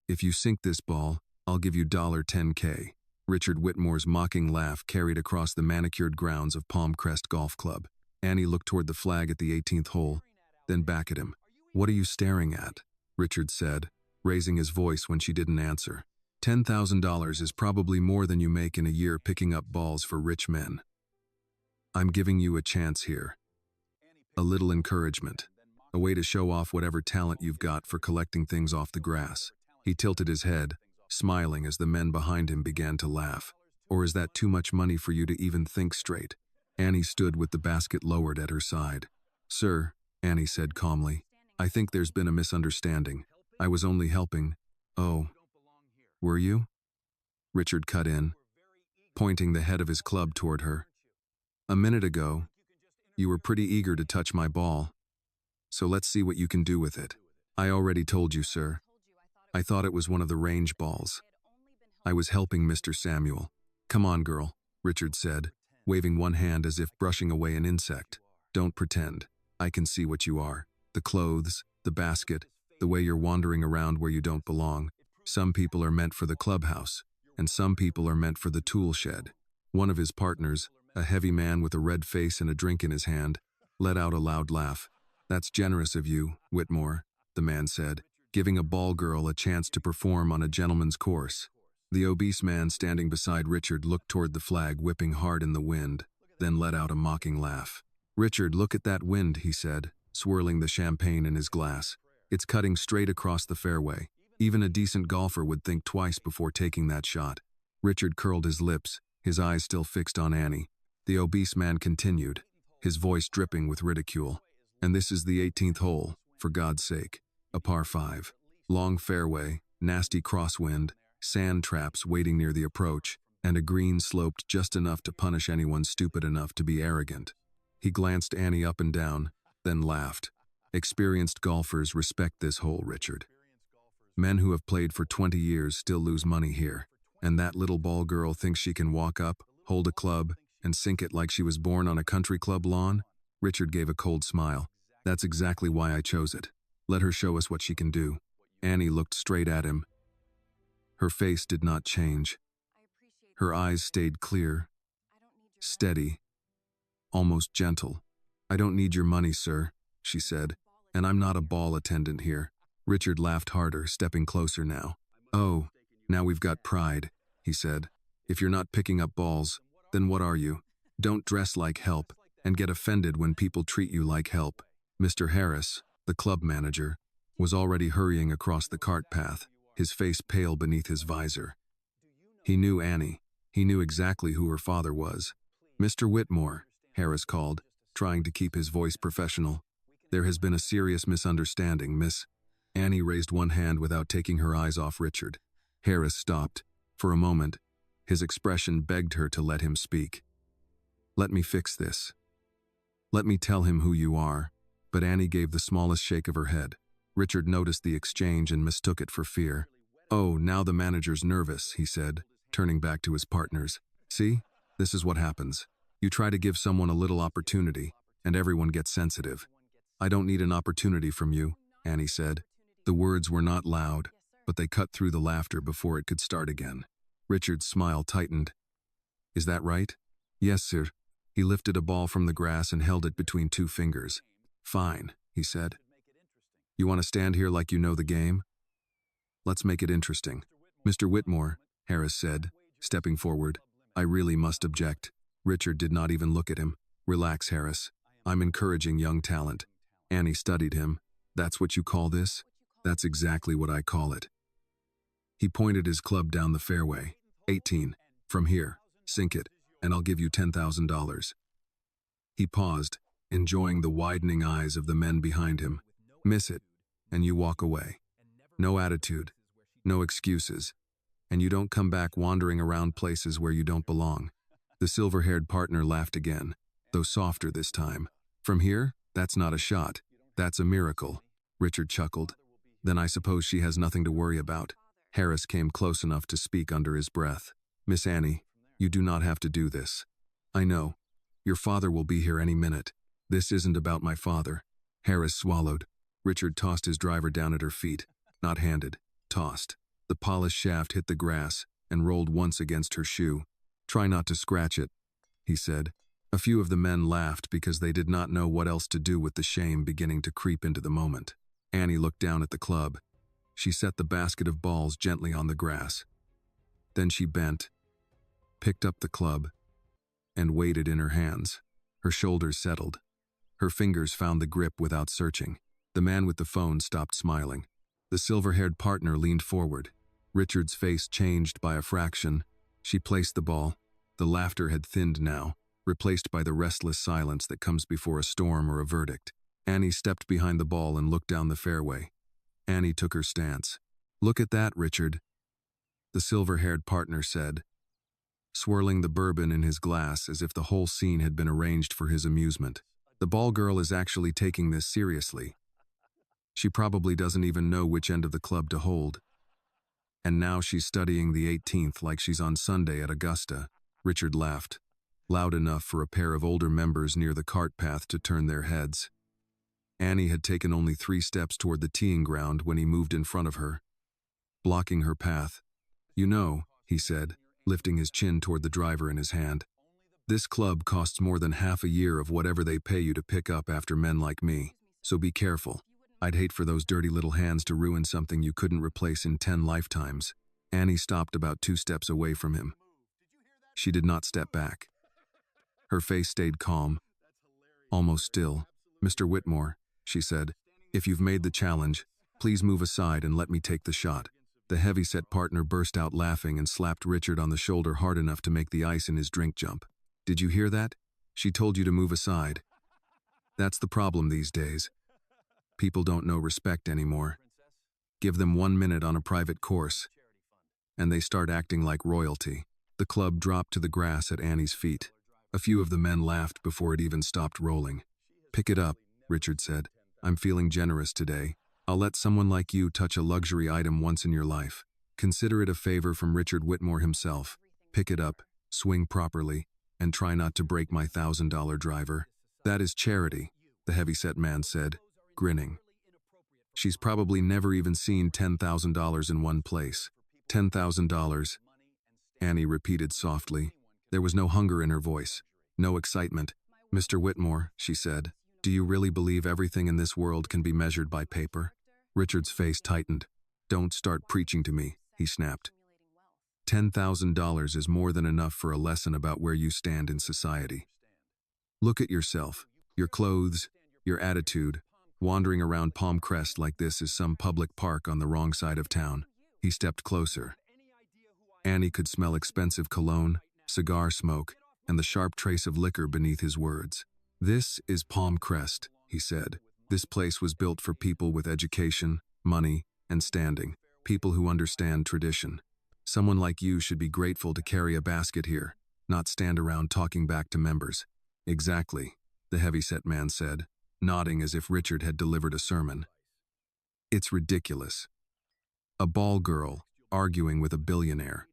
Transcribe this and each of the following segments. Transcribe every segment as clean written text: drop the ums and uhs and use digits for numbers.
If you sink this ball, I'll give you $10K. Richard Whitmore's mocking laugh carried across the manicured grounds of Palm Crest Golf Club. Annie looked toward the flag at the 18th hole, then back at him. "What are you staring at?" Richard said, raising his voice when she didn't answer. $10,000 is probably more than you make in a year picking up balls for rich men. I'm giving you a chance here. A little encouragement. A way to show off whatever talent you've got for collecting things off the grass. He tilted his head, smiling as the men behind him began to laugh. Or is that too much money for you to even think straight? Annie stood with the basket lowered at her side. "Sir," Annie said calmly, "I think there's been a misunderstanding. I was only helping." "Oh, were you?" Richard cut in, pointing the head of his club toward her. "A minute ago, you were pretty eager to touch my ball. So let's see what you can do with it." "I already told you, sir. I thought it was one of the range balls. I was helping Mr. Samuel." "Come on, girl," Richard said, waving one hand as if brushing away an insect. "Don't pretend. I can see what you are. The clothes, the basket, the way you're wandering around where you don't belong. Some people are meant for the clubhouse, and some people are meant for the tool shed." One of his partners, a heavy man with a red face and a drink in his hand, let out a loud laugh. "That's generous of you, Whitmore," the man said, "giving a ball girl a chance to perform on a gentleman's course." The obese man standing beside Richard looked toward the flag whipping hard in the wind, then let out a mocking laugh. "Richard, look at that wind," he said, swirling the champagne in his glass. "It's cutting straight across the fairway. Even a decent golfer would think twice before taking that shot." Richard curled his lips, his eyes still fixed on Annie. The obese man continued, his voice dripping with ridicule. "And this is the 18th hole, for God's sake. A par 5. Long fairway, nasty crosswind, sand traps waiting near the approach, and a green sloped just enough to punish anyone stupid enough to be arrogant." He glanced Annie up and down, then laughed. "Experienced golfers respect this hole, Richard. Men who have played for 20 years still lose money here. And that little ball girl thinks she can walk up, hold a club, and sink it like she was born on a country club lawn?" Richard gave a cold smile. "That's exactly why I chose it. Let her show us what she can do." Annie looked straight at him. Her face did not change. Her eyes stayed clear, steady, almost gentle. "I don't need your money, sir," she said, "and I'm not a ball attendant here." Richard laughed harder, stepping closer now. "Oh, now we've got pride," he said. "If you're not picking up balls, then what are you? Don't dress like help, and get offended when people treat you like help." Mr. Harris, the club manager, was already hurrying across the cart path, his face pale beneath his visor. He knew Annie. He knew exactly who her father was. "Mr. Whitmore," Harris called, trying to keep his voice professional. "There has been a serious misunderstanding, Miss—" Annie raised one hand without taking her eyes off Richard. Harris stopped. For a moment, his expression begged her to let him speak. "Let me fix this. Let me tell him who you are." But Annie gave the smallest shake of her head. Richard noticed the exchange and mistook it for fear. "Oh, now the manager's nervous," he said, turning back to his partners. "See? This is what happens. You try to give someone a little opportunity, and everyone gets sensitive." "I don't need an opportunity from you," Annie said. The words were not loud, but they cut through the laughter before it could start again. Richard's smile tightened. "Is that right?" "Yes, sir." He lifted a ball from the grass and held it between two fingers. "Fine," he said. "You want to stand here like you know the game? Let's make it interesting." "Mr. Whitmore," Harris said, stepping forward. "I really must object." Richard did not even look at him. "Relax, Harris. I'm encouraging young talent." Annie studied him. "That's what you call this?" "That's exactly what I call it." He pointed his club down the fairway. 18. "From here, sink it, and I'll give you $10,000. He paused, enjoying the widening eyes of the men behind him. "Miss it, and you walk away. No attitude, no excuses, and you don't come back wandering around places where you don't belong." The silver-haired partner laughed again, though softer this time. "From here, that's not a shot. That's a miracle." Richard chuckled. "Then I suppose she has nothing to worry about." Harris came close enough to speak under his breath. "Miss Annie, you do not have to do this. I know. Your father will be here any minute. This isn't about my father." Harris swallowed. Richard tossed his driver down at her feet. Not handed. Tossed. The polished shaft hit the grass and rolled once against her shoe. "Try not to scratch it," he said. A few of the men laughed because they did not know what else to do with the shame beginning to creep into the moment. Annie looked down at the club. She set the basket of balls gently on the grass. Then she bent, picked up the club, and weighed it in her hands. Her shoulders settled. Her fingers found the grip without searching. The man with the phone stopped smiling. The silver-haired partner leaned forward. Richard's face changed by a fraction. She placed the ball. The laughter had thinned now, replaced by the restless silence that comes before a storm or a verdict. Annie stepped behind the ball and looked down the fairway. Annie took her stance. "Look at that, Richard," the silver-haired partner said, swirling the bourbon in his glass as if the whole scene had been arranged for his amusement. "The ball girl is actually taking this seriously. She probably doesn't even know which end of the club to hold. And now she's studying the 18th like she's on Sunday at Augusta." Richard laughed, loud enough for a pair of older members near the cart path to turn their heads. Annie had taken only 3 steps toward the teeing ground when he moved in front of her, blocking her path. "You know," he said, lifting his chin toward the driver in his hand, "this club costs more than half a year of whatever they pay you to pick up after men like me, so be careful. I'd hate for those dirty little hands to ruin something you couldn't replace in 10 lifetimes." Annie stopped about 2 steps away from him. She did not step back. Her face stayed calm, almost still. "Mr. Whitmore," she said, "if you've made the challenge, please move aside and let me take the shot." The heavy-set partner burst out laughing and slapped Richard on the shoulder hard enough to make the ice in his drink jump. "Did you hear that? She told you to move aside. That's the problem these days. People don't know respect anymore. Give them 1 minute on a private course, and they start acting like royalty." The club dropped to the grass at Annie's feet. A few of the men laughed before it even stopped rolling. "Pick it up," Richard said. "I'm feeling generous today. I'll let someone like you touch a luxury item once in your life. Consider it a favor from Richard Whitmore himself. Pick it up, swing properly, and try not to break my $1,000 driver." "That is charity," the heavy-set man said, grinning. "She's probably never even seen $10,000 in one place." $10,000, Annie repeated softly. There was no hunger in her voice, no excitement. "Mr. Whitmore," she said, "do you really believe everything in this world can be measured by paper?" Richard's face tightened. "Don't start preaching to me," he snapped. $10,000 is more than enough for a lesson about where you stand in society. Look at yourself, your clothes, your attitude. Wandering around Palm Crest like this is some public park on the wrong side of town." He stepped closer. Annie could smell expensive cologne, cigar smoke, and the sharp trace of liquor beneath his words. "This is Palm Crest," he said. "This place was built for people with education, money, and standing, people who understand tradition. Someone like you should be grateful to carry a basket here, not stand around talking back to members." "Exactly," the heavy-set man said, nodding as if Richard had delivered a sermon. "It's ridiculous. A ball girl arguing with a billionaire."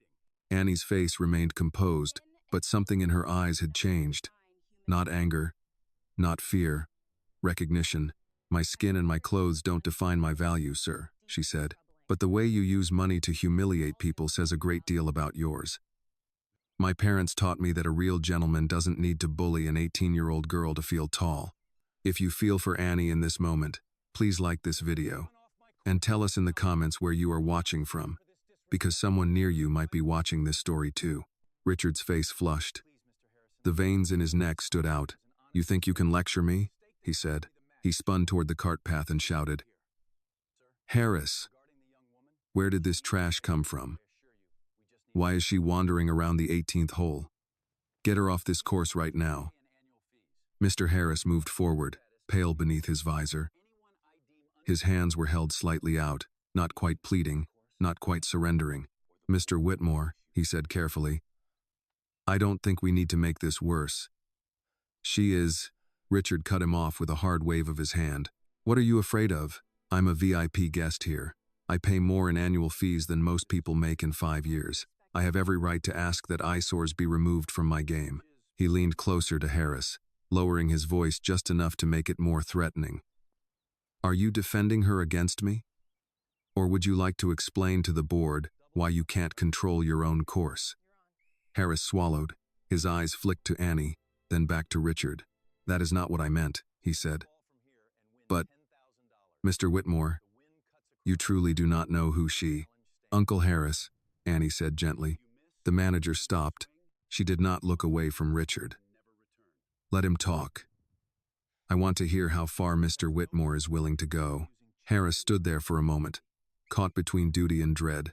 Annie's face remained composed, but something in her eyes had changed. Not anger, not fear, recognition. "My skin and my clothes don't define my value, sir," she said. "But the way you use money to humiliate people says a great deal about yours. My parents taught me that a real gentleman doesn't need to bully an 18-year-old girl to feel tall." If you feel for Annie in this moment, please like this video. And tell us in the comments where you are watching from, because someone near you might be watching this story too. Richard's face flushed. The veins in his neck stood out. "You think you can lecture me?" he said. He spun toward the cart path and shouted, "Harris, where did this trash come from? Why is she wandering around the 18th hole? Get her off this course right now." Mr. Harris moved forward, pale beneath his visor. His hands were held slightly out, not quite pleading, not quite surrendering. "Mr. Whitmore," he said carefully, "I don't think we need to make this worse. She is—" Richard cut him off with a hard wave of his hand. "What are you afraid of? I'm a VIP guest here. I pay more in annual fees than most people make in 5 years. I have every right to ask that eyesores be removed from my game." He leaned closer to Harris, lowering his voice just enough to make it more threatening. "Are you defending her against me?" Or would you like to explain to the board why you can't control your own course? Harris swallowed. His eyes flicked to Annie, then back to Richard. That is not what I meant, he said. But, Mr. Whitmore, you truly do not know who she... Uncle Harris, Annie said gently. The manager stopped. She did not look away from Richard. Let him talk. I want to hear how far Mr. Whitmore is willing to go. Harris stood there for a moment, caught between duty and dread.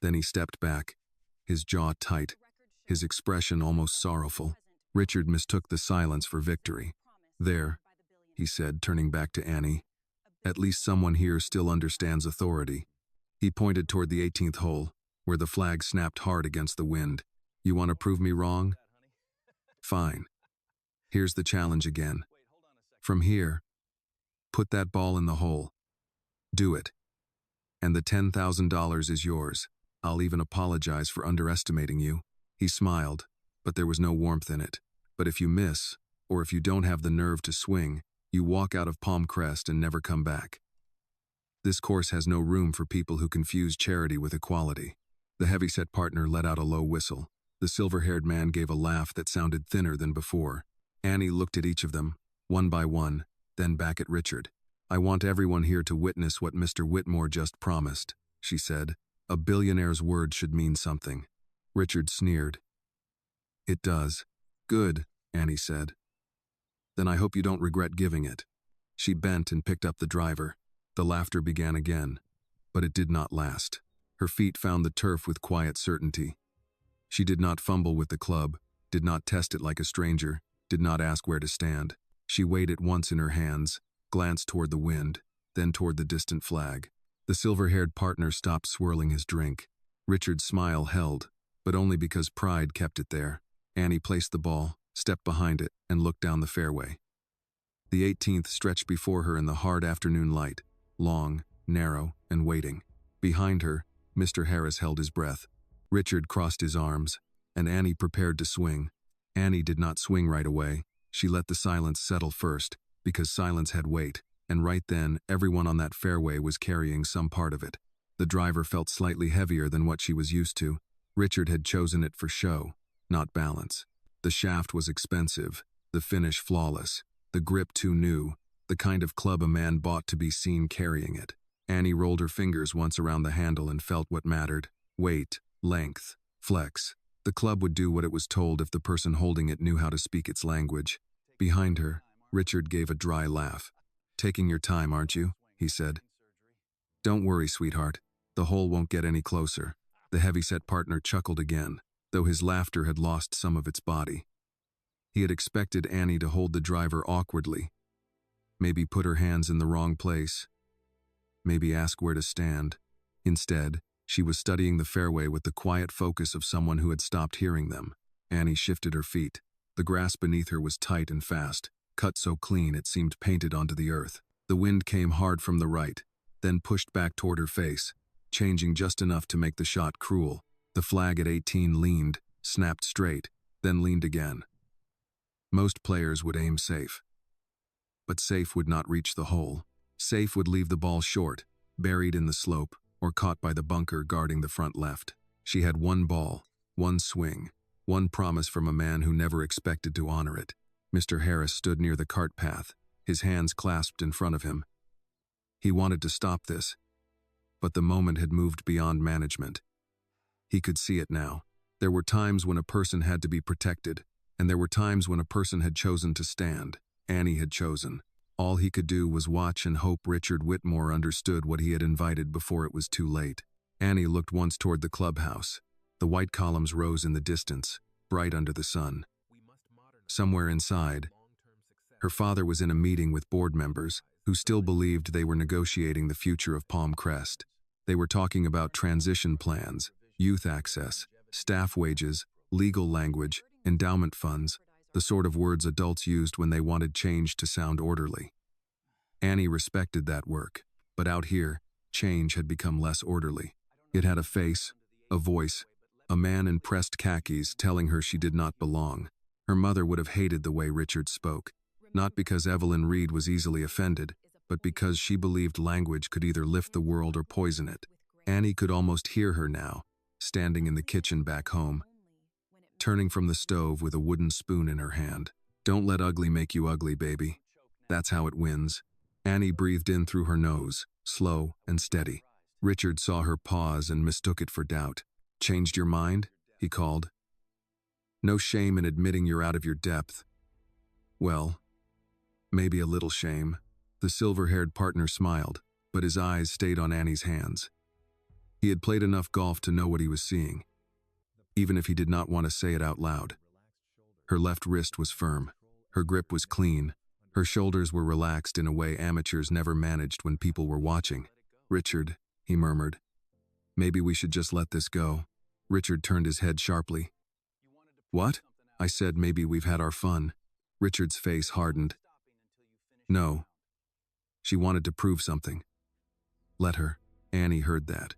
Then he stepped back, his jaw tight, his expression almost sorrowful. Richard mistook the silence for victory. There, he said, turning back to Annie. At least someone here still understands authority. He pointed toward the 18th hole, where the flag snapped hard against the wind. You want to prove me wrong? Fine. Here's the challenge again. From here, put that ball in the hole. Do it. And the $10,000 is yours. I'll even apologize for underestimating you. He smiled, but there was no warmth in it. But if you miss, or if you don't have the nerve to swing, you walk out of Palm Crest and never come back. This course has no room for people who confuse charity with equality. The heavyset partner let out a low whistle. The silver-haired man gave a laugh that sounded thinner than before. Annie looked at each of them, one by one, then back at Richard. I want everyone here to witness what Mr. Whitmore just promised, she said. A billionaire's word should mean something. Richard sneered. It does. Good, Annie said. Then I hope you don't regret giving it. She bent and picked up the driver. The laughter began again, but it did not last. Her feet found the turf with quiet certainty. She did not fumble with the club, did not test it like a stranger, did not ask where to stand. She weighed it once in her hands, glanced toward the wind, then toward the distant flag. The silver-haired partner stopped swirling his drink. Richard's smile held, but only because pride kept it there. Annie placed the ball, stepped behind it, and looked down the fairway. The 18th stretched before her in the hard afternoon light, long, narrow, and waiting. Behind her, Mr. Harris held his breath. Richard crossed his arms, and Annie prepared to swing. Annie did not swing right away. She let the silence settle first, because silence had weight, and right then, everyone on that fairway was carrying some part of it. The driver felt slightly heavier than what she was used to. Richard had chosen it for show, not balance. The shaft was expensive, the finish flawless, the grip too new, the kind of club a man bought to be seen carrying it. Annie rolled her fingers once around the handle and felt what mattered. Weight, length, flex. The club would do what it was told if the person holding it knew how to speak its language. Behind her, Richard gave a dry laugh. Taking your time, aren't you? He said. Don't worry, sweetheart. The hole won't get any closer. The heavyset partner chuckled again, though his laughter had lost some of its body. He had expected Annie to hold the driver awkwardly. Maybe put her hands in the wrong place. Maybe ask where to stand. Instead, she was studying the fairway with the quiet focus of someone who had stopped hearing them. Annie shifted her feet. The grass beneath her was tight and fast, cut so clean it seemed painted onto the earth. The wind came hard from the right, then pushed back toward her face, changing just enough to make the shot cruel. The flag at 18 leaned, snapped straight, then leaned again. Most players would aim safe. But safe would not reach the hole. Safe would leave the ball short, buried in the slope, or caught by the bunker guarding the front left. She had one ball, one swing, one promise from a man who never expected to honor it. Mr. Harris stood near the cart path, his hands clasped in front of him. He wanted to stop this, but the moment had moved beyond management. He could see it now. There were times when a person had to be protected, and there were times when a person had chosen to stand. Annie had chosen. All he could do was watch and hope Richard Whitmore understood what he had invited before it was too late. Annie looked once toward the clubhouse. The white columns rose in the distance, bright under the sun. Somewhere inside, her father was in a meeting with board members who still believed they were negotiating the future of Palm Crest. They were talking about transition plans, youth access, staff wages, legal language, endowment funds, the sort of words adults used when they wanted change to sound orderly. Annie respected that work, but out here, change had become less orderly. It had a face, a voice, a man in pressed khakis telling her she did not belong. Her mother would have hated the way Richard spoke, not because Evelyn Reed was easily offended, but but because she believed language could either lift the world or poison it. Annie could almost hear her now, standing in the kitchen back home, turning from the stove with a wooden spoon in her hand. Don't let ugly make you ugly, baby. That's how it wins. Annie breathed in through her nose, slow and steady. Richard saw her pause and mistook it for doubt. Changed your mind? He called. No shame in admitting you're out of your depth. Well, maybe a little shame. The silver-haired partner smiled, but his eyes stayed on Annie's hands. He had played enough golf to know what he was seeing, even if he did not want to say it out loud. Her left wrist was firm. Her grip was clean. Her shoulders were relaxed in a way amateurs never managed when people were watching. Richard, he murmured. Maybe we should just let this go. Richard turned his head sharply. What? I said maybe we've had our fun. Richard's face hardened. No. She wanted to prove something. Let her. Annie heard that.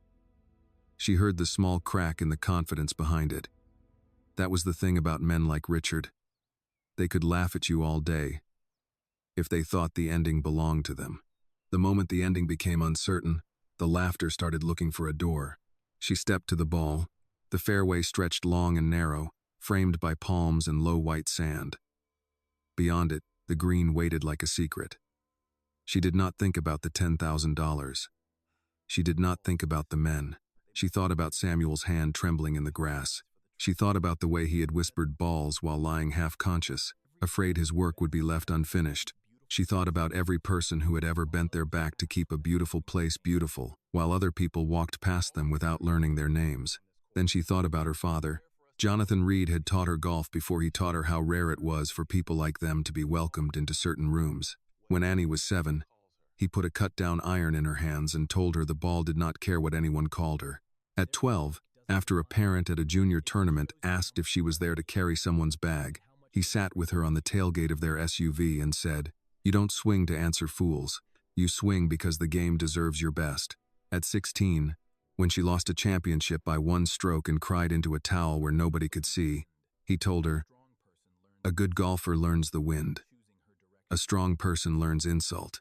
She heard the small crack in the confidence behind it. That was the thing about men like Richard. They could laugh at you all day, if they thought the ending belonged to them. The moment the ending became uncertain, the laughter started looking for a door. She stepped to the ball. The fairway stretched long and narrow, framed by palms and low white sand. Beyond it, the green waited like a secret. She did not think about the $10,000. She did not think about the men. She thought about Samuel's hand trembling in the grass. She thought about the way he had whispered balls while lying half-conscious, afraid his work would be left unfinished. She thought about every person who had ever bent their back to keep a beautiful place beautiful, while other people walked past them without learning their names. Then she thought about her father. Jonathan Reed had taught her golf before he taught her how rare it was for people like them to be welcomed into certain rooms. When Annie was 7, he put a cut-down iron in her hands and told her the ball did not care what anyone called her. At 12, after a parent at a junior tournament asked if she was there to carry someone's bag, he sat with her on the tailgate of their SUV and said, "You don't swing to answer fools. You swing because the game deserves your best." At 16, when she lost a championship by one stroke and cried into a towel where nobody could see, he told her, "A good golfer learns the wind. A strong person learns insult.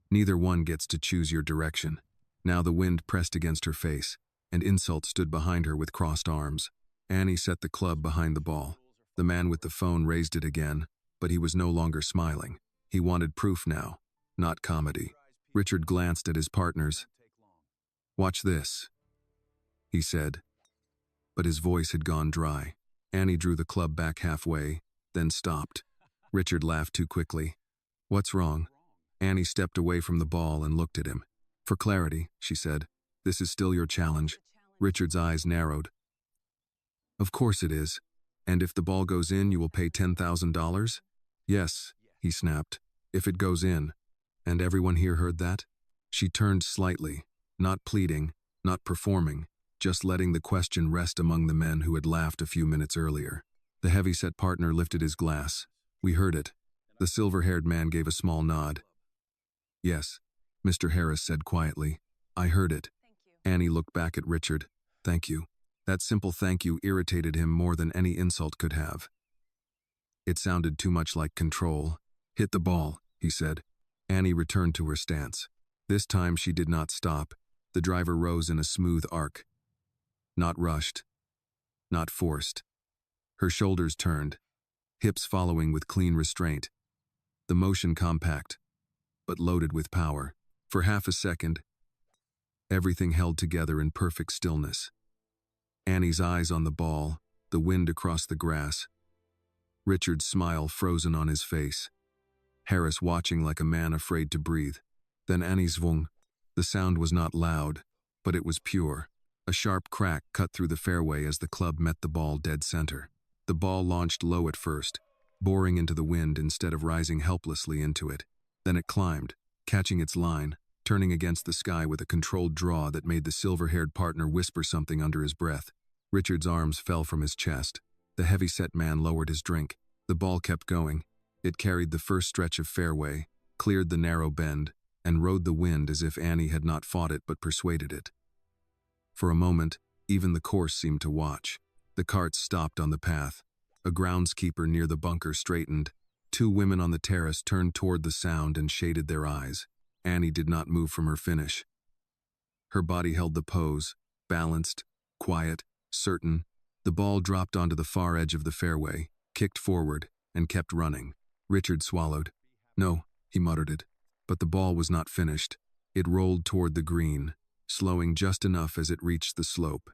Neither one gets to choose your direction." Now the wind pressed against her face, and insult stood behind her with crossed arms. Annie set the club behind the ball. The man with the phone raised it again, but he was no longer smiling. He wanted proof now, not comedy. Richard glanced at his partners. "Watch this," he said, but his voice had gone dry. Annie drew the club back halfway, then stopped. Richard laughed too quickly. "What's wrong?" Annie stepped away from the ball and looked at him. "For clarity," she said, "this is still your challenge." Richard's eyes narrowed. "Of course it is. And if the ball goes in, you will pay $10,000? "Yes," he snapped, "if it goes in." And everyone here heard that? She turned slightly, not pleading, not performing, just letting the question rest among the men who had laughed a few minutes earlier. The heavy-set partner lifted his glass. "We heard it." The silver-haired man gave a small nod. "Yes," Mr. Harris said quietly. "I heard it." Annie looked back at Richard. "Thank you." That simple thank you irritated him more than any insult could have. It sounded too much like control. "Hit the ball," he said. Annie returned to her stance. This time she did not stop. The driver rose in a smooth arc. Not rushed. Not forced. Her shoulders turned, hips following with clean restraint. The motion compact, but loaded with power. For half a second, everything held together in perfect stillness. Annie's eyes on the ball, the wind across the grass. Richard's smile frozen on his face. Harris watching like a man afraid to breathe. Then Annie's swung. The sound was not loud, but it was pure. A sharp crack cut through the fairway as the club met the ball dead center. The ball launched low at first, boring into the wind instead of rising helplessly into it. Then it climbed, catching its line, turning against the sky with a controlled draw that made the silver-haired partner whisper something under his breath. Richard's arms fell from his chest. The heavy-set man lowered his drink. The ball kept going. It carried the first stretch of fairway, cleared the narrow bend, and rode the wind as if Annie had not fought it but persuaded it. For a moment, even the course seemed to watch. The carts stopped on the path. A groundskeeper near the bunker straightened. Two women on the terrace turned toward the sound and shaded their eyes. Annie did not move from her finish. Her body held the pose, balanced, quiet, certain. The ball dropped onto the far edge of the fairway, kicked forward, and kept running. Richard swallowed. No, he muttered it. But the ball was not finished. It rolled toward the green, slowing just enough as it reached the slope.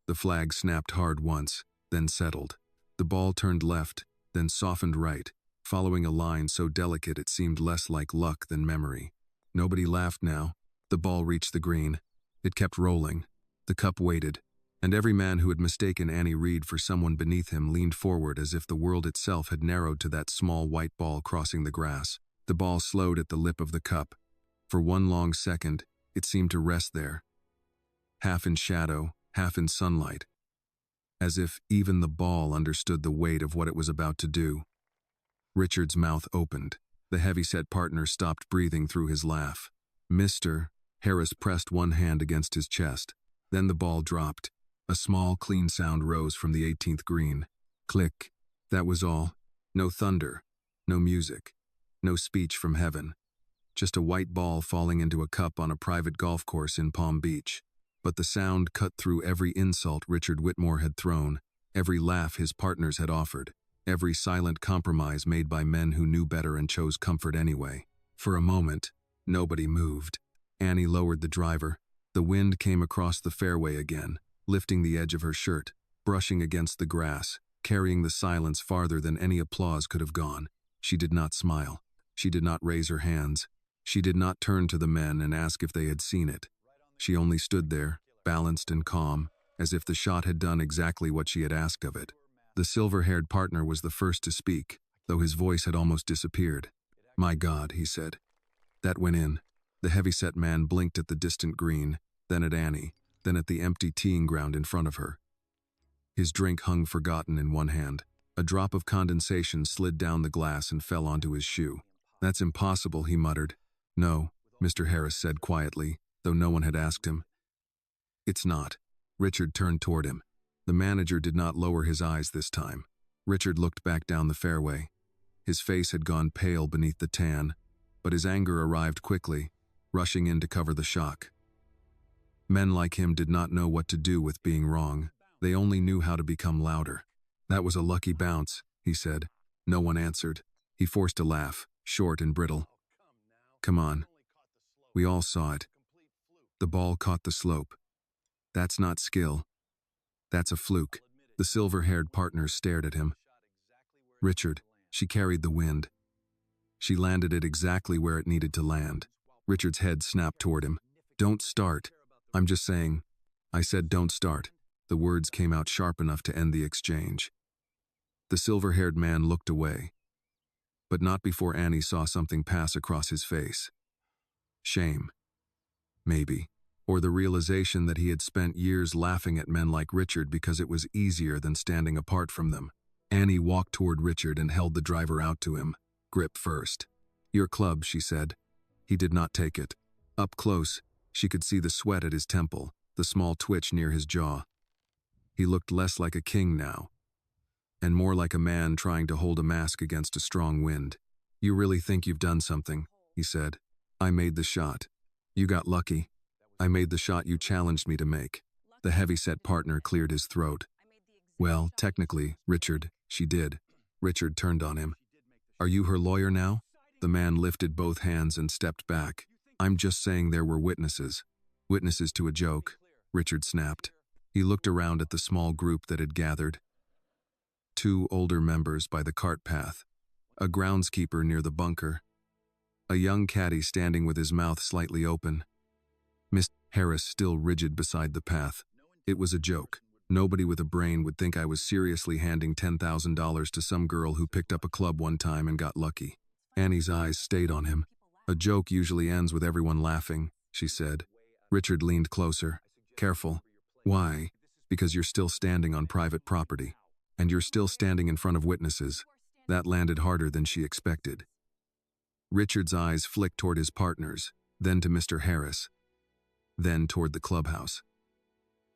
The flag snapped hard once, then settled. The ball turned left, then softened right, following a line so delicate it seemed less like luck than memory. Nobody laughed now. The ball reached the green. It kept rolling. The cup waited, and every man who had mistaken Annie Reed for someone beneath him leaned forward as if the world itself had narrowed to that small white ball crossing the grass. The ball slowed at the lip of the cup. For one long second, it seemed to rest there, half in shadow, half in sunlight, as if even the ball understood the weight of what it was about to do. Richard's mouth opened. The heavy-set partner stopped breathing through his laugh. "Mr." Harris pressed one hand against his chest. Then the ball dropped. A small, clean sound rose from the 18th green. Click. That was all. No thunder. No music. No speech from heaven. Just a white ball falling into a cup on a private golf course in Palm Beach. But the sound cut through every insult Richard Whitmore had thrown, every laugh his partners had offered, every silent compromise made by men who knew better and chose comfort anyway. For a moment, nobody moved. Annie lowered the driver. The wind came across the fairway again, lifting the edge of her shirt, brushing against the grass, carrying the silence farther than any applause could have gone. She did not smile. She did not raise her hands. She did not turn to the men and ask if they had seen it. She only stood there, balanced and calm, as if the shot had done exactly what she had asked of it. The silver-haired partner was the first to speak, though his voice had almost disappeared. "My God," he said. That went in. The heavy-set man blinked at the distant green, then at Annie, then at the empty teeing ground in front of her. His drink hung forgotten in one hand. A drop of condensation slid down the glass and fell onto his shoe. "That's impossible," he muttered. "No," Mr. Harris said quietly, though no one had asked him. "It's not." Richard turned toward him. The manager did not lower his eyes this time. Richard looked back down the fairway. His face had gone pale beneath the tan, but his anger arrived quickly, rushing in to cover the shock. Men like him did not know what to do with being wrong. They only knew how to become louder. "That was a lucky bounce," he said. No one answered. He forced a laugh, short and brittle. "Come on." We all saw it. The ball caught the slope. "That's not skill. That's a fluke." The silver-haired partners stared at him. "Richard," she carried the wind. She landed it exactly where it needed to land. Richard's head snapped toward him. "Don't start. I'm just saying." "I said don't start." The words came out sharp enough to end the exchange. The silver-haired man looked away, but not before Annie saw something pass across his face. Shame. Maybe. Or the realization that he had spent years laughing at men like Richard because it was easier than standing apart from them. Annie walked toward Richard and held the driver out to him. "Grip first." "Your club," she said. He did not take it. Up close, she could see the sweat at his temple, the small twitch near his jaw. He looked less like a king now, and more like a man trying to hold a mask against a strong wind. "You really think you've done something," he said. "I made the shot. You got lucky. I made the shot you challenged me to make." The heavy-set partner cleared his throat. "Well, technically, Richard, she did." Richard turned on him. "Are you her lawyer now?" The man lifted both hands and stepped back. "I'm just saying there were witnesses." "Witnesses to a joke," Richard snapped. He looked around at the small group that had gathered. 2 older members by the cart path, a groundskeeper near the bunker, a young caddy standing with his mouth slightly open. Miss Harris still rigid beside the path. "It was a joke. Nobody with a brain would think I was seriously handing $10,000 to some girl who picked up a club one time and got lucky." Annie's eyes stayed on him. "A joke usually ends with everyone laughing," she said. Richard leaned closer. "Careful." "Why?" "Because you're still standing on private property. And you're still standing in front of witnesses." That landed harder than she expected. Richard's eyes flicked toward his partners, then to Mr. Harris, then toward the clubhouse.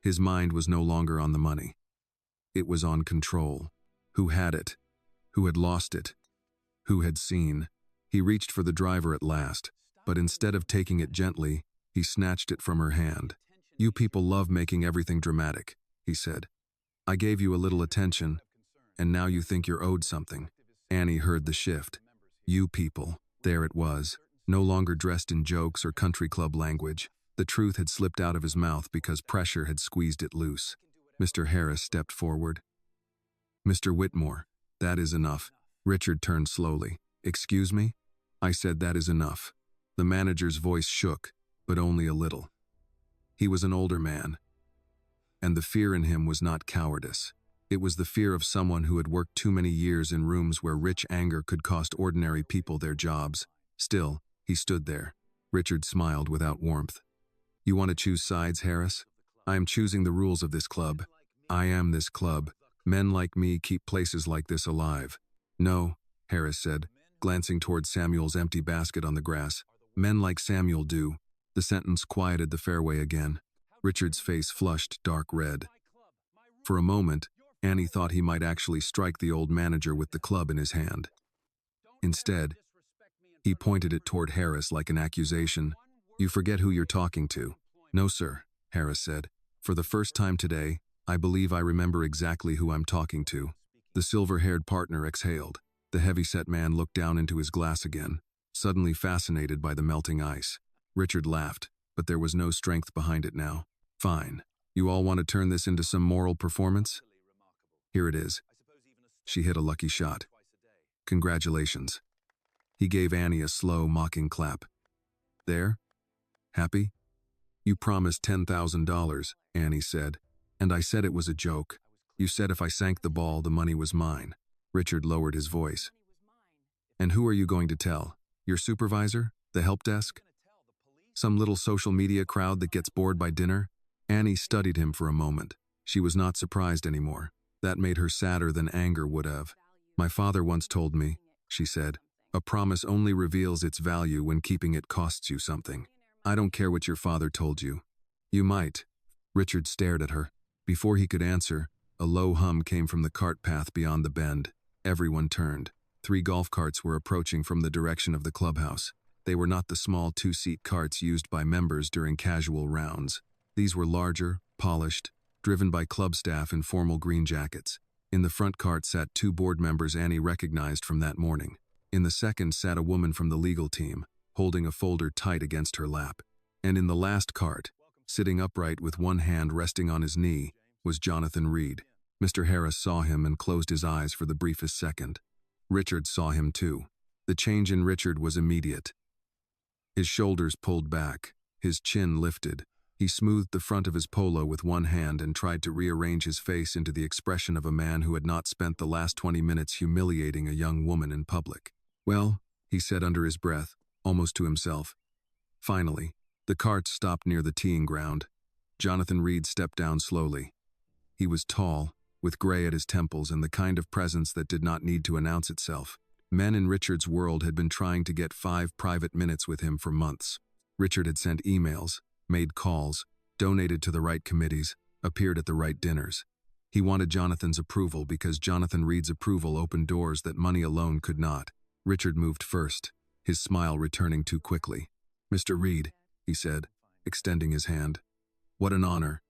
His mind was no longer on the money. It was on control. Who had it? Who had lost it? Who had seen? He reached for the driver at last. but instead of taking it gently, he snatched it from her hand. "You people love making everything dramatic," he said. "I gave you a little attention, and now you think you're owed something." Annie heard the shift. "You people." There it was, no longer dressed in jokes or country club language. The truth had slipped out of his mouth because pressure had squeezed it loose. Mr. Harris stepped forward. "Mr. Whitmore, that is enough." Richard turned slowly. "Excuse me?" "I said that is enough." The manager's voice shook, but only a little. He was an older man, and the fear in him was not cowardice. It was the fear of someone who had worked too many years in rooms where rich anger could cost ordinary people their jobs. Still, he stood there. Richard smiled without warmth. "You want to choose sides, Harris? I am choosing the rules of this club. I am this club. Men like me keep places like this alive." "No," Harris said, glancing toward Samuel's empty basket on the grass. "Men like Samuel do." The sentence quieted the fairway again. Richard's face flushed dark red. For a moment, Annie thought he might actually strike the old manager with the club in his hand. Instead, he pointed it toward Harris like an accusation. "You forget who you're talking to." "No, sir," Harris said. "For the first time today, I believe I remember exactly who I'm talking to." The silver-haired partner exhaled. The heavy-set man looked down into his glass again, suddenly fascinated by the melting ice. Richard laughed, but there was no strength behind it now. "Fine. You all want to turn this into some moral performance? Here it is." She hit a lucky shot. "Congratulations." He gave Annie a slow, mocking clap. "There? Happy?" "You promised $10,000, Annie said. "And I said it was a joke. You said if I sank the ball, the money was mine." Richard lowered his voice. "And who are you going to tell? Your supervisor? The help desk? Some little social media crowd that gets bored by dinner?" Annie studied him for a moment. She was not surprised anymore. That made her sadder than anger would have. "My father once told me," she said, "a promise only reveals its value when keeping it costs you something." "I don't care what your father told you." "You might." Richard stared at her. Before he could answer, a low hum came from the cart path beyond the bend. Everyone turned. 3 golf carts were approaching from the direction of the clubhouse. They were not the small 2-seat carts used by members during casual rounds. These were larger, polished, driven by club staff in formal green jackets. In the front cart sat 2 board members Annie recognized from that morning. In the second sat a woman from the legal team, holding a folder tight against her lap. And in the last cart, sitting upright with one hand resting on his knee, was Jonathan Reed. Mr. Harris saw him and closed his eyes for the briefest second. Richard saw him too. The change in Richard was immediate. His shoulders pulled back, his chin lifted. He smoothed the front of his polo with one hand and tried to rearrange his face into the expression of a man who had not spent the last 20 minutes humiliating a young woman in public. "Well," he said under his breath, almost to himself. Finally, the carts stopped near the teeing ground. Jonathan Reed stepped down slowly. He was tall, with gray at his temples and the kind of presence that did not need to announce itself. Men in Richard's world had been trying to get 5 private minutes with him for months. Richard had sent emails, made calls, donated to the right committees, appeared at the right dinners. He wanted Jonathan's approval because Jonathan Reed's approval opened doors that money alone could not. Richard moved first, his smile returning too quickly. "Mr. Reed," he said, extending his hand. "What an honor.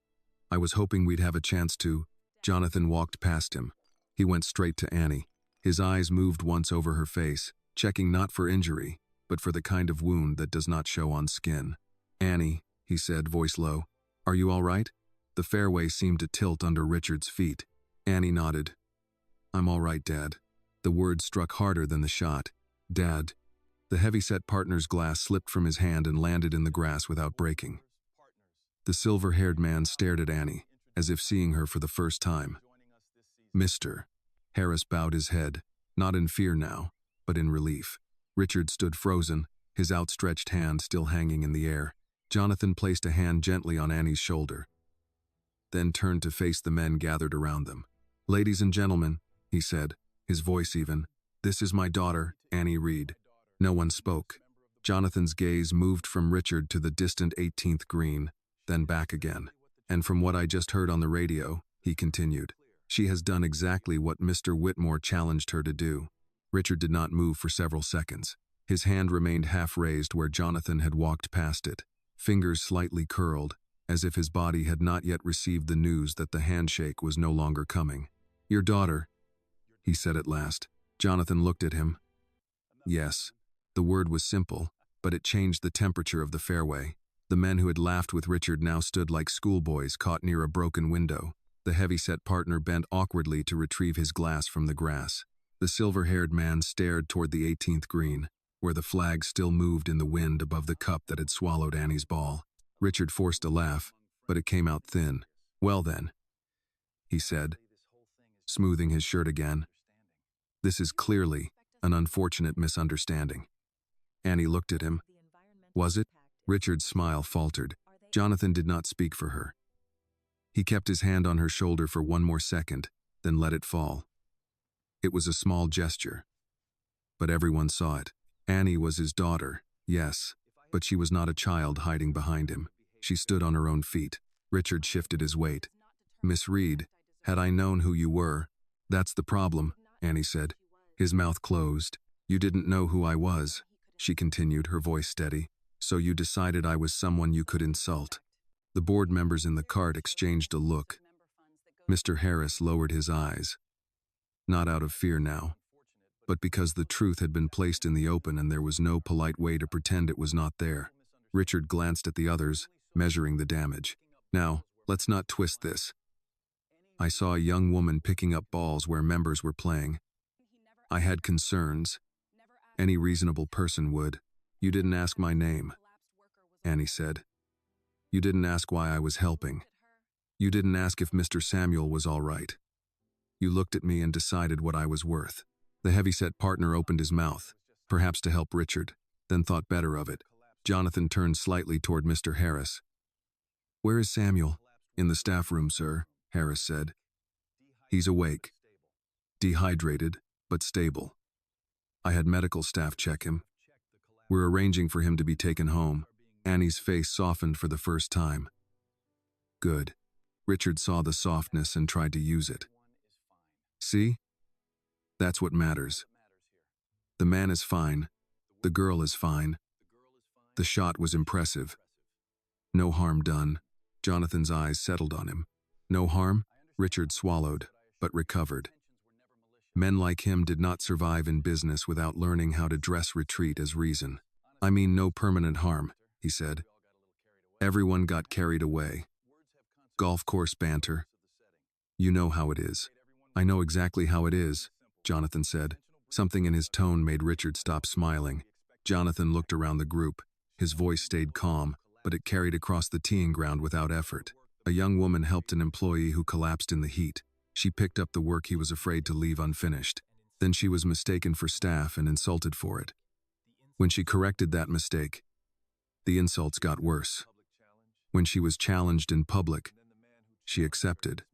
I was hoping we'd have a chance to." Jonathan walked past him. He went straight to Annie. His eyes moved once over her face, checking not for injury, but for the kind of wound that does not show on skin. "Annie," he said, voice low, "are you all right?" The fairway seemed to tilt under Richard's feet. Annie nodded. "I'm all right, Dad." The word struck harder than the shot. "Dad." The heavy-set partner's glass slipped from his hand and landed in the grass without breaking. The silver-haired man stared at Annie, as if seeing her for the first time. "Mr." Harris bowed his head, not in fear now, but in relief. Richard stood frozen, his outstretched hand still hanging in the air. Jonathan placed a hand gently on Annie's shoulder, then turned to face the men gathered around them. "Ladies and gentlemen," he said, his voice even, "this is my daughter, Annie Reed." No one spoke. Jonathan's gaze moved from Richard to the distant 18th green, then back again. "And from what I just heard on the radio," he continued, "she has done exactly what Mr. Whitmore challenged her to do." Richard did not move for several seconds. His hand remained half raised where Jonathan had walked past it, fingers slightly curled, as if his body had not yet received the news that the handshake was no longer coming. "Your daughter," he said at last. Jonathan looked at him. Yes. The word was simple, but it changed the temperature of the fairway. The men who had laughed with Richard now stood like schoolboys caught near a broken window. The heavy-set partner bent awkwardly to retrieve his glass from the grass. The silver-haired man stared toward the 18th green, where the flag still moved in the wind above the cup that had swallowed Annie's ball. Richard forced a laugh, but it came out thin. "Well then," he said, smoothing his shirt again. "This is clearly an unfortunate misunderstanding." Annie looked at him. "Was it?" Richard's smile faltered. Jonathan did not speak for her. He kept his hand on her shoulder for one more second, then let it fall. It was a small gesture, but everyone saw it. Annie was his daughter, yes, but she was not a child hiding behind him. She stood on her own feet. Richard shifted his weight. "Miss Reed, had I known who you were—" "That's the problem," Annie said. His mouth closed. "You didn't know who I was," she continued, her voice steady. "So you decided I was someone you could insult." The board members in the cart exchanged a look. Mr. Harris lowered his eyes. Not out of fear now, but because the truth had been placed in the open and there was no polite way to pretend it was not there. Richard glanced at the others, measuring the damage. "Now, let's not twist this. I saw a young woman picking up balls where members were playing. I had concerns. Any reasonable person would. You didn't ask my name," Annie said. "You didn't ask why I was helping. You didn't ask if Mr. Samuel was all right. You looked at me and decided what I was worth." The heavy-set partner opened his mouth, perhaps to help Richard, then thought better of it. Jonathan turned slightly toward Mr. Harris. "Where is Samuel?" "In the staff room, sir," Harris said. "He's awake. Dehydrated, but stable. I had medical staff check him. We're arranging for him to be taken home." Annie's face softened for the first time. "Good." Richard saw the softness and tried to use it. "See? That's what matters. The man is fine. The girl is fine." The shot was impressive. "No harm done." Jonathan's eyes settled on him. "No harm?" Richard swallowed, but recovered. Men like him did not survive in business without learning how to dress retreat as reason. "I mean no permanent harm," he said. Everyone got carried away. Golf course banter. "You know how it is." "I know exactly how it is," Jonathan said. Something in his tone made Richard stop smiling. Jonathan looked around the group. His voice stayed calm, but it carried across the teeing ground without effort. A young woman helped an employee who collapsed in the heat. She picked up the work he was afraid to leave unfinished. Then she was mistaken for staff and insulted for it. When she corrected that mistake, the insults got worse. When she was challenged in public, she accepted.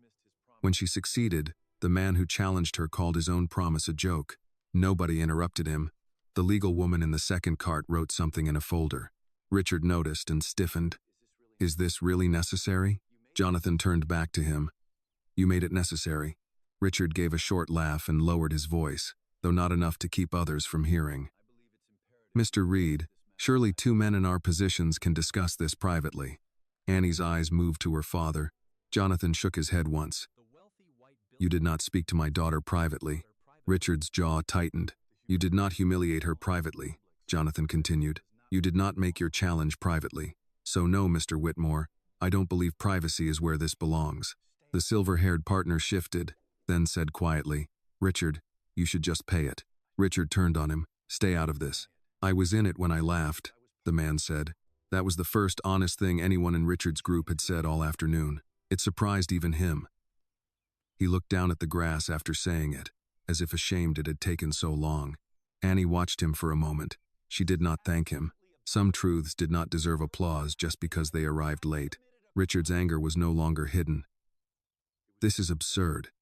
When she succeeded, the man who challenged her called his own promise a joke. Nobody interrupted him. The legal woman in the second cart wrote something in a folder. Richard noticed and stiffened. "Is this really necessary?" Jonathan turned back to him. "You made it necessary." Richard gave a short laugh and lowered his voice, though not enough to keep others from hearing. "Mr. Reed, surely two men in our positions can discuss this privately." Annie's eyes moved to her father. Jonathan shook his head once. "You did not speak to my daughter privately." Richard's jaw tightened. "You did not humiliate her privately," Jonathan continued. "You did not make your challenge privately. So no, Mr. Whitmore, I don't believe privacy is where this belongs." The silver-haired partner shifted, then said quietly, "Richard, you should just pay it." Richard turned on him. "Stay out of this." "I was in it when I laughed," the man said. That was the first honest thing anyone in Richard's group had said all afternoon. It surprised even him. He looked down at the grass after saying it, as if ashamed it had taken so long. Annie watched him for a moment. She did not thank him. Some truths did not deserve applause just because they arrived late. Richard's anger was no longer hidden. "This is absurd.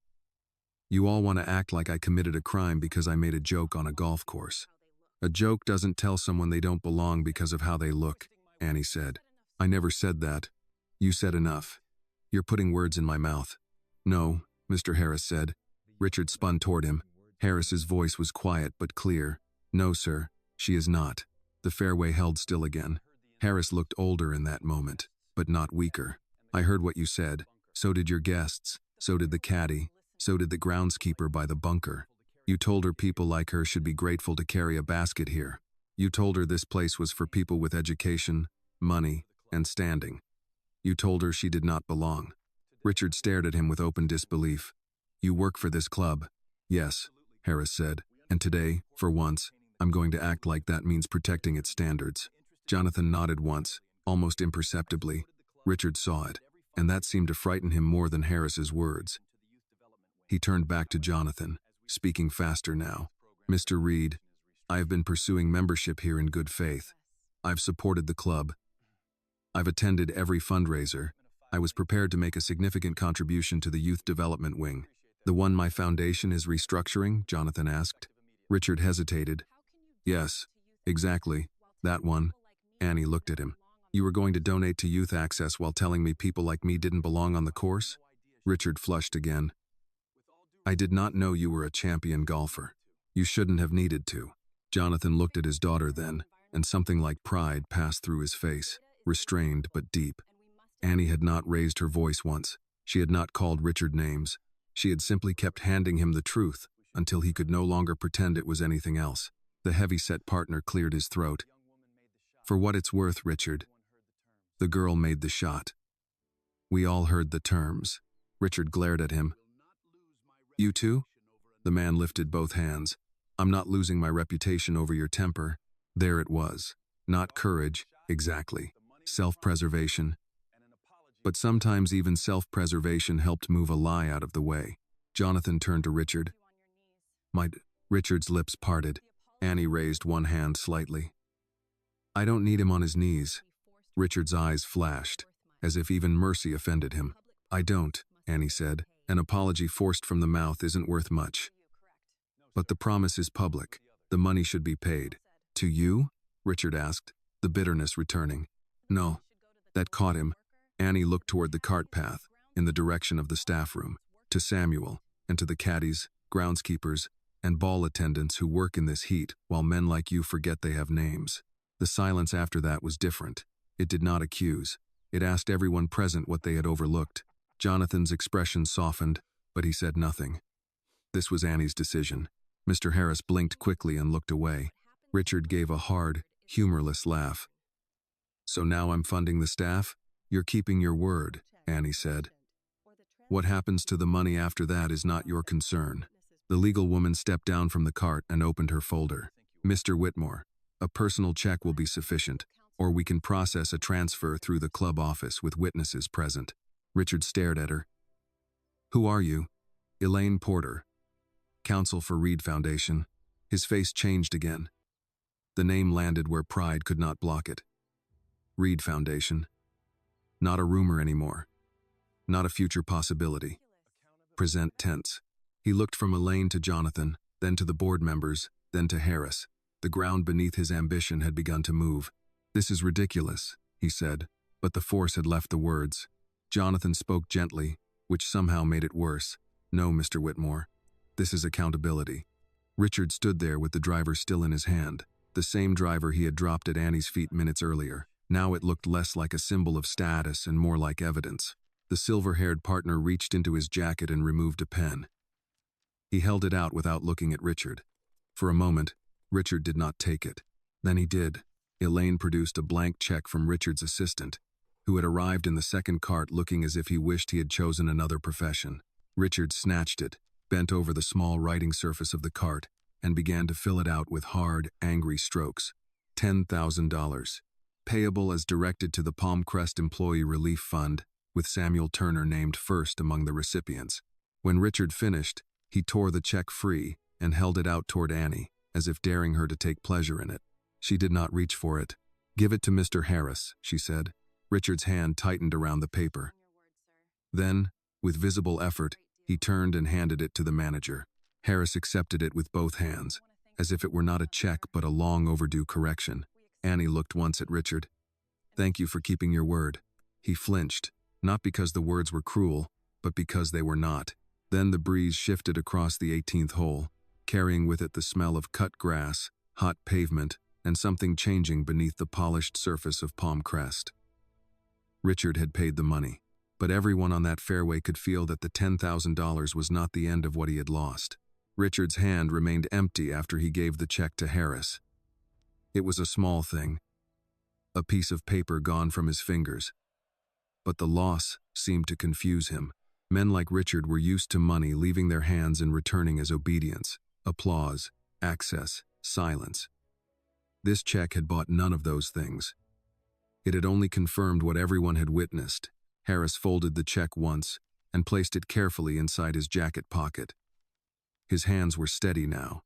You all want to act like I committed a crime because I made a joke on a golf course. A joke doesn't tell someone they don't belong because of how they look," Annie said. "I never said that. You said enough. You're putting words in my mouth." "No," Mr. Harris said. Richard spun toward him. Harris's voice was quiet but clear. "No, sir. She is not. The fairway held still again. Harris looked older in that moment, but not weaker. I heard what you said. So did your guests. So did the caddy. So did the groundskeeper by the bunker. You told her people like her should be grateful to carry a basket here. You told her this place was for people with education, money, and standing. You told her she did not belong. Richard stared at him with open disbelief. You work for this club. Yes, Harris said, and today, for once, I'm going to act like that means protecting its standards. Jonathan nodded once, almost imperceptibly. Richard saw it, and that seemed to frighten him more than Harris's words. He turned back to Jonathan, speaking faster now. Mr. Reed, I have been pursuing membership here in good faith. I've supported the club. I've attended every fundraiser. I was prepared to make a significant contribution to the youth development wing. The one my foundation is restructuring? Jonathan asked. Richard hesitated. Yes, exactly, that one. Annie looked at him. You were going to donate to youth access while telling me people like me didn't belong on the course? Richard flushed again. I did not know you were a champion golfer. You shouldn't have needed to. Jonathan looked at his daughter then, and something like pride passed through his face, restrained but deep. Annie had not raised her voice once. She had not called Richard names. She had simply kept handing him the truth until he could no longer pretend it was anything else. The heavy-set partner cleared his throat. For what it's worth, Richard. The girl made the shot. We all heard the terms. Richard glared at him. You too? The man lifted both hands. I'm not losing my reputation over your temper. There it was. Not courage, exactly. Self-preservation. But sometimes even self-preservation helped move a lie out of the way. Jonathan turned to Richard. Richard's lips parted. Annie raised one hand slightly. I don't need him on his knees. Richard's eyes flashed, as if even mercy offended him. I don't, Annie said. An apology forced from the mouth isn't worth much. But the promise is public. The money should be paid. To you? Richard asked, the bitterness returning. No. That caught him. Annie looked toward the cart path, in the direction of the staff room, to Samuel, and to the caddies, groundskeepers, and ball attendants who work in this heat while men like you forget they have names. The silence after that was different. It did not accuse. It asked everyone present what they had overlooked. Jonathan's expression softened, but he said nothing. This was Annie's decision. Mr. Harris blinked quickly and looked away. Richard gave a hard, humorless laugh. So now I'm funding the staff? You're keeping your word, Annie said. What happens to the money after that is not your concern. The legal woman stepped down from the cart and opened her folder. Mr. Whitmore, a personal check will be sufficient, or we can process a transfer through the club office with witnesses present. Richard stared at her. Who are you? Elaine Porter, counsel for Reed Foundation. His face changed again. The name landed where pride could not block it. Reed Foundation. Not a rumor anymore. Not a future possibility. Present tense. He looked from Elaine to Jonathan, then to the board members, then to Harris. The ground beneath his ambition had begun to move. This is ridiculous, he said, but the force had left the words. Jonathan spoke gently, which somehow made it worse. No, Mr. Whitmore. This is accountability. Richard stood there with the driver still in his hand, the same driver he had dropped at Annie's feet minutes earlier. Now it looked less like a symbol of status and more like evidence. The silver-haired partner reached into his jacket and removed a pen. He held it out without looking at Richard. For a moment, Richard did not take it. Then he did. Elaine produced a blank check from Richard's assistant, who had arrived in the second cart looking as if he wished he had chosen another profession. Richard snatched it, bent over the small writing surface of the cart, and began to fill it out with hard, angry strokes. $10,000. Payable as directed to the Palmcrest Employee Relief Fund, with Samuel Turner named first among the recipients. When Richard finished, he tore the check free and held it out toward Annie, as if daring her to take pleasure in it. She did not reach for it. Give it to Mr. Harris, she said. Richard's hand tightened around the paper. Then, with visible effort, he turned and handed it to the manager. Harris accepted it with both hands, as if it were not a check but a long overdue correction. Annie looked once at Richard. Thank you for keeping your word. He flinched, not because the words were cruel, but because they were not. Then the breeze shifted across the 18th hole, carrying with it the smell of cut grass, hot pavement, and something changing beneath the polished surface of Palm Crest. Richard had paid the money, but everyone on that fairway could feel that the $10,000 was not the end of what he had lost. Richard's hand remained empty after he gave the check to Harris. It was a small thing, a piece of paper gone from his fingers. But the loss seemed to confuse him. Men like Richard were used to money leaving their hands and returning as obedience, applause, access, silence. This check had bought none of those things. It had only confirmed what everyone had witnessed. Harris folded the check once and placed it carefully inside his jacket pocket. His hands were steady now.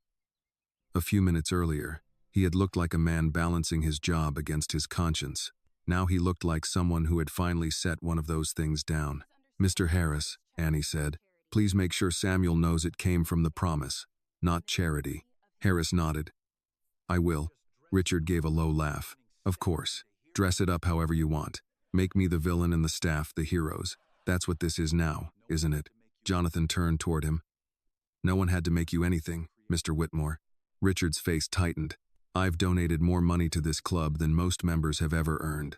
A few minutes earlier, he had looked like a man balancing his job against his conscience. Now he looked like someone who had finally set one of those things down. "Mr. Harris," Annie said, "please make sure Samuel knows it came from the promise, not charity." Harris nodded. "I will." Richard gave a low laugh. "Of course. Dress it up however you want. Make me the villain and the staff the heroes. That's what this is now, isn't it?" Jonathan turned toward him. "No one had to make you anything, Mr. Whitmore." Richard's face tightened. "I've donated more money to this club than most members have ever earned.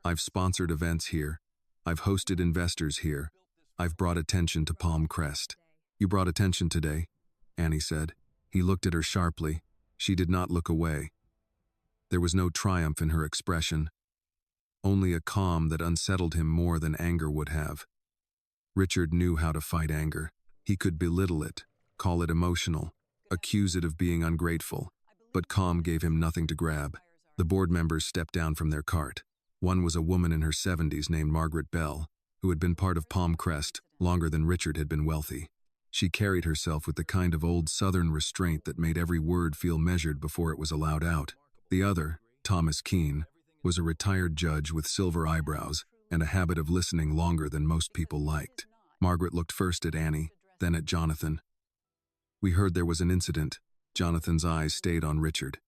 I've sponsored events here. I've hosted investors here. I've brought attention to Palm Crest." "You brought attention today," Annie said. He looked at her sharply. She did not look away. There was no triumph in her expression, only a calm that unsettled him more than anger would have. Richard knew how to fight anger. He could belittle it, call it emotional, accuse it of being ungrateful, but calm gave him nothing to grab. The board members stepped down from their cart. One was a woman in her 70s named Margaret Bell, who had been part of Palm Crest longer than Richard had been wealthy. She carried herself with the kind of old Southern restraint that made every word feel measured before it was allowed out. The other, Thomas Keene, was a retired judge with silver eyebrows and a habit of listening longer than most people liked. Margaret looked first at Annie, then at Jonathan. "We heard there was an incident." Jonathan's eyes stayed on Richard.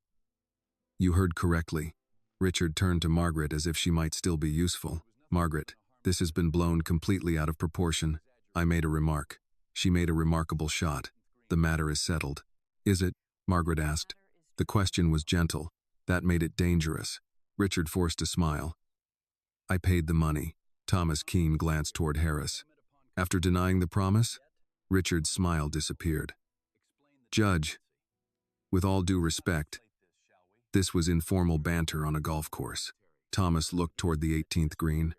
"You heard correctly." Richard turned to Margaret as if she might still be useful. "Margaret, this has been blown completely out of proportion. I made a remark. She made a remarkable shot. The matter is settled." "Is it?" Margaret asked. The question was gentle. That made it dangerous. Richard forced a smile. "I paid the money." Thomas Keene glanced toward Harris. "After denying the promise?" Richard's smile disappeared. "Judge, with all due respect, this was informal banter on a golf course." Thomas looked toward the 18th green.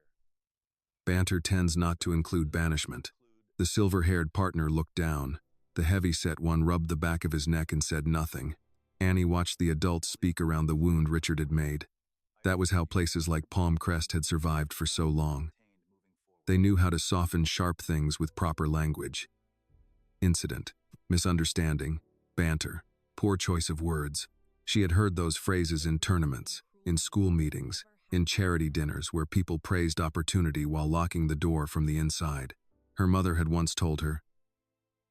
"Banter tends not to include banishment." The silver-haired partner looked down. The heavy-set one rubbed the back of his neck and said nothing. Annie watched the adults speak around the wound Richard had made. That was how places like Palm Crest had survived for so long. They knew how to soften sharp things with proper language. Incident, misunderstanding, banter, poor choice of words. She had heard those phrases in tournaments, in school meetings, in charity dinners where people praised opportunity while locking the door from the inside. Her mother had once told her,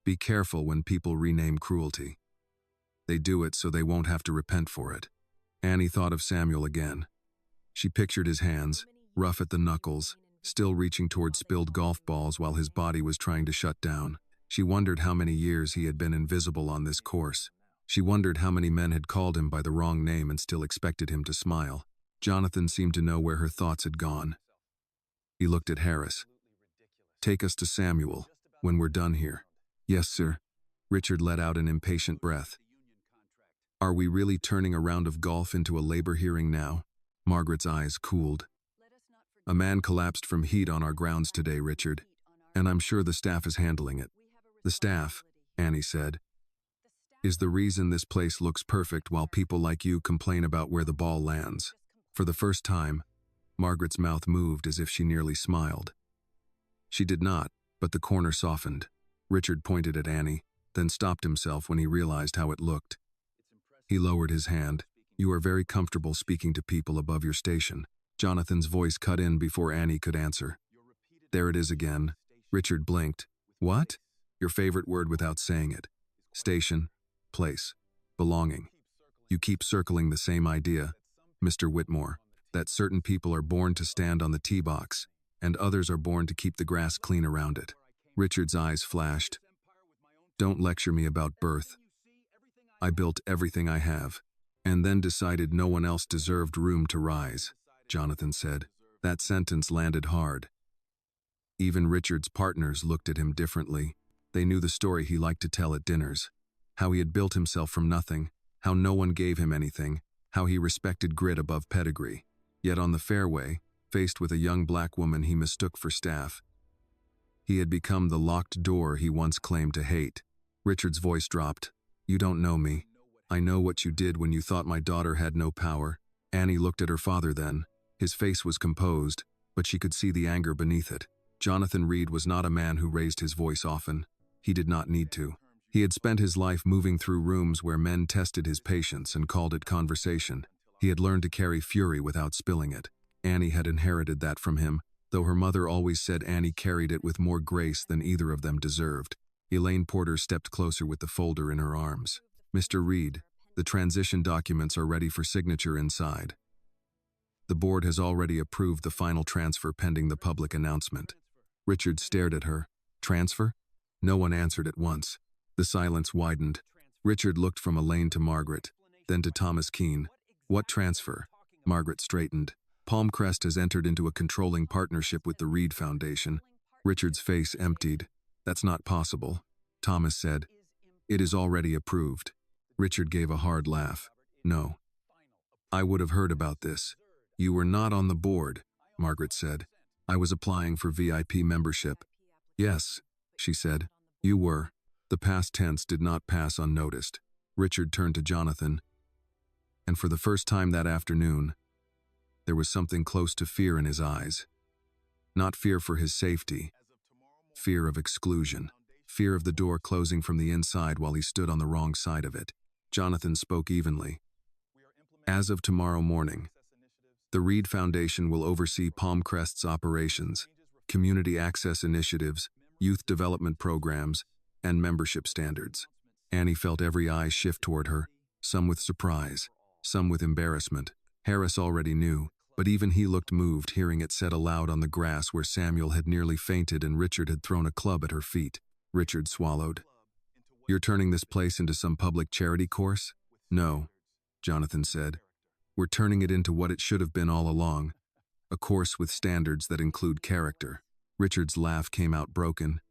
"Be careful when people rename cruelty. They do it so they won't have to repent for it." Annie thought of Samuel again. She pictured his hands, rough at the knuckles, still reaching toward spilled golf balls while his body was trying to shut down. She wondered how many years he had been invisible on this course. She wondered how many men had called him by the wrong name and still expected him to smile. Jonathan seemed to know where her thoughts had gone. He looked at Harris. "Take us to Samuel, when we're done here." "Yes, sir." Richard let out an impatient breath. "Are we really turning a round of golf into a labor hearing now?" Margaret's eyes cooled. "A man collapsed from heat on our grounds today, Richard, and I'm sure the staff is handling it." "The staff," Annie said, "is the reason this place looks perfect while people like you complain about where the ball lands." For the first time, Margaret's mouth moved as if she nearly smiled. She did not, but the corner softened. Richard pointed at Annie, then stopped himself when he realized how it looked. He lowered his hand. "You are very comfortable speaking to people above your station." Jonathan's voice cut in before Annie could answer. "There it is again." Richard blinked. "What?" "Your favorite word without saying it. Station, place, belonging. You keep circling the same idea, Mr. Whitmore, that certain people are born to stand on the tee box, and others are born to keep the grass clean around it." Richard's eyes flashed. "Don't lecture me about birth. I built everything I have." And then decided no one else deserved room to rise, Jonathan said. That sentence landed hard. Even Richard's partners looked at him differently. They knew the story he liked to tell at dinners. How he had built himself from nothing, how no one gave him anything, how he respected grit above pedigree. Yet on the fairway, faced with a young black woman he mistook for staff, he had become the locked door he once claimed to hate. Richard's voice dropped. You don't know me. I know what you did when you thought my daughter had no power. Annie looked at her father then. His face was composed, but she could see the anger beneath it. Jonathan Reed was not a man who raised his voice often. He did not need to. He had spent his life moving through rooms where men tested his patience and called it conversation. He had learned to carry fury without spilling it. Annie had inherited that from him, though her mother always said Annie carried it with more grace than either of them deserved. Elaine Porter stepped closer with the folder in her arms. Mr. Reed, the transition documents are ready for signature inside. The board has already approved the final transfer pending the public announcement. Richard stared at her. Transfer? No one answered at once. The silence widened. Richard looked from Elaine to Margaret, then to Thomas Keene. What transfer? Margaret straightened. Palmcrest has entered into a controlling partnership with the Reed Foundation. Richard's face emptied. That's not possible. Thomas said. It is already approved. Richard gave a hard laugh. No. I would have heard about this. You were not on the board, Margaret said. I was applying for VIP membership. Yes, she said. You were. The past tense did not pass unnoticed. Richard turned to Jonathan. And for the first time that afternoon, there was something close to fear in his eyes. Not fear for his safety. Fear of exclusion. Fear of the door closing from the inside while he stood on the wrong side of it. Jonathan spoke evenly. As of tomorrow morning, the Reed Foundation will oversee Palmcrest's operations, community access initiatives, youth development programs, and membership standards. Annie felt every eye shift toward her, some with surprise, some with embarrassment. Harris already knew, but even he looked moved hearing it said aloud on the grass where Samuel had nearly fainted and Richard had thrown a club at her feet. Richard swallowed. You're turning this place into some public charity course? No, Jonathan said. We're turning it into what it should have been all along, a course with standards that include character. Richard's laugh came out broken.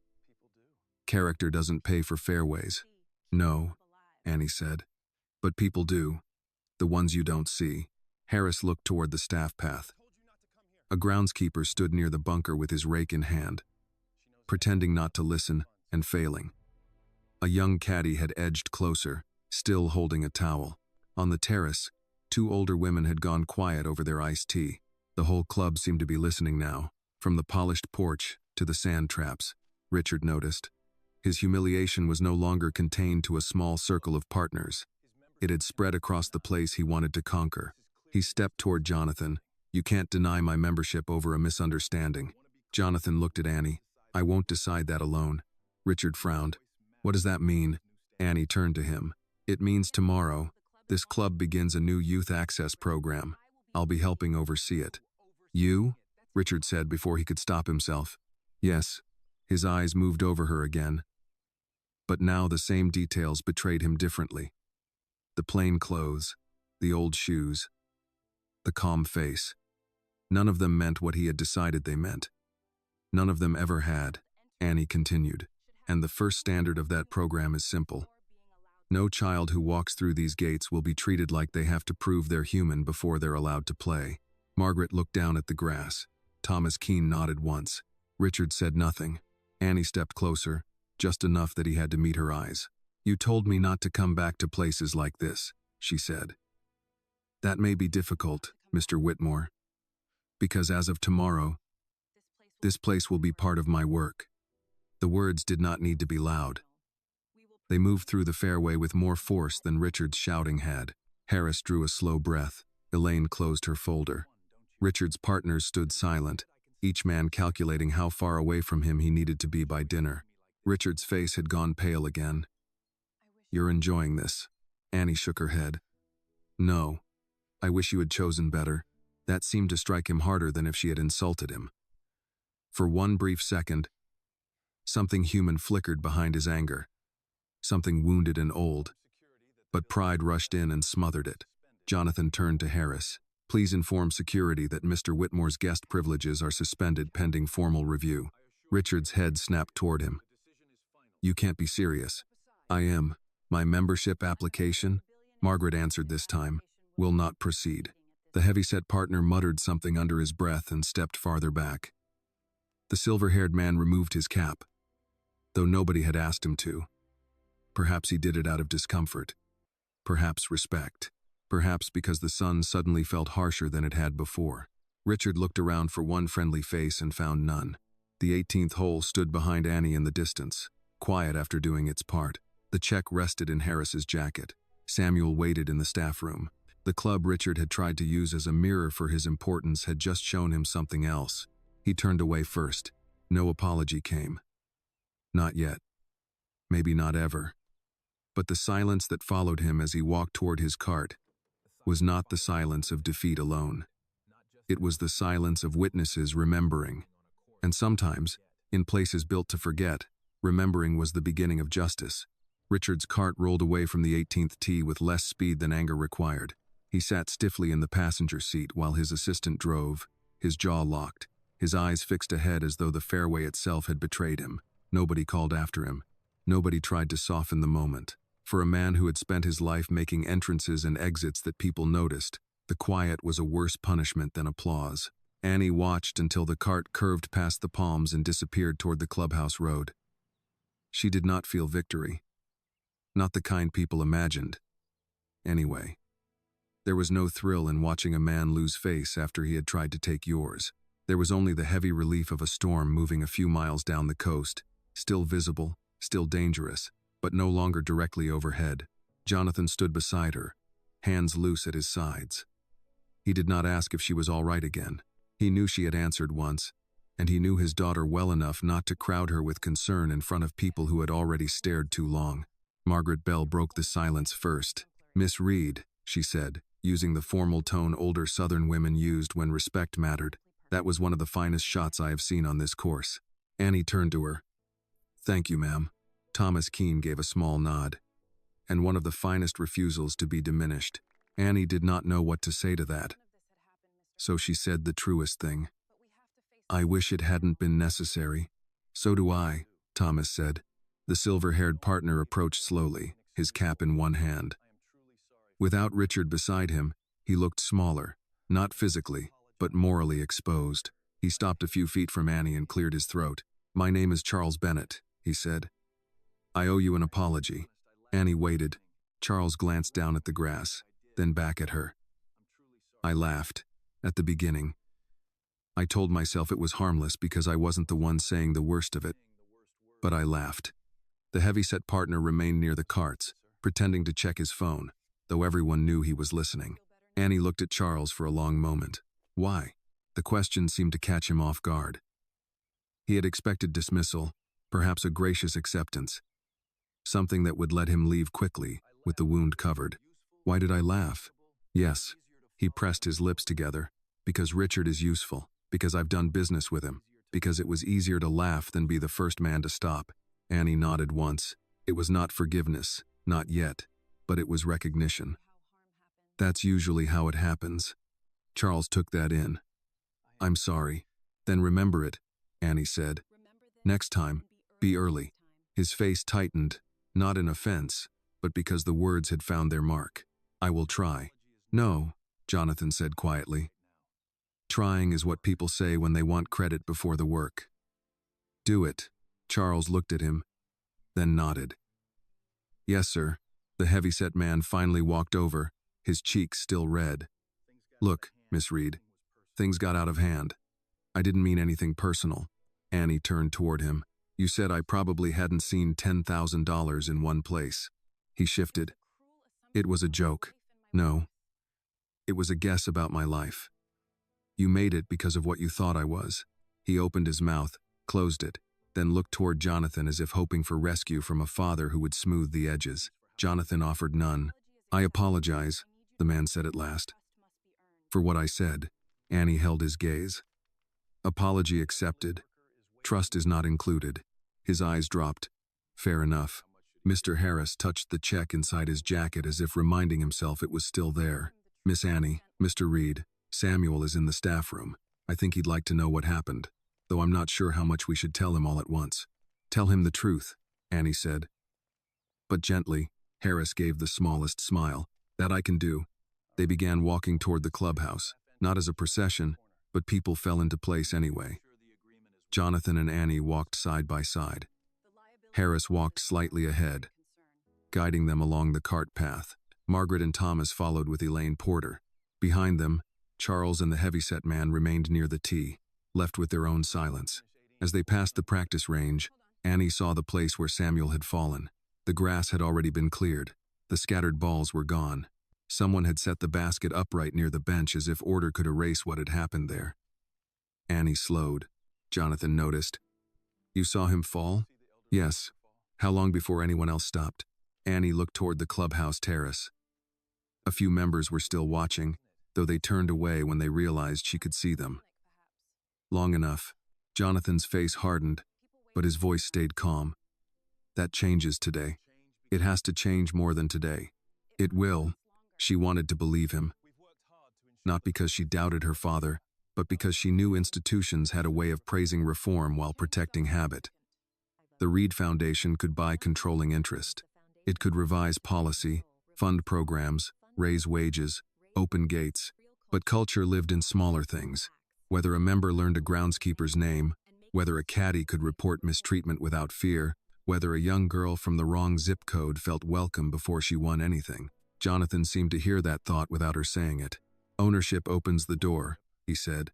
Character doesn't pay for fairways. No, Annie said. But people do. The ones you don't see. Harris looked toward the staff path. A groundskeeper stood near the bunker with his rake in hand, pretending not to listen and failing. A young caddy had edged closer, still holding a towel. On the terrace, two older women had gone quiet over their iced tea. The whole club seemed to be listening now, from the polished porch to the sand traps, Richard noticed. His humiliation was no longer contained to a small circle of partners. It had spread across the place he wanted to conquer. He stepped toward Jonathan. You can't deny my membership over a misunderstanding. Jonathan looked at Annie. I won't decide that alone. Richard frowned. What does that mean? Annie turned to him. It means tomorrow, this club begins a new youth access program. I'll be helping oversee it. You? Richard said before he could stop himself. Yes. His eyes moved over her again. But now the same details betrayed him differently. The plain clothes, the old shoes, the calm face. None of them meant what he had decided they meant. None of them ever had, Annie continued. And the first standard of that program is simple. No child who walks through these gates will be treated like they have to prove they're human before they're allowed to play. Margaret looked down at the grass. Thomas Keene nodded once. Richard said nothing. Annie stepped closer, just enough that he had to meet her eyes. You told me not to come back to places like this, she said. That may be difficult, Mr. Whitmore, because as of tomorrow, this place will be part of my work. The words did not need to be loud. They moved through the fairway with more force than Richard's shouting had. Harris drew a slow breath. Elaine closed her folder. Richard's partners stood silent, each man calculating how far away from him he needed to be by dinner. Richard's face had gone pale again. You're enjoying this. Annie shook her head. No. I wish you had chosen better. That seemed to strike him harder than if she had insulted him. For one brief second, something human flickered behind his anger. Something wounded and old. But pride rushed in and smothered it. Jonathan turned to Harris. Please inform security that Mr. Whitmore's guest privileges are suspended pending formal review. Richard's head snapped toward him. You can't be serious. I am. My membership application, Margaret answered this time, will not proceed. The heavyset partner muttered something under his breath and stepped farther back. The silver-haired man removed his cap, though nobody had asked him to. Perhaps he did it out of discomfort. Perhaps respect. Perhaps because the sun suddenly felt harsher than it had before. Richard looked around for one friendly face and found none. The 18th hole stood behind Annie in the distance, quiet after doing its part. The check rested in Harris's jacket. Samuel waited in the staff room. The club Richard had tried to use as a mirror for his importance had just shown him something else. He turned away first. No apology came. Not yet. Maybe not ever. But the silence that followed him as he walked toward his cart was not the silence of defeat alone. It was the silence of witnesses remembering. And sometimes, in places built to forget, remembering was the beginning of justice. Richard's cart rolled away from the 18th tee with less speed than anger required. He sat stiffly in the passenger seat while his assistant drove, his jaw locked, his eyes fixed ahead as though the fairway itself had betrayed him. Nobody called after him. Nobody tried to soften the moment. For a man who had spent his life making entrances and exits that people noticed, the quiet was a worse punishment than applause. Annie watched until the cart curved past the palms and disappeared toward the clubhouse road. She did not feel victory. Not the kind people imagined. Anyway, there was no thrill in watching a man lose face after he had tried to take yours. There was only the heavy relief of a storm moving a few miles down the coast, still visible, still dangerous, but no longer directly overhead. Jonathan stood beside her, hands loose at his sides. He did not ask if she was all right again. He knew she had answered once, and he knew his daughter well enough not to crowd her with concern in front of people who had already stared too long. Margaret Bell broke the silence first. "Miss Reed," she said, using the formal tone older Southern women used when respect mattered. "That was one of the finest shots I have seen on this course." Annie turned to her. "Thank you, ma'am." Thomas Keene gave a small nod. And one of the finest refusals to be diminished. Annie did not know what to say to that. So she said the truest thing. "I wish it hadn't been necessary." "So do I," Thomas said. The silver-haired partner approached slowly, his cap in one hand. Without Richard beside him, he looked smaller, not physically, but morally exposed. He stopped a few feet from Annie and cleared his throat. "My name is Charles Bennett," he said. "I owe you an apology." Annie waited. Charles glanced down at the grass, then back at her. "I laughed. At the beginning. I told myself it was harmless because I wasn't the one saying the worst of it. But I laughed." The heavyset partner remained near the carts, pretending to check his phone, though everyone knew he was listening. Annie looked at Charles for a long moment. Why? The question seemed to catch him off guard. He had expected dismissal, perhaps a gracious acceptance. Something that would let him leave quickly, with the wound covered. Why did I laugh? Yes. He pressed his lips together. Because Richard is useful. Because I've done business with him. Because it was easier to laugh than be the first man to stop. Annie nodded once. It was not forgiveness, not yet, but it was recognition. That's usually how it happens. Charles took that in. "I'm sorry." "Then remember it," Annie said. "Next time, be early." His face tightened, not in offense, but because the words had found their mark. "I will try." "No," Jonathan said quietly. "Trying is what people say when they want credit before the work." "Do it." Charles looked at him, then nodded. "Yes, sir." The heavyset man finally walked over, his cheeks still red. "Look, Miss Reed, things got out of hand. I didn't mean anything personal." Annie turned toward him. "You said I probably hadn't seen $10,000 in one place." He shifted. "It was a joke." "No. It was a guess about my life. You made it because of what you thought I was." He opened his mouth, closed it, then looked toward Jonathan as if hoping for rescue from a father who would smooth the edges. Jonathan offered none. "I apologize," the man said at last. "For what I said." Annie held his gaze. "Apology accepted. Trust is not included." His eyes dropped. "Fair enough." Mr. Harris touched the check inside his jacket as if reminding himself it was still there. Miss Annie, Mr. Reed, Samuel is in the staff room. I think he'd like to know what happened, though I'm not sure how much we should tell him all at once. Tell him the truth, Annie said. But gently, Harris gave the smallest smile. That I can do. They began walking toward the clubhouse, not as a procession, but people fell into place anyway. Jonathan and Annie walked side by side. Harris walked slightly ahead, guiding them along the cart path. Margaret and Thomas followed with Elaine Porter. Behind them, Charles and the heavyset man remained near the tee, left with their own silence. As they passed the practice range, Annie saw the place where Samuel had fallen. The grass had already been cleared. The scattered balls were gone. Someone had set the basket upright near the bench as if order could erase what had happened there. Annie slowed. Jonathan noticed. You saw him fall? Yes. How long before anyone else stopped? Annie looked toward the clubhouse terrace. A few members were still watching, though they turned away when they realized she could see them. Long enough. Jonathan's face hardened, but his voice stayed calm. That changes today. It has to change more than today. It will. She wanted to believe him. Not because she doubted her father, but because she knew institutions had a way of praising reform while protecting habit. The Reed Foundation could buy controlling interest. It could revise policy, fund programs, raise wages, open gates. But culture lived in smaller things. Whether a member learned a groundskeeper's name, whether a caddy could report mistreatment without fear, whether a young girl from the wrong zip code felt welcome before she won anything. Jonathan seemed to hear that thought without her saying it. Ownership opens the door, he said.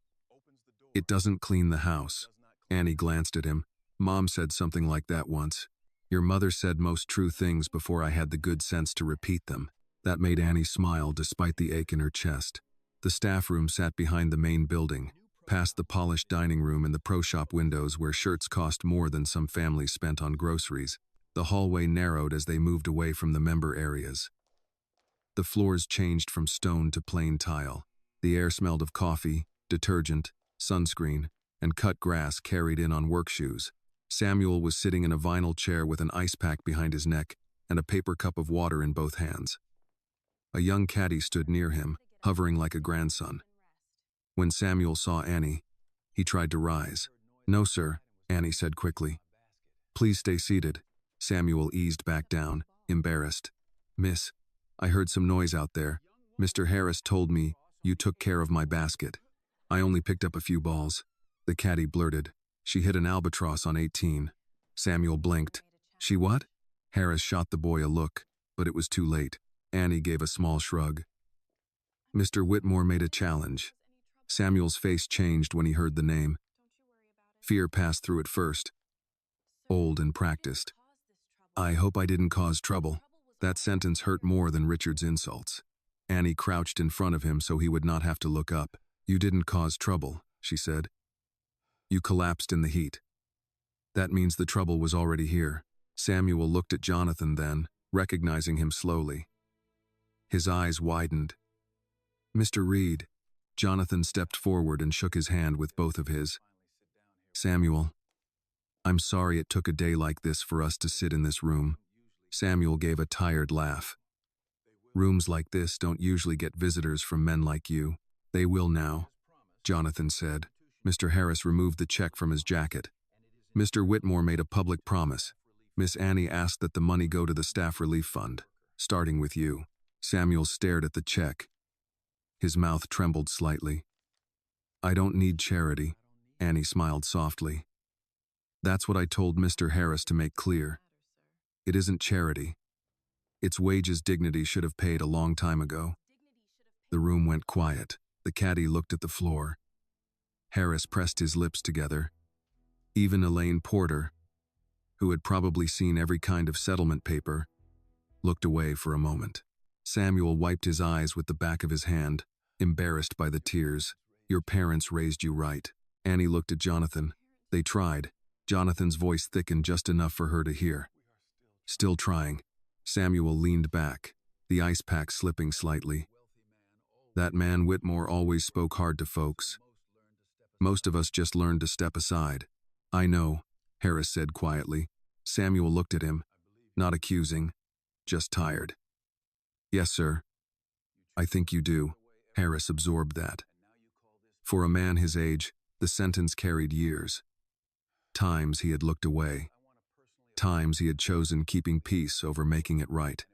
It doesn't clean the house. Annie glanced at him. Mom said something like that once. Your mother said most true things before I had the good sense to repeat them. That made Annie smile despite the ache in her chest. The staff room sat behind the main building, past the polished dining room and the pro shop windows where shirts cost more than some families spent on groceries. The hallway narrowed as they moved away from the member areas. The floors changed from stone to plain tile. The air smelled of coffee, detergent, sunscreen, and cut grass carried in on work shoes. Samuel was sitting in a vinyl chair with an ice pack behind his neck and a paper cup of water in both hands. A young caddy stood near him, hovering like a grandson. When Samuel saw Annie, he tried to rise. No, sir, Annie said quickly. Please stay seated. Samuel eased back down, embarrassed. Miss, I heard some noise out there. Mr. Harris told me you took care of my basket. I only picked up a few balls. The caddy blurted. She hit an albatross on 18. Samuel blinked. She what? Harris shot the boy a look, but it was too late. Annie gave a small shrug. Mr. Whitmore made a challenge. Samuel's face changed when he heard the name. Fear passed through it first. Old and practiced. I hope I didn't cause trouble. That sentence hurt more than Richard's insults. Annie crouched in front of him so he would not have to look up. You didn't cause trouble, she said. You collapsed in the heat. That means the trouble was already here. Samuel looked at Jonathan then, recognizing him slowly. His eyes widened. Mr. Reed. Jonathan stepped forward and shook his hand with both of his. Samuel, I'm sorry it took a day like this for us to sit in this room. Samuel gave a tired laugh. Rooms like this don't usually get visitors from men like you. They will now, Jonathan said. Mr. Harris removed the check from his jacket. Mr. Whitmore made a public promise. Miss Annie asked that the money go to the staff relief fund, starting with you. Samuel stared at the check. His mouth trembled slightly. I don't need charity, Annie smiled softly. That's what I told Mr. Harris to make clear. It isn't charity. It's wages dignity should have paid a long time ago. The room went quiet. The caddy looked at the floor. Harris pressed his lips together. Even Elaine Porter, who had probably seen every kind of settlement paper, looked away for a moment. Samuel wiped his eyes with the back of his hand, embarrassed by the tears. Your parents raised you right. Annie looked at Jonathan. They tried. Jonathan's voice thickened just enough for her to hear. Still trying. Samuel leaned back, the ice pack slipping slightly. That man Whitmore always spoke hard to folks. Most of us just learned to step aside. I know, Harris said quietly. Samuel looked at him, not accusing, just tired. Yes, sir. I think you do. Harris absorbed that. For a man his age, the sentence carried years. Times he had looked away. Times he had chosen keeping peace over making it right.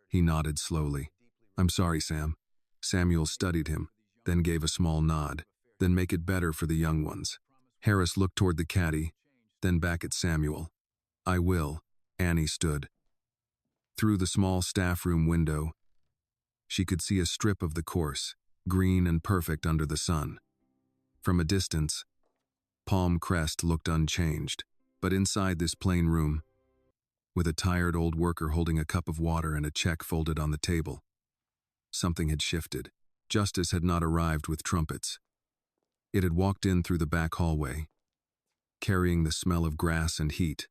He nodded slowly. "I'm sorry, Sam." Samuel studied him, then gave a small nod. "Then make it better for the young ones." Harris looked toward the caddy, then back at Samuel. "I will." Annie stood. Through the small staff room window, she could see a strip of the course, green and perfect under the sun. From a distance, Palm Crest looked unchanged, but inside this plain room, with a tired old worker holding a cup of water and a check folded on the table, something had shifted. Justice had not arrived with trumpets. It had walked in through the back hallway, carrying the smell of grass and heat,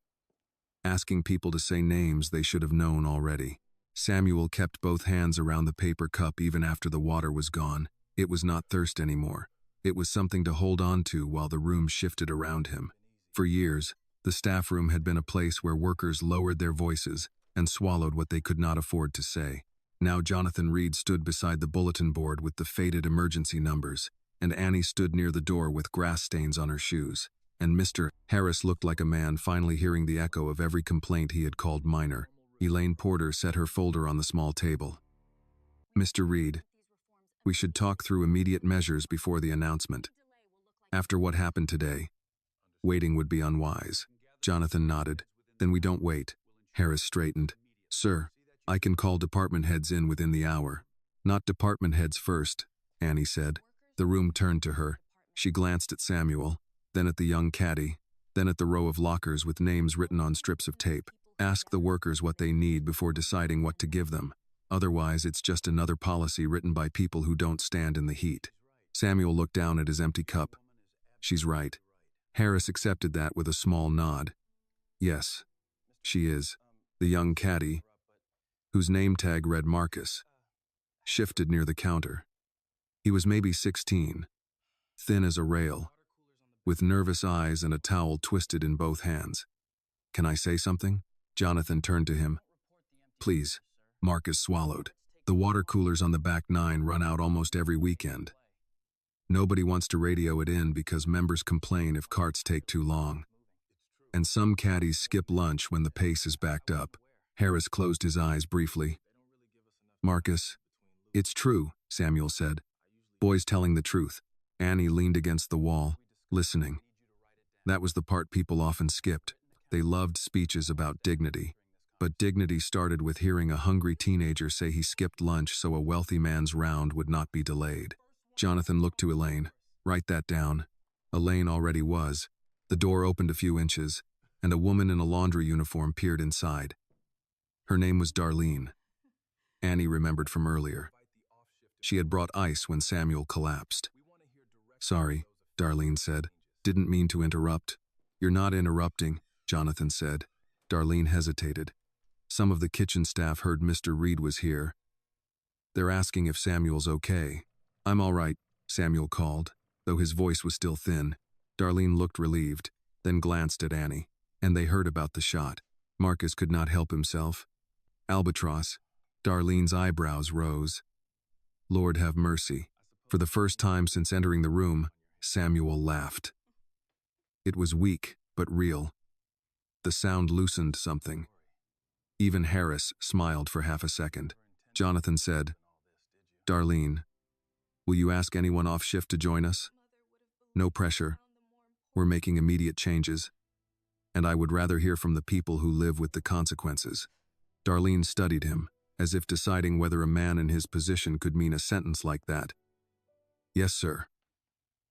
asking people to say names they should have known already. Samuel kept both hands around the paper cup even after the water was gone. It was not thirst anymore. It was something to hold on to while the room shifted around him. For years, the staff room had been a place where workers lowered their voices and swallowed what they could not afford to say. Now Jonathan Reed stood beside the bulletin board with the faded emergency numbers, and Annie stood near the door with grass stains on her shoes. And Mr. Harris looked like a man finally hearing the echo of every complaint he had called minor. Elaine Porter set her folder on the small table. "Mr. Reed, we should talk through immediate measures before the announcement. After what happened today, waiting would be unwise." Jonathan nodded. "Then we don't wait." Harris straightened. "Sir, I can call department heads in within the hour." "Not department heads first," Annie said. The room turned to her. She glanced at Samuel, then at the young caddy, then at the row of lockers with names written on strips of tape. "Ask the workers what they need before deciding what to give them. Otherwise, it's just another policy written by people who don't stand in the heat." Samuel looked down at his empty cup. "She's right." Harris accepted that with a small nod. "Yes, she is." The young caddy, whose name tag read Marcus, shifted near the counter. He was maybe 16, thin as a rail, with nervous eyes and a towel twisted in both hands. "Can I say something?" Jonathan turned to him. "Please." Marcus swallowed. "The water coolers on the back 9 run out almost every weekend. Nobody wants to radio it in because members complain if carts take too long. And some caddies skip lunch when the pace is backed up." Harris closed his eyes briefly. "Marcus, it's true," Samuel said. "Boy's telling the truth." Annie leaned against the wall, listening. That was the part people often skipped. They loved speeches about dignity. But dignity started with hearing a hungry teenager say he skipped lunch so a wealthy man's round would not be delayed. Jonathan looked to Elaine. "Write that down." Elaine already was. The door opened a few inches, and a woman in a laundry uniform peered inside. Her name was Darlene. Annie remembered from earlier. She had brought ice when Samuel collapsed. "Sorry," Darlene said. "Didn't mean to interrupt." "You're not interrupting," Jonathan said. Darlene hesitated. "Some of the kitchen staff heard Mr. Reed was here. They're asking if Samuel's okay." "I'm all right," Samuel called, though his voice was still thin. Darlene looked relieved, then glanced at Annie. "And they heard about the shot." Marcus could not help himself. "Albatross." Darlene's eyebrows rose. "Lord have mercy." For the first time since entering the room, Samuel laughed. It was weak, but real. The sound loosened something. Even Harris smiled for half a second. Jonathan said, "Darlene, will you ask anyone off shift to join us? No pressure. We're making immediate changes. And I would rather hear from the people who live with the consequences." Darlene studied him, as if deciding whether a man in his position could mean a sentence like that. "Yes, sir.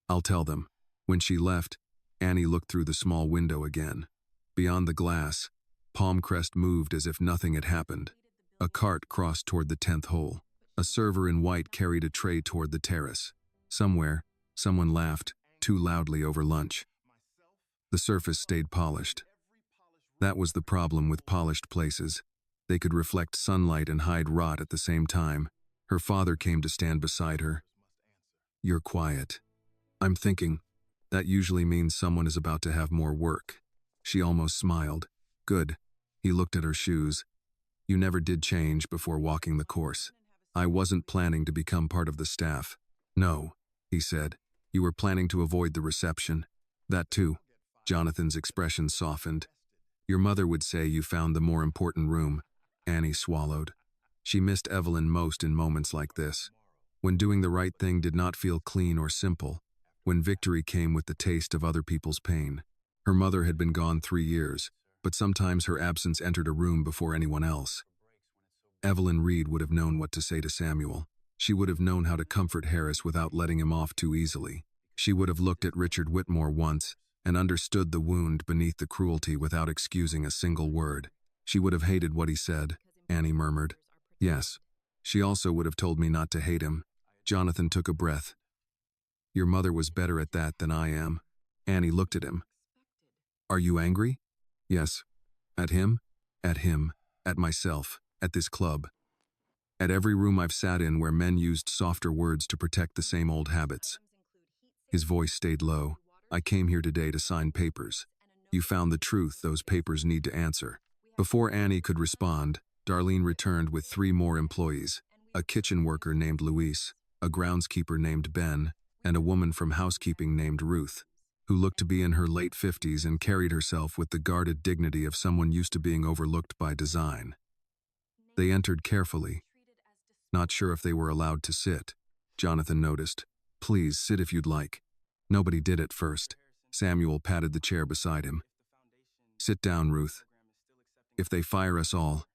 I'll tell them." When she left, Annie looked through the small window again. Beyond the glass, Palmcrest moved as if nothing had happened. A cart crossed toward the 10th hole. A server in white carried a tray toward the terrace. Somewhere, someone laughed, too loudly over lunch. The surface stayed polished. That was the problem with polished places. They could reflect sunlight and hide rot at the same time. Her father came to stand beside her. "You're quiet." "I'm thinking. That usually means someone is about to have more work." She almost smiled. "Good." He looked at her shoes. "You never did change before walking the course." I wasn't planning to become part of the staff. No, he said. You were planning to avoid the reception. That too. Jonathan's expression softened. Your mother would say you found the more important room. Annie swallowed. She missed Evelyn most in moments like this. When doing the right thing did not feel clean or simple. When victory came with the taste of other people's pain. Her mother had been gone 3 years, but sometimes her absence entered a room before anyone else. Evelyn Reed would have known what to say to Samuel. She would have known how to comfort Harris without letting him off too easily. She would have looked at Richard Whitmore once and understood the wound beneath the cruelty without excusing a single word. She would have hated what he said, Annie murmured. Yes. She also would have told me not to hate him. Jonathan took a breath. Your mother was better at that than I am. Annie looked at him. Are you angry? Yes. At him? At him. At myself. At this club. At every room I've sat in where men used softer words to protect the same old habits. His voice stayed low. I came here today to sign papers. You found the truth those papers need to answer. Before Annie could respond, Darlene returned with 3 more employees, a kitchen worker named Luis, a groundskeeper named Ben, and a woman from housekeeping named Ruth, who looked to be in her late 50s and carried herself with the guarded dignity of someone used to being overlooked by design. They entered carefully. Not sure if they were allowed to sit. Jonathan noticed. Please, sit if you'd like. Nobody did at first. Samuel patted the chair beside him. Sit down, Ruth. If they fire us all,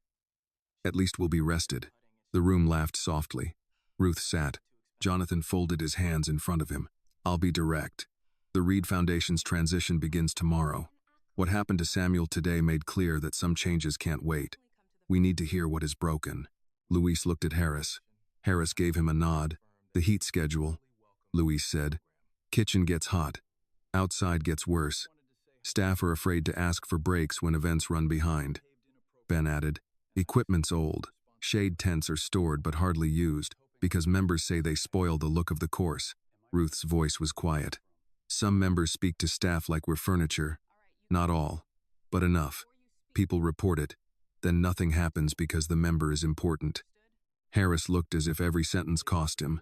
at least we'll be rested. The room laughed softly. Ruth sat. Jonathan folded his hands in front of him. I'll be direct. The Reed Foundation's transition begins tomorrow. What happened to Samuel today made clear that some changes can't wait. We need to hear what is broken. Luis looked at Harris. Harris gave him a nod. The heat schedule, Luis said. Kitchen gets hot. Outside gets worse. Staff are afraid to ask for breaks when events run behind. Ben added, equipment's old. Shade tents are stored but hardly used because members say they spoil the look of the course. Ruth's voice was quiet. Some members speak to staff like we're furniture. Not all, but enough. People report it. Then nothing happens because the member is important. Harris looked as if every sentence cost him.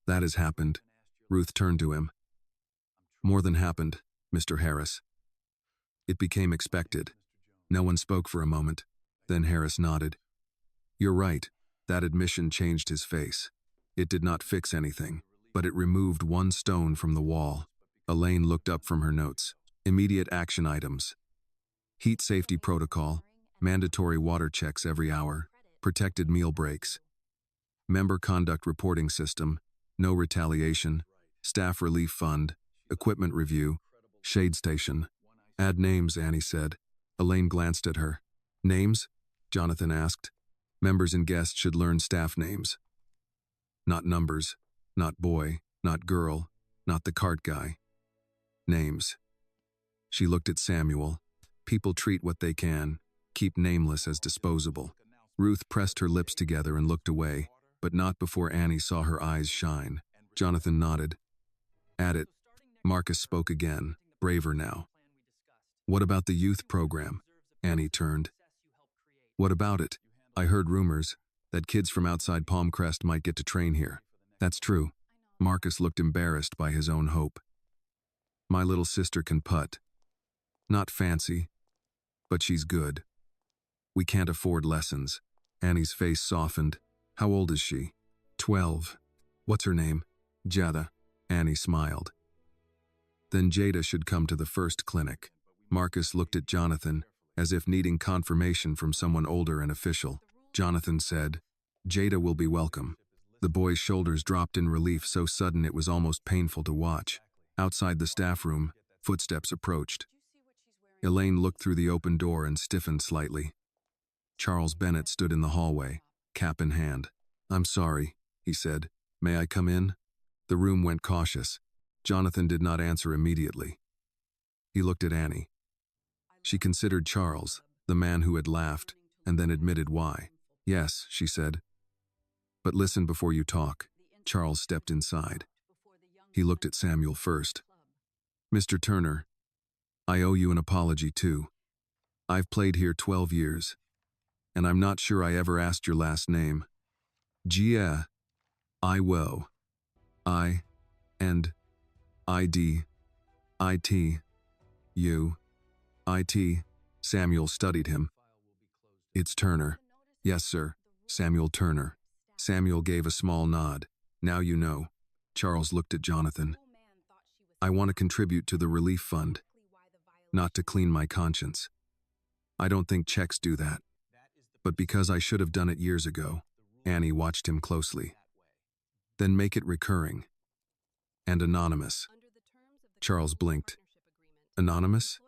That has happened. Ruth turned to him. More than happened, Mr. Harris. It became expected. No one spoke for a moment. Then Harris nodded. You're right. That admission changed his face. It did not fix anything, but it removed one stone from the wall. Elaine looked up from her notes. Immediate action items. Heat safety protocol. Mandatory water checks every hour. Protected meal breaks. Member conduct reporting system. No retaliation. Staff relief fund. Equipment review. Shade station. Add names, Annie said. Elaine glanced at her. Names? Jonathan asked. Members and guests should learn staff names. Not numbers. Not boy. Not girl. Not the cart guy. Names. She looked at Samuel. People treat what they can. Keep nameless as disposable. Ruth pressed her lips together and looked away, but not before Annie saw her eyes shine. Jonathan nodded. At it. Marcus spoke again, braver now. What about the youth program? Annie turned. What about it? I heard rumors that kids from outside Palmcrest might get to train here. That's true. Marcus looked embarrassed by his own hope. My little sister can putt. Not fancy, but she's good. We can't afford lessons. Annie's face softened. How old is she? 12. What's her name? Jada. Annie smiled. Then Jada should come to the first clinic. Marcus looked at Jonathan, as if needing confirmation from someone older and official. Jonathan said, Jada will be welcome. The boy's shoulders dropped in relief so sudden it was almost painful to watch. Outside the staff room, footsteps approached. Elaine looked through the open door and stiffened slightly. Charles Bennett stood in the hallway, cap in hand. I'm sorry, he said. May I come in? The room went cautious. Jonathan did not answer immediately. He looked at Annie. She considered Charles, the man who had laughed, and then admitted why. Yes, she said. But listen before you talk. Charles stepped inside. He looked at Samuel first. Mr. Turner, I owe you an apology too. I've played here 12 years, and I'm not sure I ever asked your last name. Gia, I will. I, and, ID, IT, you, IT. Samuel studied him. It's Turner. Yes, sir. Samuel Turner. Samuel gave a small nod. Now you know. Charles looked at Jonathan. I want to contribute to the relief fund, not to clean my conscience. I don't think checks do that. But because I should have done it years ago, Annie watched him closely. Then make it recurring. And anonymous. Charles blinked. Anonymous?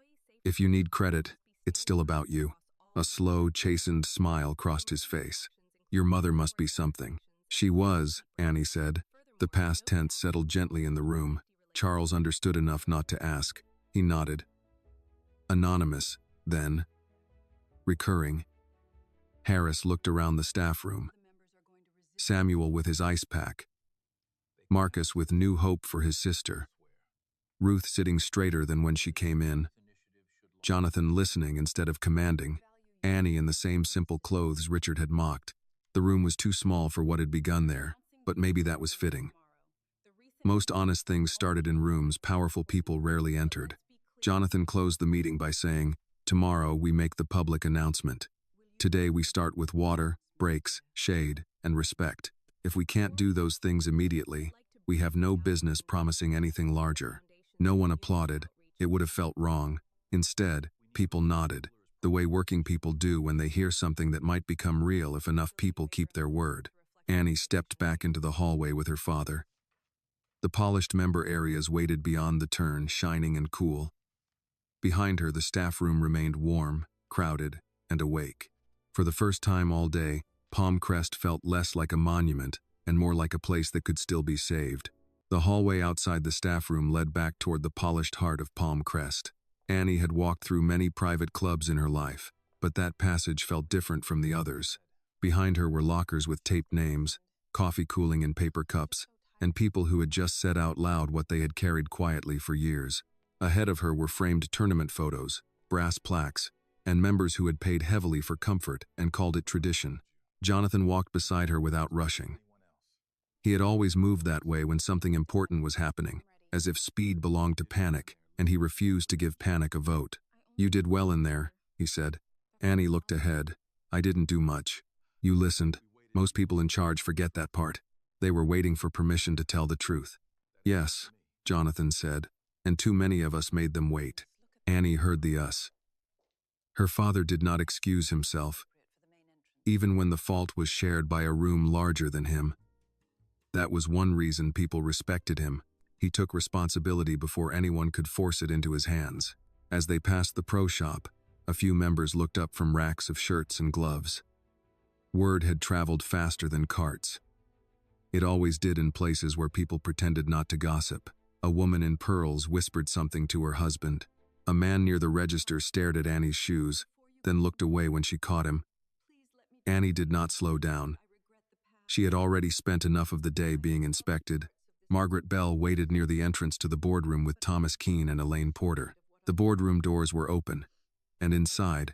If you need credit, it's still about you. A slow, chastened smile crossed his face. Your mother must be something. She was, Annie said. The past tense settled gently in the room. Charles understood enough not to ask. He nodded. Anonymous, then. Recurring. Harris looked around the staff room. Samuel with his ice pack. Marcus with new hope for his sister. Ruth sitting straighter than when she came in. Jonathan listening instead of commanding. Annie in the same simple clothes Richard had mocked. The room was too small for what had begun there, but maybe that was fitting. Most honest things started in rooms powerful people rarely entered. Jonathan closed the meeting by saying, tomorrow we make the public announcement. Today we start with water, breaks, shade, and respect. If we can't do those things immediately, we have no business promising anything larger. No one applauded. It would have felt wrong. Instead, people nodded, the way working people do when they hear something that might become real if enough people keep their word. Annie stepped back into the hallway with her father. The polished member areas waited beyond the turn, shining and cool. Behind her, the staff room remained warm, crowded, and awake. For the first time all day, Palmcrest felt less like a monument and more like a place that could still be saved. The hallway outside the staff room led back toward the polished heart of Palmcrest. Annie had walked through many private clubs in her life, but that passage felt different from the others. Behind her were lockers with taped names, coffee cooling in paper cups, and people who had just said out loud what they had carried quietly for years. Ahead of her were framed tournament photos, brass plaques, and members who had paid heavily for comfort and called it tradition. Jonathan walked beside her without rushing. He had always moved that way when something important was happening, as if speed belonged to panic, and he refused to give panic a vote. You did well in there, he said. Annie looked ahead. I didn't do much. You listened. Most people in charge forget that part. They were waiting for permission to tell the truth. Yes, Jonathan said, and too many of us made them wait. Annie heard the us. Her father did not excuse himself, even when the fault was shared by a room larger than him. That was one reason people respected him. He took responsibility before anyone could force it into his hands. As they passed the pro shop, a few members looked up from racks of shirts and gloves. Word had traveled faster than carts. It always did in places where people pretended not to gossip. A woman in pearls whispered something to her husband. A man near the register stared at Annie's shoes, then looked away when she caught him. Annie did not slow down. She had already spent enough of the day being inspected. Margaret Bell waited near the entrance to the boardroom with Thomas Keene and Elaine Porter. The boardroom doors were open, and inside,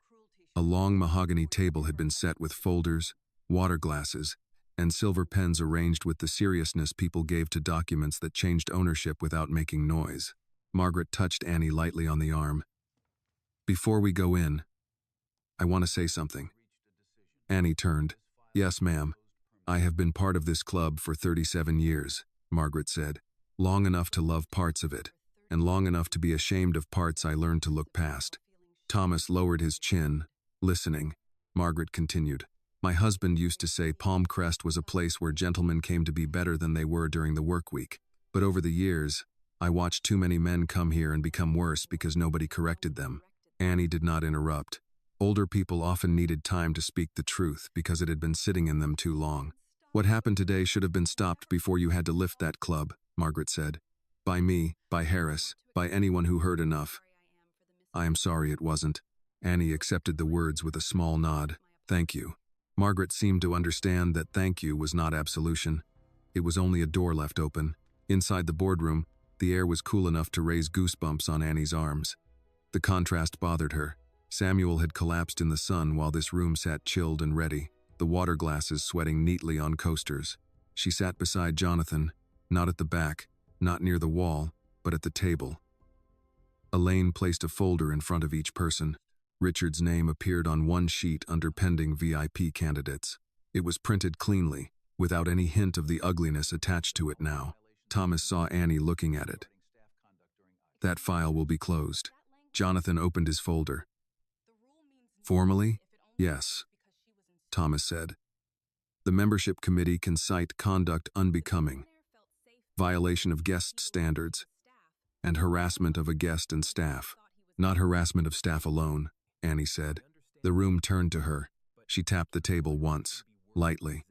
a long mahogany table had been set with folders, water glasses, and silver pens arranged with the seriousness people gave to documents that changed ownership without making noise. Margaret touched Annie lightly on the arm. Before we go in, I want to say something. Annie turned. Yes, ma'am. I have been part of this club for 37 years, Margaret said. Long enough to love parts of it, and long enough to be ashamed of parts I learned to look past. Thomas lowered his chin, listening. Margaret continued. My husband used to say Palmcrest was a place where gentlemen came to be better than they were during the work week. But over the years, I watched too many men come here and become worse because nobody corrected them. Annie did not interrupt. Older people often needed time to speak the truth because it had been sitting in them too long. What happened today should have been stopped before you had to lift that club, Margaret said. By me, by Harris, by anyone who heard enough. I am sorry it wasn't. Annie accepted the words with a small nod. Thank you. Margaret seemed to understand that thank you was not absolution. It was only a door left open. Inside the boardroom, the air was cool enough to raise goosebumps on Annie's arms. The contrast bothered her. Samuel had collapsed in the sun while this room sat chilled and ready. the water glasses sweating neatly on coasters. She sat beside Jonathan, not at the back, not near the wall, but at the table. Elaine placed a folder in front of each person. Richard's name appeared on one sheet under pending VIP candidates. It was printed cleanly, without any hint of the ugliness attached to it now. Thomas saw Annie looking at it. That file will be closed. Jonathan opened his folder. Formally? Yes, Thomas said. The membership committee can cite conduct unbecoming, violation of guest standards, and harassment of a guest and staff. Not harassment of staff alone, Annie said. The room turned to her. She tapped the table once, lightly.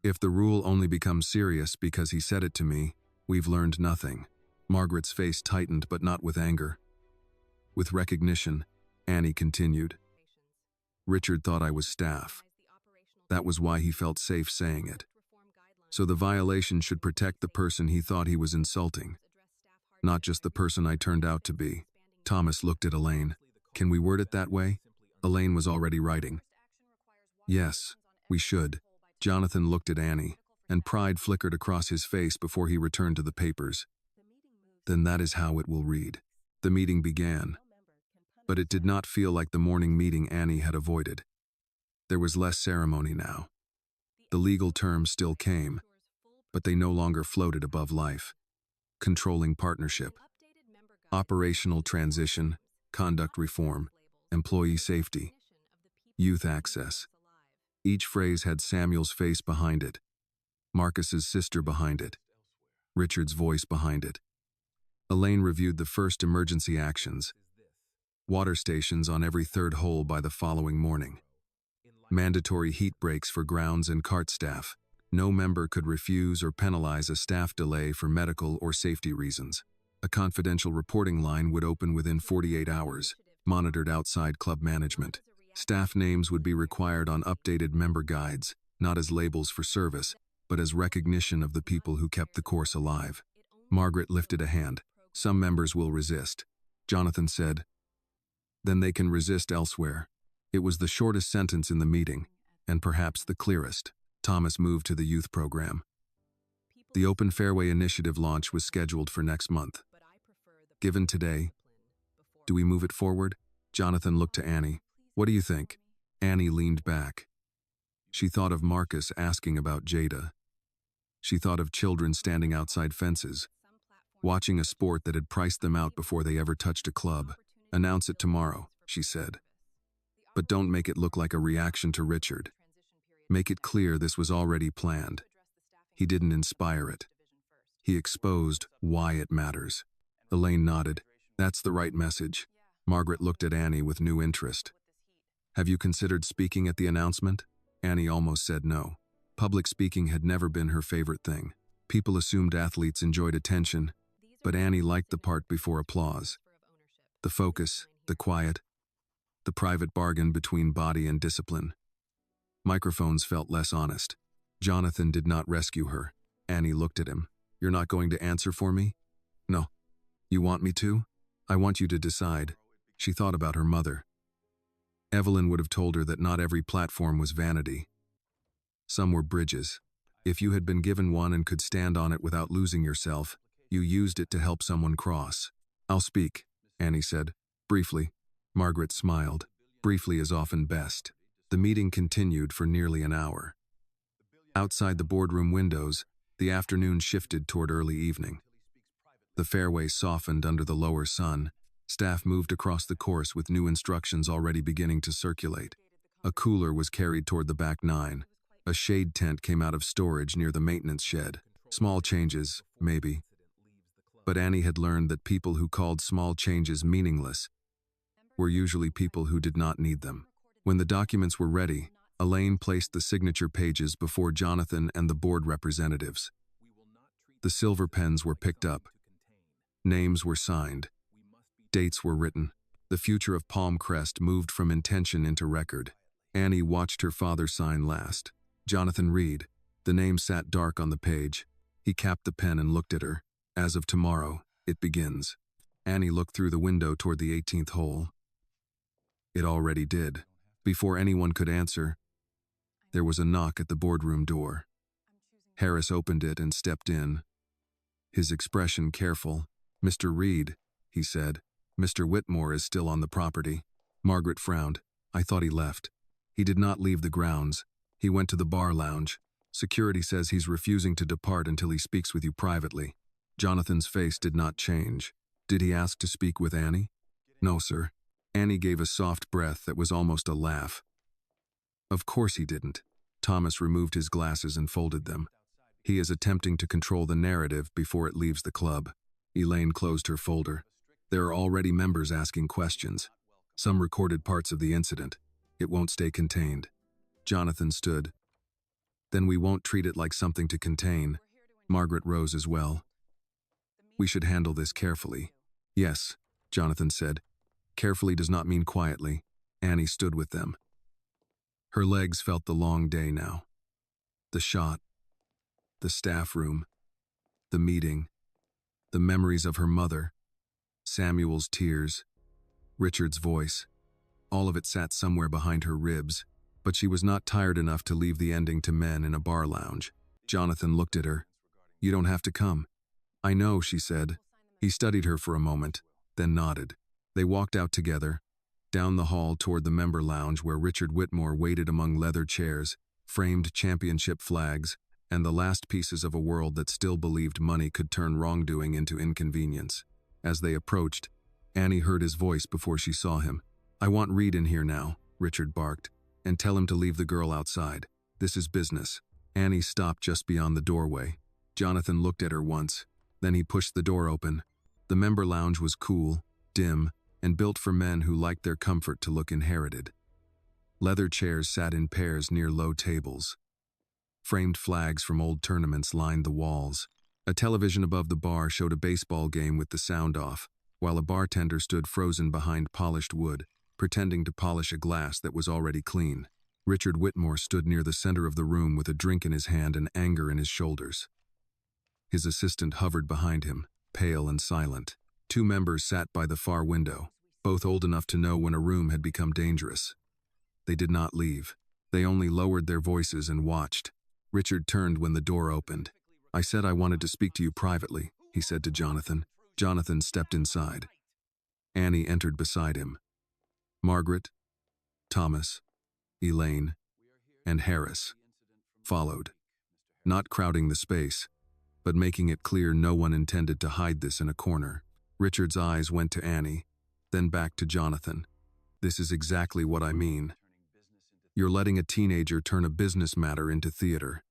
If the rule only becomes serious because he said it to me, we've learned nothing. Margaret's face tightened, but not with anger. With recognition, Annie continued. Richard thought I was staff. That was why he felt safe saying it. So the violation should protect the person he thought he was insulting, not just the person I turned out to be. Thomas looked at Elaine. Can we word it that way? Elaine was already writing. Yes, we should. Jonathan looked at Annie, and pride flickered across his face before he returned to the papers. Then that is how it will read. The meeting began. But it did not feel like the morning meeting Annie had avoided. There was less ceremony now. The legal terms still came, but they no longer floated above life. Controlling partnership, operational transition, conduct reform, employee safety, youth access. Each phrase had Samuel's face behind it, Marcus's sister behind it, Richard's voice behind it. Elaine reviewed the first emergency actions. Water stations on every third hole by the following morning. Mandatory heat breaks for grounds and cart staff. No member could refuse or penalize a staff delay for medical or safety reasons. A confidential reporting line would open within 48 hours, monitored outside club management. Staff names would be required on updated member guides, not as labels for service, but as recognition of the people who kept the course alive. Margaret lifted a hand. Some members will resist. Jonathan said, then they can resist elsewhere. It was the shortest sentence in the meeting, and perhaps the clearest. Thomas moved to the youth program. The Open Fairway Initiative launch was scheduled for next month. Given today, do we move it forward? Jonathan looked to Annie. What do you think? Annie leaned back. She thought of Marcus asking about Jada. She thought of children standing outside fences, watching a sport that had priced them out before they ever touched a club. Announce it tomorrow, she said. But don't make it look like a reaction to Richard. Make it clear this was already planned. He didn't inspire it. He exposed why it matters. Elaine nodded. That's the right message. Margaret looked at Annie with new interest. Have you considered speaking at the announcement? Annie almost said no. Public speaking had never been her favorite thing. People assumed athletes enjoyed attention, but Annie liked the part before applause. The focus, the quiet, the private bargain between body and discipline. Microphones felt less honest. Jonathan did not rescue her. Annie looked at him. You're not going to answer for me? No. You want me to? I want you to decide. She thought about her mother. Evelyn would have told her that not every platform was vanity. Some were bridges. If you had been given one and could stand on it without losing yourself, you used it to help someone cross. I'll speak, Annie said. Briefly. Margaret smiled. Briefly is often best. The meeting continued for nearly an hour. Outside the boardroom windows, the afternoon shifted toward early evening. The fairway softened under the lower sun. Staff moved across the course with new instructions already beginning to circulate. A cooler was carried toward the back nine. A shade tent came out of storage near the maintenance shed. Small changes, maybe. But Annie had learned that people who called small changes meaningless were usually people who did not need them. When the documents were ready, Elaine placed the signature pages before Jonathan and the board representatives. The silver pens were picked up. Names were signed. Dates were written. The future of Palmcrest moved from intention into record. Annie watched her father sign last. Jonathan Reed. The name sat dark on the page. He capped the pen and looked at her. As of tomorrow, it begins. Annie looked through the window toward the 18th hole. It already did. Before anyone could answer, There was a knock at the boardroom door. Harris opened it and stepped in, his expression careful. "Mr. Reed," he said. "Mr. Whitmore is still on the property." Margaret frowned. "I thought he left." "He did not leave the grounds. He went to the bar lounge. Security says he's refusing to depart until he speaks with you privately." Jonathan's face did not change. "Did he ask to speak with Annie?" "No, sir." Annie gave a soft breath that was almost a laugh. "Of course he didn't." Thomas removed his glasses and folded them. "He is attempting to control the narrative before it leaves the club." Elaine closed her folder. "There are already members asking questions. Some recorded parts of the incident. It won't stay contained." Jonathan stood. "Then we won't treat it like something to contain." Margaret rose as well. "We should handle this carefully." "Yes," Jonathan said. "Carefully does not mean quietly." Annie stood with them. Her legs felt the long day now. The shot, the staff room, the meeting, the memories of her mother, Samuel's tears, Richard's voice. All of it sat somewhere behind her ribs, but she was not tired enough to leave the ending to men in a bar lounge. Jonathan looked at her. "You don't have to come." "I know," she said. He studied her for a moment, then nodded. They walked out together, down the hall toward the member lounge where Richard Whitmore waited among leather chairs, framed championship flags, and the last pieces of a world that still believed money could turn wrongdoing into inconvenience. As they approached, Annie heard his voice before she saw him. "I want Reed in here now," Richard barked, "and tell him to leave the girl outside. This is business." Annie stopped just beyond the doorway. Jonathan looked at her once, then he pushed the door open. The member lounge was cool, dim, and built for men who liked their comfort to look inherited. Leather chairs sat in pairs near low tables. Framed flags from old tournaments lined the walls. A television above the bar showed a baseball game with the sound off, while a bartender stood frozen behind polished wood, pretending to polish a glass that was already clean. Richard Whitmore stood near the center of the room with a drink in his hand and anger in his shoulders. His assistant hovered behind him, pale and silent. Two members sat by the far window, both old enough to know when a room had become dangerous. They did not leave. They only lowered their voices and watched. Richard turned when the door opened. "I said I wanted to speak to you privately," he said to Jonathan. Jonathan stepped inside. Annie entered beside him. Margaret, Thomas, Elaine, and Harris followed, not crowding the space, but making it clear no one intended to hide this in a corner. Richard's eyes went to Annie, then back to Jonathan. "This is exactly what I mean. You're letting a teenager turn a business matter into theater."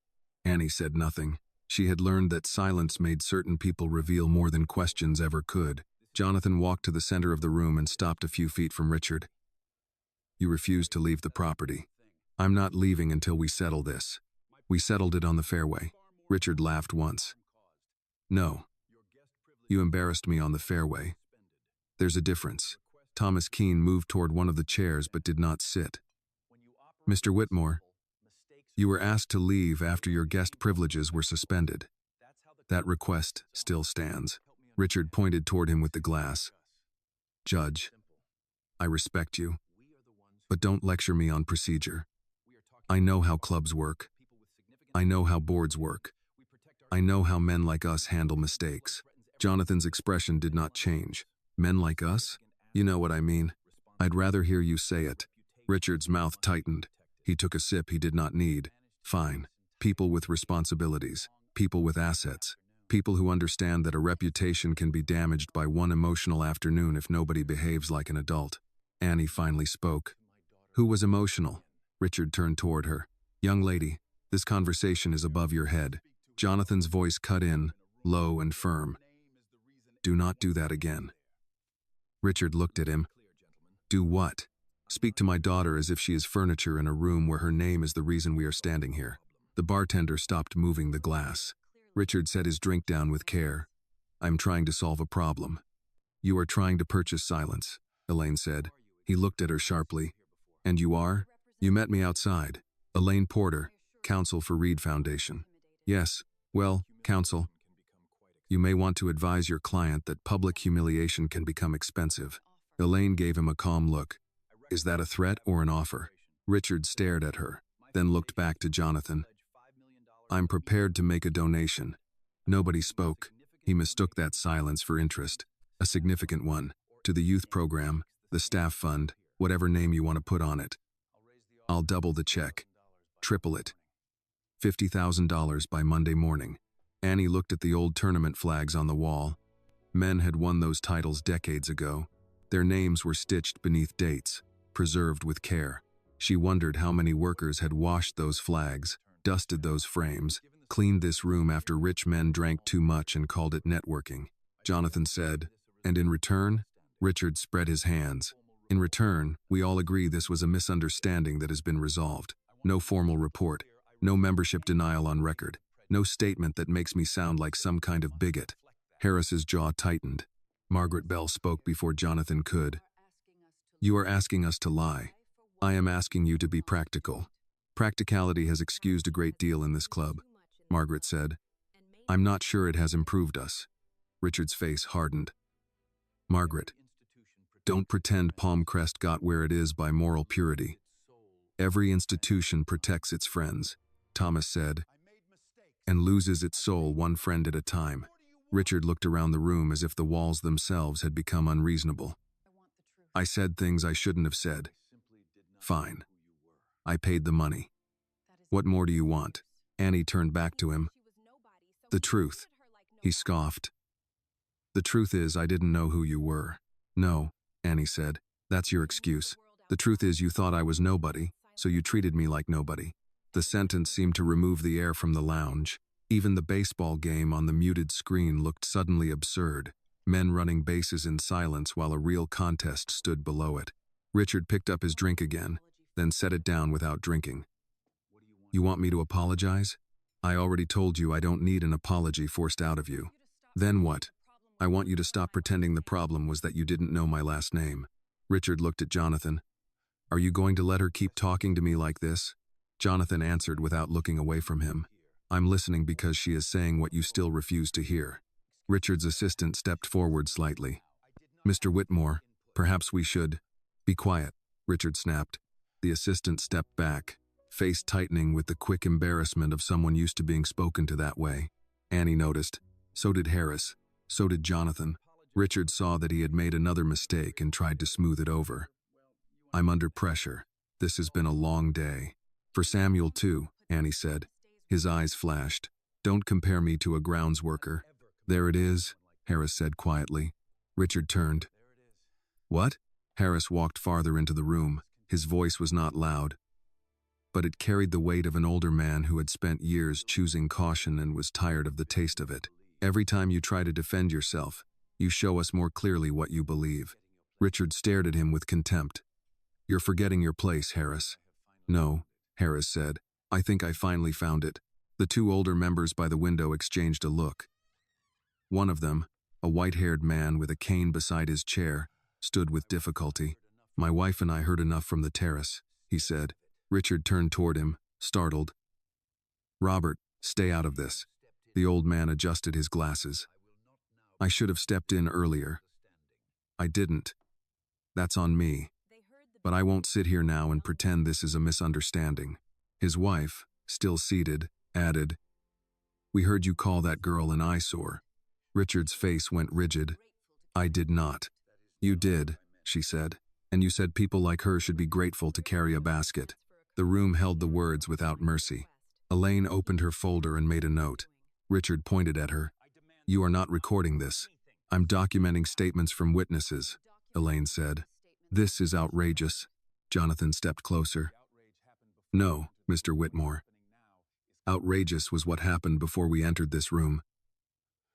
Annie said nothing. She had learned that silence made certain people reveal more than questions ever could. Jonathan walked to the center of the room and stopped a few feet from Richard. "You refuse to leave the property." "I'm not leaving until we settle this. We settled it on the fairway." Richard laughed once. "No. You embarrassed me on the fairway. There's a difference." Thomas Keene moved toward one of the chairs but did not sit. "Mr. Whitmore, you were asked to leave after your guest privileges were suspended. That request still stands." Richard pointed toward him with the glass. "Judge, I respect you, but don't lecture me on procedure. I know how clubs work. I know how boards work. I know how men like us handle mistakes." Jonathan's expression did not change. "Men like us? You know what I mean. I'd rather hear you say it." Richard's mouth tightened. He took a sip he did not need. "Fine. People with responsibilities. People with assets. People who understand that a reputation can be damaged by one emotional afternoon if nobody behaves like an adult." Annie finally spoke. "Who was emotional?" Richard turned toward her. "Young lady, this conversation is above your head." Jonathan's voice cut in, low and firm. "Do not do that again." Richard looked at him. "Do what?" "Speak to my daughter as if she is furniture in a room where her name is the reason we are standing here." The bartender stopped moving the glass. Richard set his drink down with care. "I'm trying to solve a problem." "You are trying to purchase silence," Elaine said. He looked at her sharply. "And you are?" "You met me outside." "Elaine Porter, counsel for Reed Foundation." "Yes, well, counsel. You may want to advise your client that public humiliation can become expensive." Elaine gave him a calm look. "Is that a threat or an offer?" Richard stared at her. then looked back to Jonathan. "I'm prepared to make a donation." Nobody spoke. He mistook that silence for interest, a significant one, to the youth program, the staff fund, whatever name you want to put on it. "I'll double the check. Triple it. $50,000 by Monday morning." Annie looked at the old tournament flags on the wall. Men had won those titles decades ago. Their names were stitched beneath dates, preserved with care. She wondered how many workers had washed those flags, dusted those frames, cleaned this room after rich men drank too much and called it networking. Jonathan said, "And in return?" Richard spread his hands. "In return, we all agree this was a misunderstanding that has been resolved. No formal report, no membership denial on record, no statement that makes me sound like some kind of bigot." Harris's jaw tightened. Margaret Bell spoke before Jonathan could. "You are asking us to lie. I am asking you to be practical. Practicality has excused a great deal in this club," Margaret said. "I'm not sure it has improved us." Richard's face hardened. "Margaret, don't pretend Palmcrest got where it is by moral purity. Every institution protects its friends," Thomas said, "and loses its soul one friend at a time." Richard looked around the room as if the walls themselves had become unreasonable. "I said things I shouldn't have said. Fine. I paid the money. What more do you want?" Annie turned back to him. "The truth," he scoffed. "The truth is I didn't know who you were." "No," Annie said. "That's your excuse. The truth is you thought I was nobody, so you treated me like nobody." The sentence seemed to remove the air from the lounge. Even the baseball game on the muted screen looked suddenly absurd, men running bases in silence while a real contest stood below it. Richard picked up his drink again, then set it down without drinking. "You want me to apologize? I already told you I don't need an apology forced out of you." "Then what?" "I want you to stop pretending the problem was that you didn't know my last name." Richard looked at Jonathan. "Are you going to let her keep talking to me like this?" Jonathan answered without looking away from him. "I'm listening because she is saying what you still refuse to hear." Richard's assistant stepped forward slightly. "Mr. Whitmore, perhaps we should—" "Be quiet," Richard snapped. The assistant stepped back, face tightening with the quick embarrassment of someone used to being spoken to that way. Annie noticed. So did Harris. So did Jonathan. Richard saw that he had made another mistake and tried to smooth it over. "I'm under pressure. This has been a long day." "For Samuel too," Annie said. His eyes flashed. "Don't compare me to a grounds worker." "There it is," Harris said quietly. Richard turned. "What?" Harris walked farther into the room. His voice was not loud, but it carried the weight of an older man who had spent years choosing caution and was tired of the taste of it. "Every time you try to defend yourself, you show us more clearly what you believe." Richard stared at him with contempt. "You're forgetting your place, Harris." "No," Harris said. "I think I finally found it." The two older members by the window exchanged a look. One of them, a white-haired man with a cane beside his chair, stood with difficulty. "My wife and I heard enough from the terrace," he said. Richard turned toward him, startled. "Robert, stay out of this." The old man adjusted his glasses. "I should have stepped in earlier. I didn't. That's on me. But I won't sit here now and pretend this is a misunderstanding." His wife, still seated, added, "We heard you call that girl an eyesore." Richard's face went rigid. "I did not." "You did," she said. "And you said people like her should be grateful to carry a basket." The room held the words without mercy. Elaine opened her folder and made a note. Richard pointed at her. "You are not recording this." "I'm documenting statements from witnesses," Elaine said. "This is outrageous." Jonathan stepped closer. "No, Mr. Whitmore. Outrageous was what happened before we entered this room.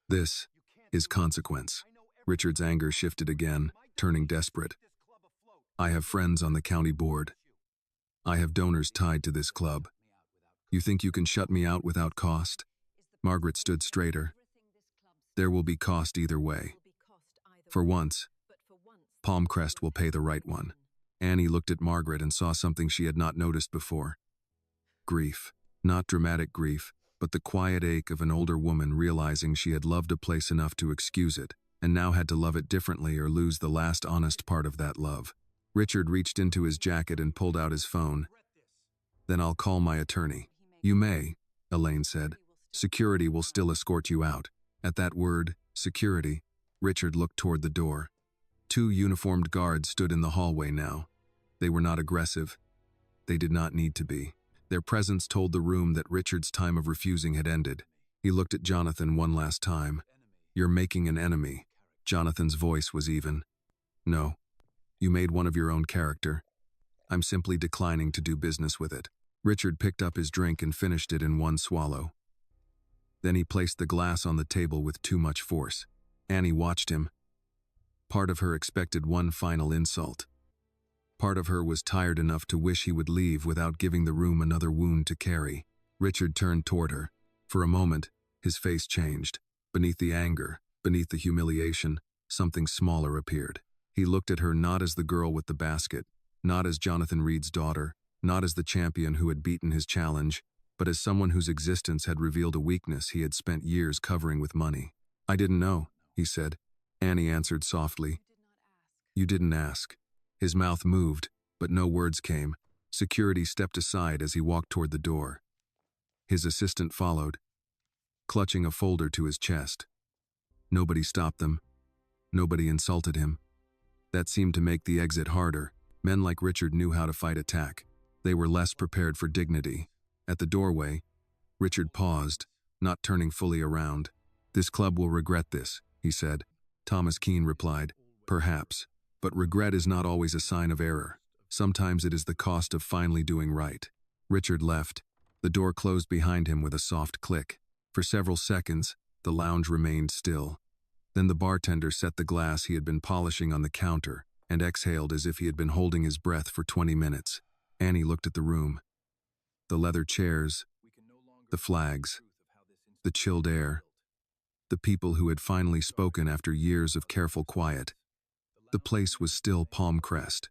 This is consequence." Richard's anger shifted again, turning desperate. "I have friends on the county board. I have donors tied to this club. You think you can shut me out without cost?" Margaret stood straighter. "There will be cost either way. For once, Palmcrest will pay the right one." Annie looked at Margaret and saw something she had not noticed before. Grief. Not dramatic grief, but the quiet ache of an older woman realizing she had loved a place enough to excuse it, and now had to love it differently or lose the last honest part of that love. Richard reached into his jacket and pulled out his phone. Then I'll call my attorney. You may, Elaine said. Security will still escort you out. At that word, security, Richard looked toward the door. Two uniformed guards stood in the hallway now. They were not aggressive. They did not need to be. Their presence told the room that Richard's time of refusing had ended. He looked at Jonathan one last time. You're making an enemy. Jonathan's voice was even. No. You made one of your own character. I'm simply declining to do business with it. Richard picked up his drink and finished it in one swallow. Then he placed the glass on the table with too much force. Annie watched him. Part of her expected one final insult. Part of her was tired enough to wish he would leave without giving the room another wound to carry. Richard turned toward her. For a moment, his face changed. Beneath the anger, beneath the humiliation, something smaller appeared. He looked at her not as the girl with the basket, not as Jonathan Reed's daughter, not as the champion who had beaten his challenge, but as someone whose existence had revealed a weakness he had spent years covering with money. I didn't know, he said. Annie answered softly. You didn't ask. His mouth moved, but no words came. Security stepped aside as he walked toward the door. His assistant followed, clutching a folder to his chest. Nobody stopped them. Nobody insulted him. That seemed to make the exit harder. Men like Richard knew how to fight attack. They were less prepared for dignity. At the doorway, Richard paused, not turning fully around. This club will regret this, he said. Thomas Keene replied, perhaps, but regret is not always a sign of error. Sometimes it is the cost of finally doing right. Richard left. The door closed behind him with a soft click. For several seconds, the lounge remained still. Then the bartender set the glass he had been polishing on the counter and exhaled as if he had been holding his breath for 20 minutes. Annie looked at the room. The leather chairs, the flags, the chilled air, the people who had finally spoken after years of careful quiet. The place was still Palmcrest.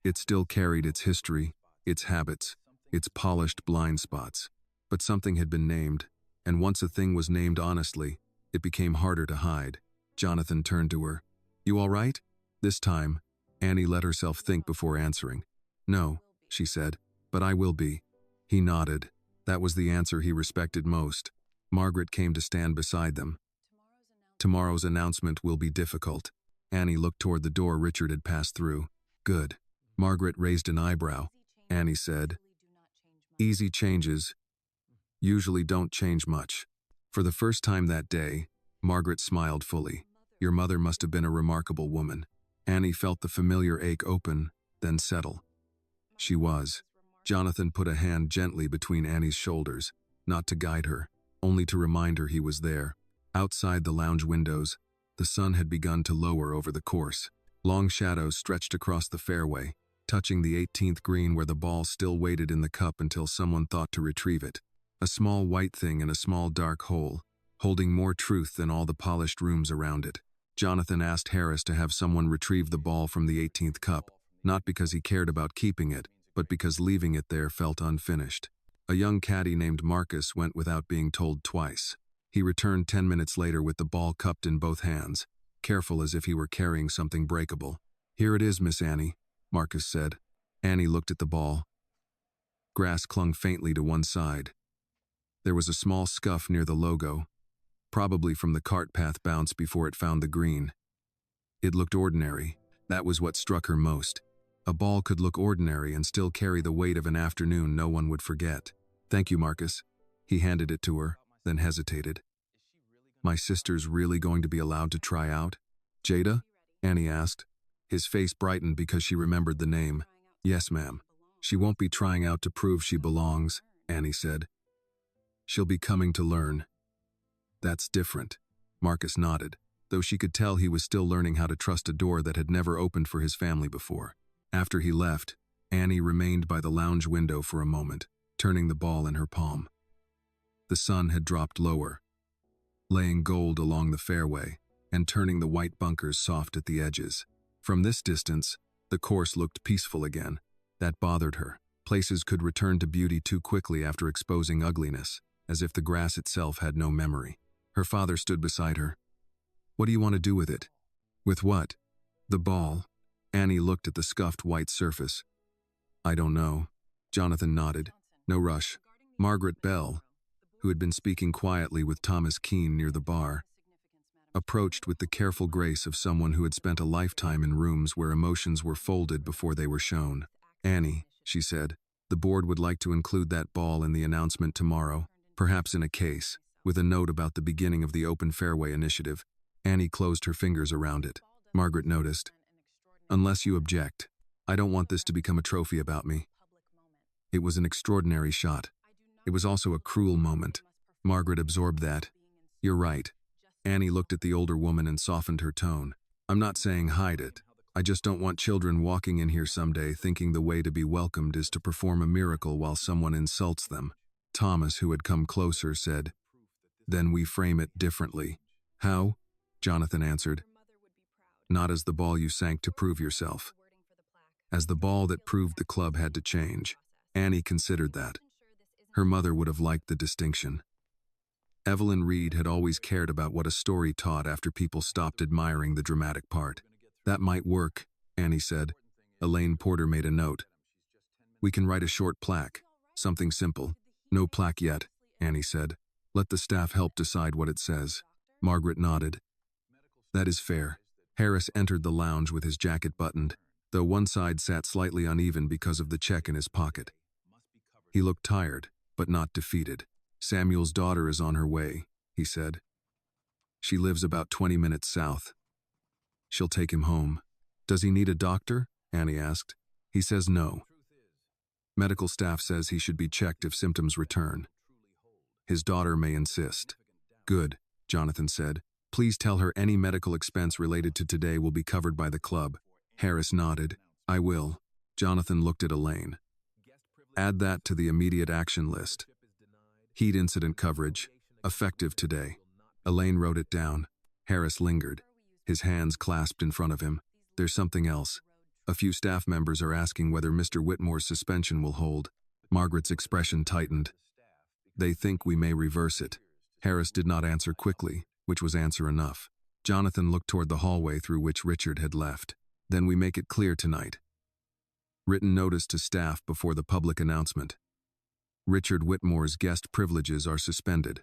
It still carried its history, its habits, its polished blind spots. But something had been named, and once a thing was named honestly, it became harder to hide. Jonathan turned to her. You all right? This time, Annie let herself think before answering. No, she said, but I will be. He nodded. That was the answer he respected most. Margaret came to stand beside them. Tomorrow's announcement will be difficult. Annie looked toward the door Richard had passed through. Good. Margaret raised an eyebrow. Annie said, easy changes usually don't change much. For the first time that day, Margaret smiled fully. Your mother must have been a remarkable woman. Annie felt the familiar ache open, then settle. She was. Jonathan put a hand gently between Annie's shoulders, not to guide her, only to remind her he was there. Outside the lounge windows, the sun had begun to lower over the course. Long shadows stretched across the fairway, touching the 18th green where the ball still waited in the cup until someone thought to retrieve it. A small white thing in a small dark hole, holding more truth than all the polished rooms around it. Jonathan asked Harris to have someone retrieve the ball from the 18th cup, not because he cared about keeping it, but because leaving it there felt unfinished. A young caddy named Marcus went without being told twice. He returned 10 minutes later with the ball cupped in both hands, careful as if he were carrying something breakable. Here it is, Miss Annie, Marcus said. Annie looked at the ball. Grass clung faintly to one side. There was a small scuff near the logo, probably from the cart path bounce before it found the green. It looked ordinary. That was what struck her most. A ball could look ordinary and still carry the weight of an afternoon no one would forget. Thank you, Marcus. He handed it to her, then hesitated. My sister's really going to be allowed to try out? Jada? Annie asked. His face brightened because she remembered the name. Yes, ma'am. She won't be trying out to prove she belongs, Annie said. She'll be coming to learn. That's different. Marcus nodded, though she could tell he was still learning how to trust a door that had never opened for his family before. After he left, Annie remained by the lounge window for a moment, turning the ball in her palm. The sun had dropped lower, laying gold along the fairway and turning the white bunkers soft at the edges. From this distance, the course looked peaceful again. That bothered her. Places could return to beauty too quickly after exposing ugliness, as if the grass itself had no memory. Her father stood beside her. What do you want to do with it? With what? The ball. Annie looked at the scuffed white surface. I don't know. Jonathan nodded. No rush. Margaret Bell, who had been speaking quietly with Thomas Keene near the bar, approached with the careful grace of someone who had spent a lifetime in rooms where emotions were folded before they were shown. Annie, she said, the board would like to include that ball in the announcement tomorrow, perhaps in a case, with a note about the beginning of the Open Fairway initiative. Annie closed her fingers around it. Margaret noticed. Unless you object, I don't want this to become a trophy about me. It was an extraordinary shot. It was also a cruel moment. Margaret absorbed that. You're right. Annie looked at the older woman and softened her tone. I'm not saying hide it. I just don't want children walking in here someday thinking the way to be welcomed is to perform a miracle while someone insults them. Thomas, who had come closer, said, Then we frame it differently. How? Jonathan answered. Not as the ball you sank to prove yourself. As the ball that proved the club had to change. Annie considered that. Her mother would have liked the distinction. Evelyn Reed had always cared about what a story taught after people stopped admiring the dramatic part. That might work, Annie said. Elaine Porter made a note. We can write a short plaque. Something simple. No plaque yet, Annie said. Let the staff help decide what it says. Margaret nodded. That is fair. Harris entered the lounge with his jacket buttoned, though one side sat slightly uneven because of the check in his pocket. He looked tired, but not defeated. Samuel's daughter is on her way, he said. She lives about 20 minutes south. She'll take him home. Does he need a doctor? Annie asked. He says no. Medical staff says he should be checked if symptoms return. His daughter may insist. Good, Jonathan said. Please tell her any medical expense related to today will be covered by the club. Harris nodded. I will. Jonathan looked at Elaine. Add that to the immediate action list. Heat incident coverage, effective today. Elaine wrote it down. Harris lingered, his hands clasped in front of him. There's something else. A few staff members are asking whether Mr. Whitmore's suspension will hold. Margaret's expression tightened. They think we may reverse it. Harris did not answer quickly, which was answer enough. Jonathan looked toward the hallway through which Richard had left. Then we make it clear tonight. Written notice to staff before the public announcement. Richard Whitmore's guest privileges are suspended.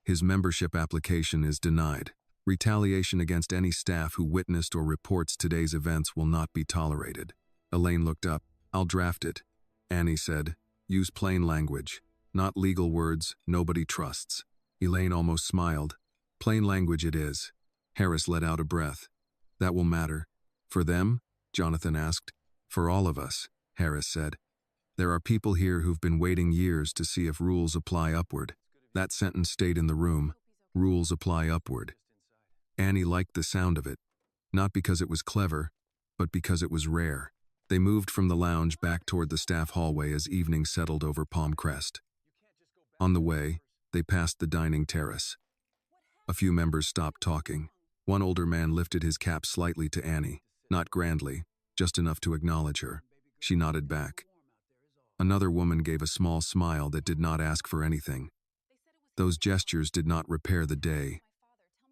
His membership application is denied. Retaliation against any staff who witnessed or reports today's events will not be tolerated. Elaine looked up. I'll draft it. Annie said, use plain language. Not legal words nobody trusts. Elaine almost smiled. Plain language it is. Harris let out a breath. That will matter. For them? Jonathan asked. For all of us, Harris said. There are people here who've been waiting years to see if rules apply upward. That sentence stayed in the room. Rules apply upward. Annie liked the sound of it, not because it was clever, but because it was rare. They moved from the lounge back toward the staff hallway as evening settled over Palm Crest. On the way, they passed the dining terrace. A few members stopped talking. One older man lifted his cap slightly to Annie, not grandly, just enough to acknowledge her. She nodded back. Another woman gave a small smile that did not ask for anything. Those gestures did not repair the day,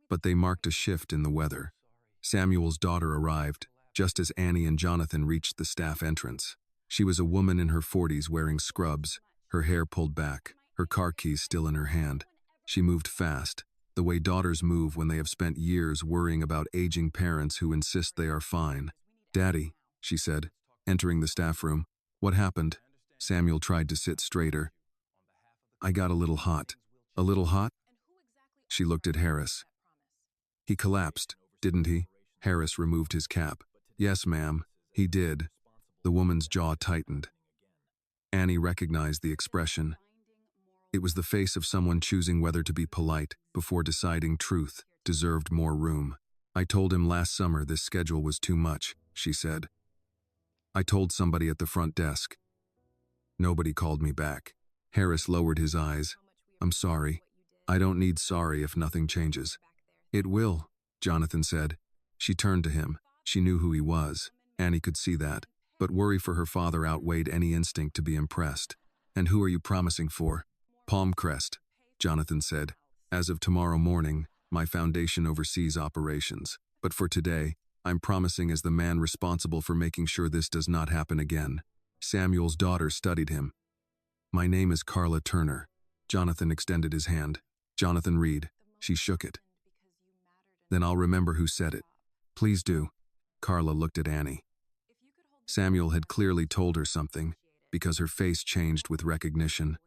but they marked a shift in the weather. Samuel's daughter arrived, just as Annie and Jonathan reached the staff entrance. She was a woman in her 40s wearing scrubs, her hair pulled back, her car keys still in her hand. She moved fast, the way daughters move when they have spent years worrying about aging parents who insist they are fine. Daddy, she said, entering the staff room. What happened? Samuel tried to sit straighter. I got a little hot. A little hot? She looked at Harris. He collapsed, didn't he? Harris removed his cap. Yes, ma'am, he did. The woman's jaw tightened. Annie recognized the expression. It was the face of someone choosing whether to be polite before deciding truth deserved more room. I told him last summer this schedule was too much, she said. I told somebody at the front desk. Nobody called me back. Harris lowered his eyes. I'm sorry. I don't need sorry if nothing changes. It will, Jonathan said. She turned to him. She knew who he was. Annie could see that. But worry for her father outweighed any instinct to be impressed. And who are you promising for? Palm Crest, Jonathan said. As of tomorrow morning, my foundation oversees operations. But for today, I'm promising as the man responsible for making sure this does not happen again. Samuel's daughter studied him. "My name is Carla Turner." Jonathan extended his hand. "Jonathan Reed." She shook it. "Then I'll remember who said it." "Please do." Carla looked at Annie. Samuel had clearly told her something, because her face changed with recognition.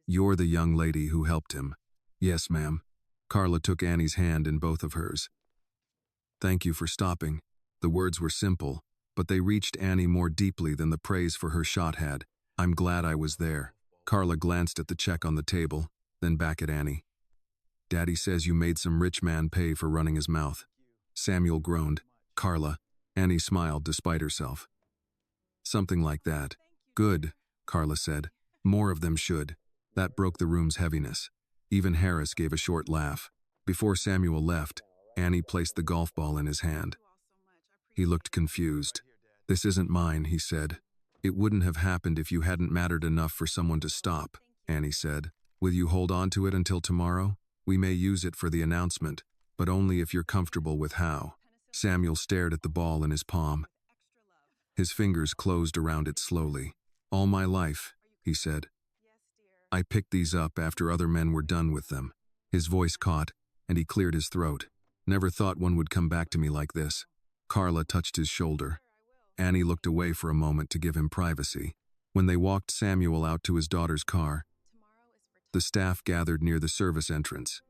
"You're the young lady who helped him." "Yes, ma'am." Carla took Annie's hand in both of hers. "Thank you for stopping." The words were simple, but they reached Annie more deeply than the praise for her shot had. "I'm glad I was there." Carla glanced at the check on the table, then back at Annie. "Daddy says you made some rich man pay for running his mouth." Samuel groaned. "Carla." Annie smiled despite herself. "Something like that." "Good," Carla said. "More of them should." That broke the room's heaviness. Even Harris gave a short laugh. Before Samuel left, Annie placed the golf ball in his hand. He looked confused. "This isn't mine," he said. "It wouldn't have happened if you hadn't mattered enough for someone to stop," Annie said. "Will you hold on to it until tomorrow? We may use it for the announcement, but only if you're comfortable with how." Samuel stared at the ball in his palm. His fingers closed around it slowly. "All my life," he said. "I picked these up after other men were done with them." His voice caught, and he cleared his throat. "Never thought one would come back to me like this." Carla touched his shoulder. Annie looked away for a moment to give him privacy. When they walked Samuel out to his daughter's car, the staff gathered near the service entrance.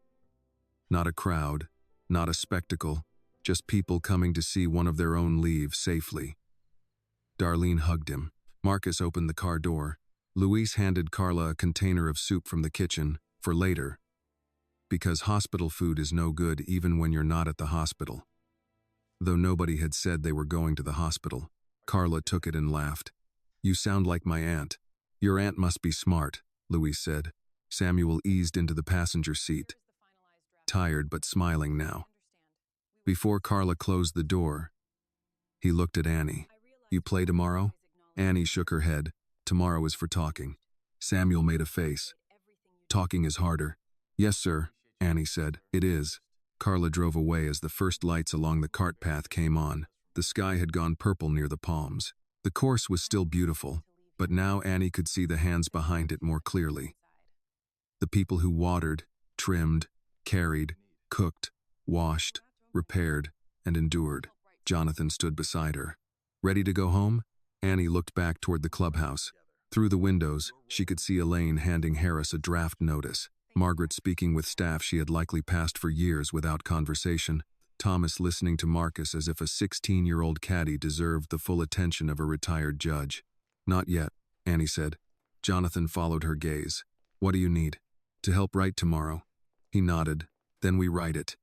Not a crowd, not a spectacle, just people coming to see one of their own leave safely. Darlene hugged him. Marcus opened the car door. Luis handed Carla a container of soup from the kitchen, for later. Because hospital food is no good even when you're not at the hospital. Though nobody had said they were going to the hospital, Carla took it and laughed. "You sound like my aunt." "Your aunt must be smart," Luis said. Samuel eased into the passenger seat, tired but smiling now. Before Carla closed the door, he looked at Annie. "You play tomorrow?" Annie shook her head. "Tomorrow is for talking." Samuel made a face. "Talking is harder." "Yes, sir," Annie said. "It is." Carla drove away as the first lights along the cart path came on. The sky had gone purple near the palms. The course was still beautiful, but now Annie could see the hands behind it more clearly. The people who watered, trimmed, carried, cooked, washed, repaired, and endured. Jonathan stood beside her. "Ready to go home?" Annie looked back toward the clubhouse. Through the windows, she could see Elaine handing Harris a draft notice, Margaret speaking with staff she had likely passed for years without conversation, Thomas listening to Marcus as if a 16-year-old caddy deserved the full attention of a retired judge. "Not yet," Annie said. Jonathan followed her gaze. "What do you need?" "To help write tomorrow." He nodded. "Then we write it."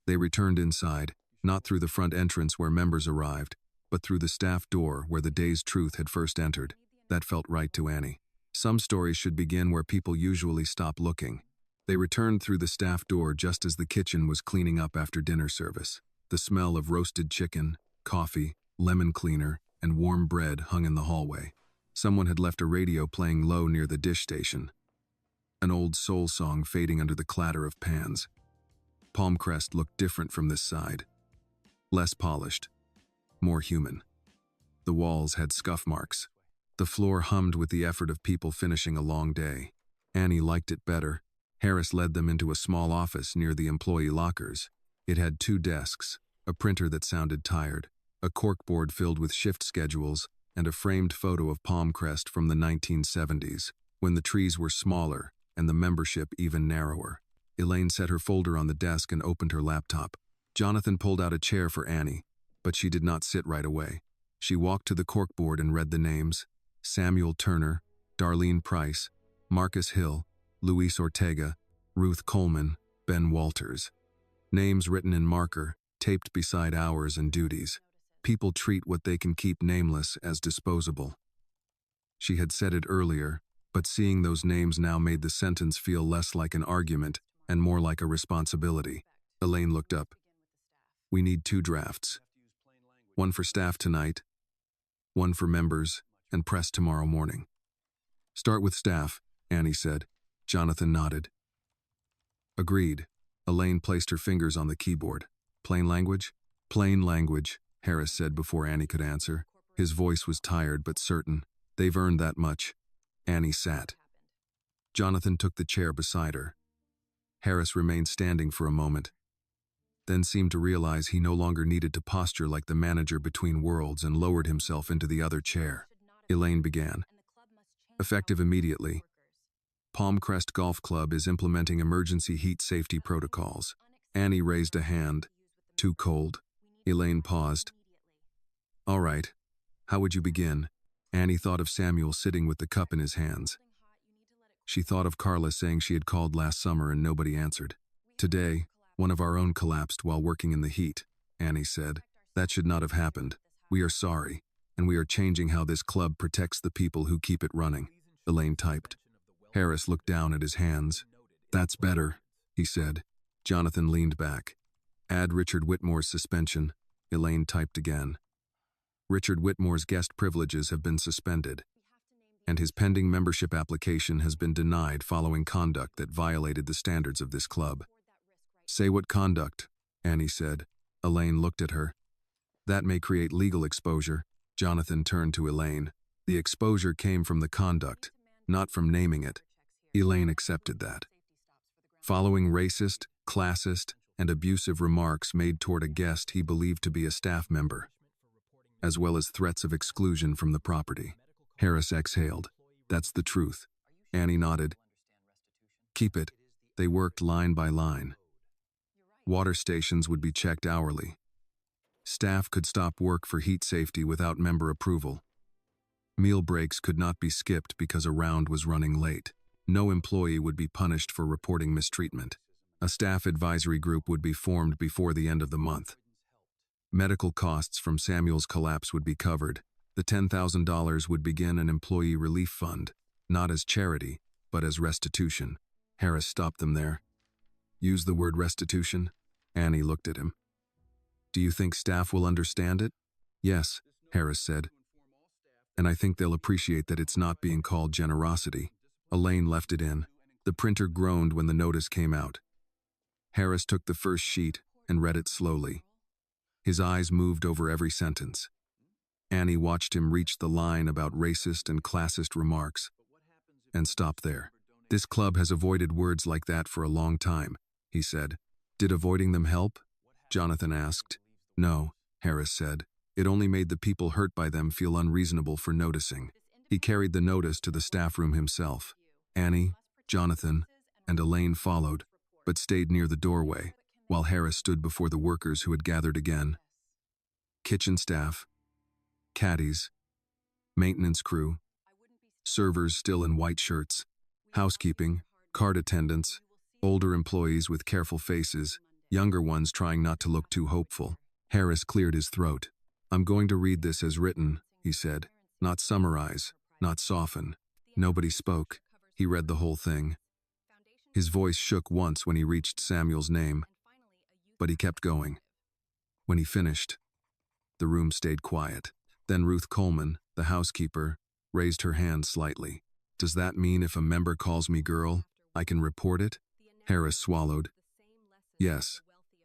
They returned inside, not through the front entrance where members arrived, but through the staff door where the day's truth had first entered. That felt right to Annie. Some stories should begin where people usually stop looking. They returned through the staff door just as the kitchen was cleaning up after dinner service. The smell of roasted chicken, coffee, lemon cleaner, and warm bread hung in the hallway. Someone had left a radio playing low near the dish station. An old soul song fading under the clatter of pans. Palmcrest looked different from this side. Less polished. More human. The walls had scuff marks. The floor hummed with the effort of people finishing a long day. Annie liked it better. Harris led them into a small office near the employee lockers. It had 2 desks, a printer that sounded tired, a corkboard filled with shift schedules, and a framed photo of Palmcrest from the 1970s, when the trees were smaller and the membership even narrower. Elaine set her folder on the desk and opened her laptop. Jonathan pulled out a chair for Annie, but she did not sit right away. She walked to the corkboard and read the names: Samuel Turner, Darlene Price, Marcus Hill, Luis Ortega, Ruth Coleman, Ben Walters. Names written in marker, taped beside hours and duties. People treat what they can keep nameless as disposable. She had said it earlier, but seeing those names now made the sentence feel less like an argument and more like a responsibility. Elaine looked up. "We need 2 drafts. One for staff tonight, one for members, and press tomorrow morning." "Start with staff," Annie said. Jonathan nodded. "Agreed." Elaine placed her fingers on the keyboard. "Plain language?" "Plain language," Harris said before Annie could answer. His voice was tired but certain. They've earned that much. Annie sat. Jonathan took the chair beside her. Harris remained standing for a moment, then seemed to realize he no longer needed to posture like the manager between worlds and lowered himself into the other chair. Elaine began. Effective immediately, Palmcrest Golf Club is implementing emergency heat safety protocols. Annie raised a hand. Too cold. Elaine paused. All right. How would you begin? Annie thought of Samuel sitting with the cup in his hands. She thought of Carla saying she had called last summer and nobody answered. Today, one of our own collapsed while working in the heat, Annie said. That should not have happened. We are sorry, and we are changing how this club protects the people who keep it running, Elaine typed. Harris looked down at his hands. That's better, he said. Jonathan leaned back. Add Richard Whitmore's suspension, Elaine typed again. Richard Whitmore's guest privileges have been suspended, and his pending membership application has been denied following conduct that violated the standards of this club. Say what conduct, Annie said. Elaine looked at her. That may create legal exposure. Jonathan turned to Elaine. The exposure came from the conduct, not from naming it. Elaine accepted that. Following racist, classist, and abusive remarks made toward a guest he believed to be a staff member, as well as threats of exclusion from the property. Harris exhaled. That's the truth. Annie nodded. Keep it. They worked line by line. Water stations would be checked hourly. Staff could stop work for heat safety without member approval. Meal breaks could not be skipped because a round was running late. No employee would be punished for reporting mistreatment. A staff advisory group would be formed before the end of the month. Medical costs from Samuel's collapse would be covered. The $10,000 would begin an employee relief fund, not as charity, but as restitution. Harris stopped them there. Use the word restitution? Annie looked at him. Do you think staff will understand it? Yes, Harris said. And I think they'll appreciate that it's not being called generosity. Elaine left it in. The printer groaned when the notice came out. Harris took the first sheet and read it slowly. His eyes moved over every sentence. Annie watched him reach the line about racist and classist remarks and stopped there. This club has avoided words like that for a long time, he said. Did avoiding them help? Jonathan asked. No, Harris said. It only made the people hurt by them feel unreasonable for noticing. He carried the notice to the staff room himself. Annie, Jonathan, and Elaine followed, but stayed near the doorway, while Harris stood before the workers who had gathered again. Kitchen staff, caddies, maintenance crew, servers still in white shirts, housekeeping, cart attendants, older employees with careful faces, younger ones trying not to look too hopeful. Harris cleared his throat. I'm going to read this as written, he said. Not summarize, not soften. Nobody spoke. He read the whole thing. His voice shook once when he reached Samuel's name, but he kept going. When he finished, the room stayed quiet. Then Ruth Coleman, the housekeeper, raised her hand slightly. Does that mean if a member calls me girl, I can report it? Harris swallowed. Yes.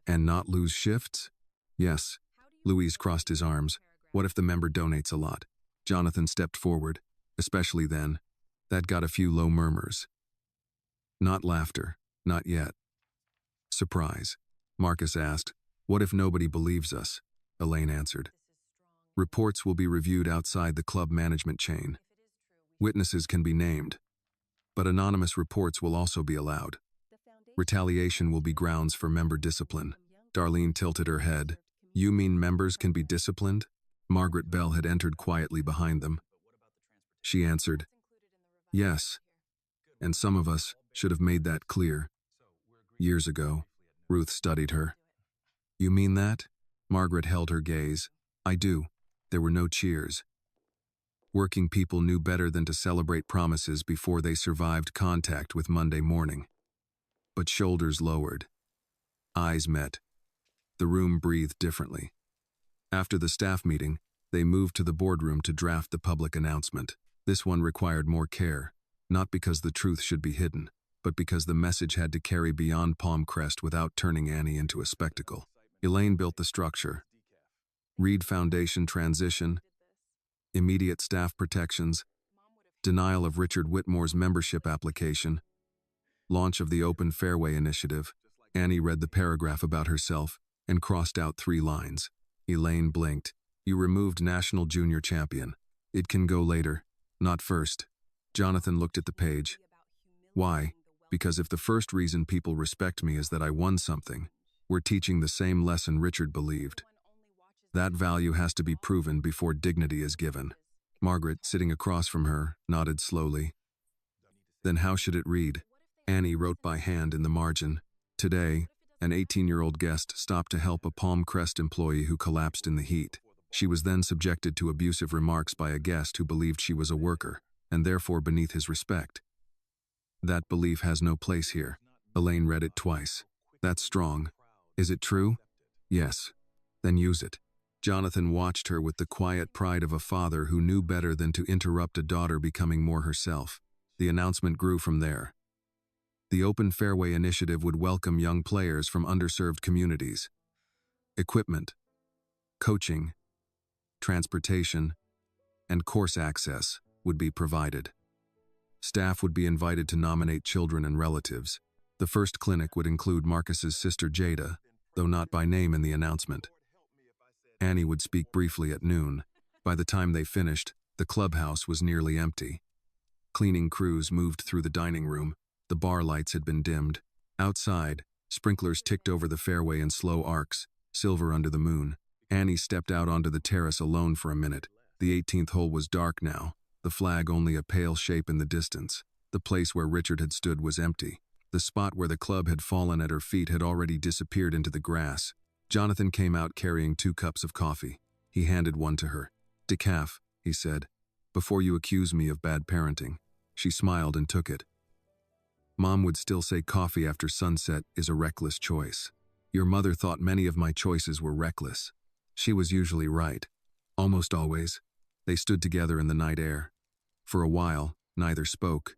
And not lose shifts? Yes. Louise crossed his arms. What if the member donates a lot? Jonathan stepped forward. Especially then. That got a few low murmurs. Not laughter. Not yet. Surprise. Marcus asked. What if nobody believes us? Elaine answered. Reports will be reviewed outside the club management chain. Witnesses can be named, but anonymous reports will also be allowed. Retaliation will be grounds for member discipline. Darlene tilted her head. You mean members can be disciplined? Margaret Bell had entered quietly behind them. She answered, yes, and some of us should have made that clear. Years ago, Ruth studied her. You mean that? Margaret held her gaze. I do. There were no cheers. Working people knew better than to celebrate promises before they survived contact with Monday morning. But shoulders lowered. Eyes met. The room breathed differently. After the staff meeting, they moved to the boardroom to draft the public announcement. This one required more care, not because the truth should be hidden, but because the message had to carry beyond Palmcrest without turning Annie into a spectacle. Elaine built the structure. Reed Foundation transition, immediate staff protections, Denial of Richard Whitmore's membership application. Launch of the Open Fairway Initiative. Annie read the paragraph about herself and crossed out 3 lines. Elaine blinked. You removed National Junior Champion. It can go later, not first. Jonathan looked at the page. Why? Because if the first reason people respect me is that I won something, we're teaching the same lesson Richard believed. That value has to be proven before dignity is given. Margaret, sitting across from her, nodded slowly. Then how should it read? Annie wrote by hand in the margin. Today, an 18-year-old guest stopped to help a Palm Crest employee who collapsed in the heat. She was then subjected to abusive remarks by a guest who believed she was a worker, and therefore beneath his respect. That belief has no place here. Elaine read it twice. That's strong. Is it true? Yes. Then use it. Jonathan watched her with the quiet pride of a father who knew better than to interrupt a daughter becoming more herself. The announcement grew from there. The Open Fairway Initiative would welcome young players from underserved communities. Equipment, coaching, transportation, and course access would be provided. Staff would be invited to nominate children and relatives. The first clinic would include Marcus's sister Jada, though not by name in the announcement. Annie would speak briefly at noon. By the time they finished, the clubhouse was nearly empty. Cleaning crews moved through the dining room. The bar lights had been dimmed. Outside, sprinklers ticked over the fairway in slow arcs, silver under the moon. Annie stepped out onto the terrace alone for a minute. The 18th hole was dark now, the flag only a pale shape in the distance. The place where Richard had stood was empty. The spot where the club had fallen at her feet had already disappeared into the grass. Jonathan came out carrying 2 cups of coffee. He handed one to her. Decaf, he said, before you accuse me of bad parenting. She smiled and took it. Mom would still say coffee after sunset is a reckless choice. Your mother thought many of my choices were reckless. She was usually right. Almost always. They stood together in the night air. For a while, neither spoke.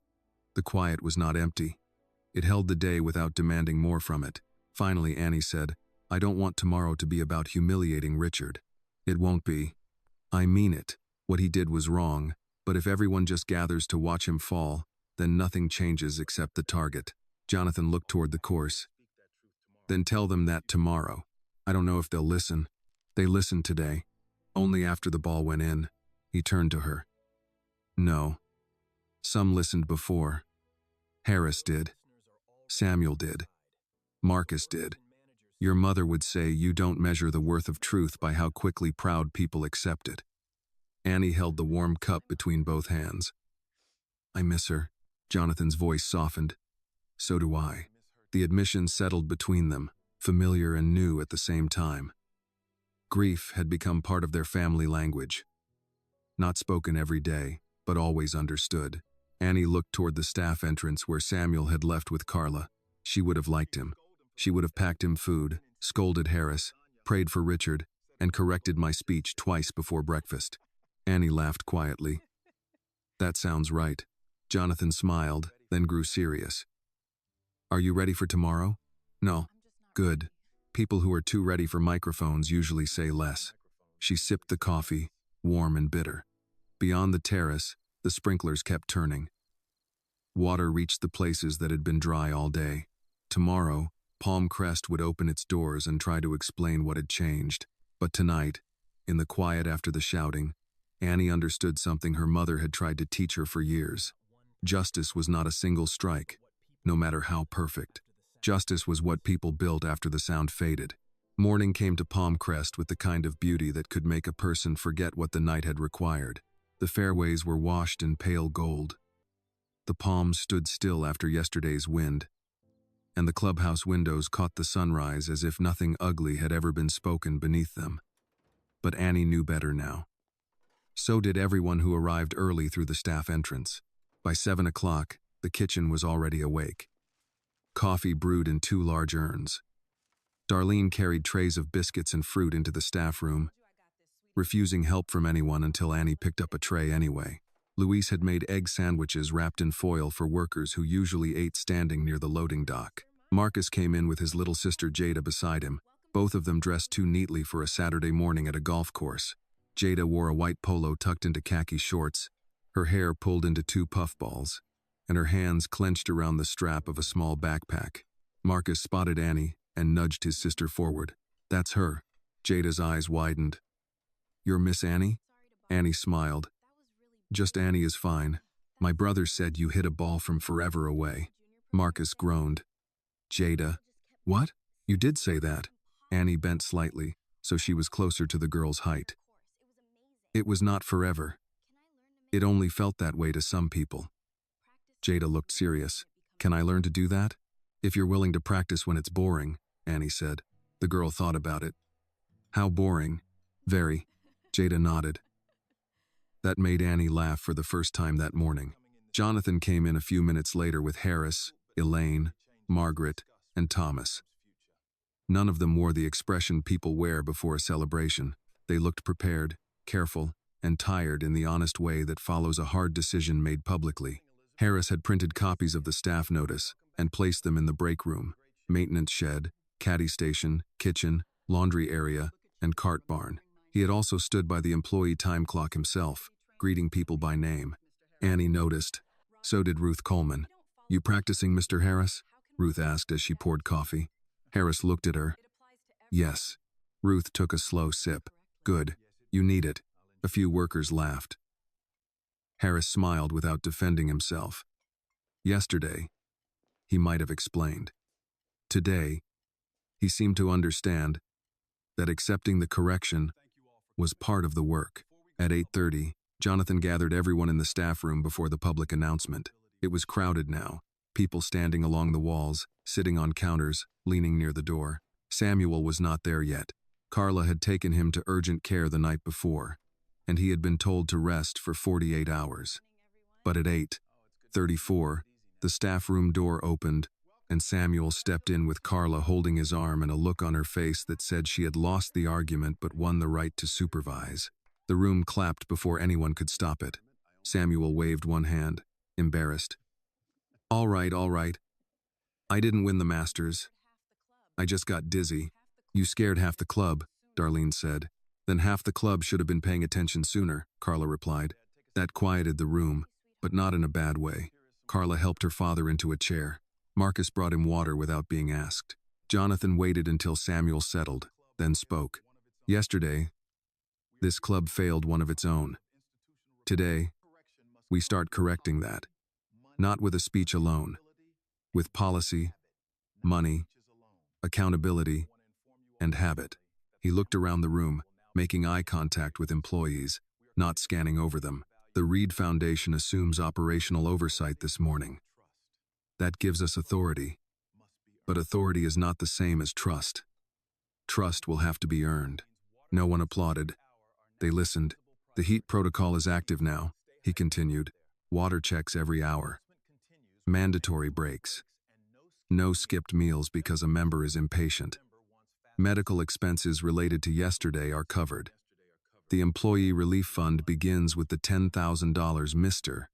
The quiet was not empty. It held the day without demanding more from it. Finally, Annie said, I don't want tomorrow to be about humiliating Richard. It won't be. I mean it. What he did was wrong, but if everyone just gathers to watch him fall, then nothing changes except the target. Jonathan looked toward the course. Then tell them that tomorrow. I don't know if they'll listen. They listened today. Only after the ball went in. He turned to her. No. Some listened before. Harris did. Samuel did. Marcus did. Your mother would say you don't measure the worth of truth by how quickly proud people accept it. Annie held the warm cup between both hands. I miss her. Jonathan's voice softened. So do I. The admission settled between them, familiar and new at the same time. Grief had become part of their family language. Not spoken every day, but always understood. Annie looked toward the staff entrance where Samuel had left with Carla. She would have liked him. She would have packed him food, scolded Harris, prayed for Richard, and corrected my speech twice before breakfast. Annie laughed quietly. That sounds right. Jonathan smiled, then grew serious. Are you ready for tomorrow? No. Good. People who are too ready for microphones usually say less. She sipped the coffee, warm and bitter. Beyond the terrace, the sprinklers kept turning. Water reached the places that had been dry all day. Tomorrow, Palm Crest would open its doors and try to explain what had changed. But tonight, in the quiet after the shouting, Annie understood something her mother had tried to teach her for years. Justice was not a single strike, no matter how perfect. Justice was what people built after the sound faded. Morning came to Palm Crest with the kind of beauty that could make a person forget what the night had required. The fairways were washed in pale gold. The palms stood still after yesterday's wind, and the clubhouse windows caught the sunrise as if nothing ugly had ever been spoken beneath them. But Annie knew better now. So did everyone who arrived early through the staff entrance. By 7 o'clock, the kitchen was already awake. Coffee brewed in 2 large urns. Darlene carried trays of biscuits and fruit into the staff room, refusing help from anyone until Annie picked up a tray anyway. Louise had made egg sandwiches wrapped in foil for workers who usually ate standing near the loading dock. Marcus came in with his little sister Jada beside him, both of them dressed too neatly for a Saturday morning at a golf course. Jada wore a white polo tucked into khaki shorts, her hair pulled into two puffballs, and her hands clenched around the strap of a small backpack. Marcus spotted Annie and nudged his sister forward. "That's her." Jada's eyes widened. "You're Miss Annie?" Annie smiled. "Just Annie is fine. My brother said you hit a ball from forever away." Marcus groaned. "Jada." "What? You did say that." Annie bent slightly, so she was closer to the girl's height. "It was not forever. It only felt that way to some people." Jada looked serious. "Can I learn to do that?" "If you're willing to practice when it's boring," Annie said. The girl thought about it. "How boring?" "Very." Jada nodded. That made Annie laugh for the first time that morning. Jonathan came in a few minutes later with Harris, Elaine, Margaret, and Thomas. None of them wore the expression people wear before a celebration. They looked prepared, careful, and tired in the honest way that follows a hard decision made publicly. Harris had printed copies of the staff notice and placed them in the break room, maintenance shed, caddy station, kitchen, laundry area, and cart barn. He had also stood by the employee time clock himself, greeting people by name. Annie noticed. So did Ruth Coleman. "You practicing, Mr. Harris?" Ruth asked as she poured coffee. Harris looked at her. "Yes." Ruth took a slow sip. "Good. You need it." A few workers laughed. Harris smiled without defending himself. Yesterday, he might have explained. Today, he seemed to understand that accepting the correction was part of the work. At 8:30, Jonathan gathered everyone in the staff room before the public announcement. It was crowded now, people standing along the walls, sitting on counters, leaning near the door. Samuel was not there yet. Carla had taken him to urgent care the night before, and he had been told to rest for 48 hours. But at 8:34, the staff room door opened, and Samuel stepped in with Carla holding his arm and a look on her face that said she had lost the argument but won the right to supervise. The room clapped before anyone could stop it. Samuel waved one hand, embarrassed. All right. I didn't win the Masters. I just got dizzy." "You scared half the club," Darlene said. "Then half the club should have been paying attention sooner," Carla replied. That quieted the room, but not in a bad way. Carla helped her father into a chair. Marcus brought him water without being asked. Jonathan waited until Samuel settled, then spoke. "Yesterday, this club failed one of its own. Today, we start correcting that. Not with a speech alone. With policy, money, accountability, and habit." He looked around the room, making eye contact with employees, not scanning over them. "The Reed Foundation assumes operational oversight this morning. That gives us authority. But authority is not the same as trust. Trust will have to be earned." No one applauded. They listened. "The heat protocol is active now," he continued. "Water checks every hour. Mandatory breaks. No skipped meals because a member is impatient. Medical expenses related to yesterday are covered. The Employee Relief Fund begins with the $10,000 Mr.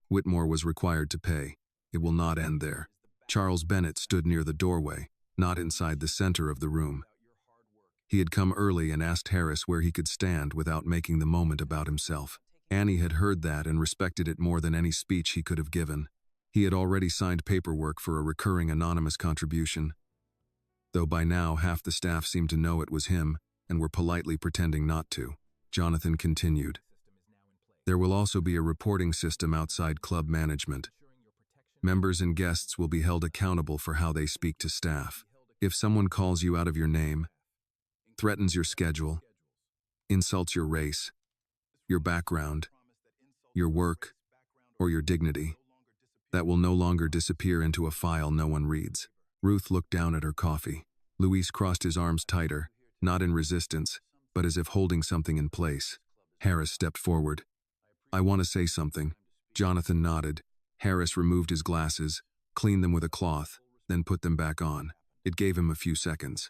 Whitmore was required to pay. It will not end there." Charles Bennett stood near the doorway, not inside the center of the room. He had come early and asked Harris where he could stand without making the moment about himself. Annie had heard that and respected it more than any speech he could have given. He had already signed paperwork for a recurring anonymous contribution, though by now half the staff seemed to know it was him and were politely pretending not to. Jonathan continued. "There will also be a reporting system outside club management. Members and guests will be held accountable for how they speak to staff. If someone calls you out of your name, threatens your schedule, insults your race, your background, your work, or your dignity, that will no longer disappear into a file no one reads." Ruth looked down at her coffee. Luis crossed his arms tighter, not in resistance, but as if holding something in place. Harris stepped forward. "I want to say something." Jonathan nodded. Harris removed his glasses, cleaned them with a cloth, then put them back on. It gave him a few seconds.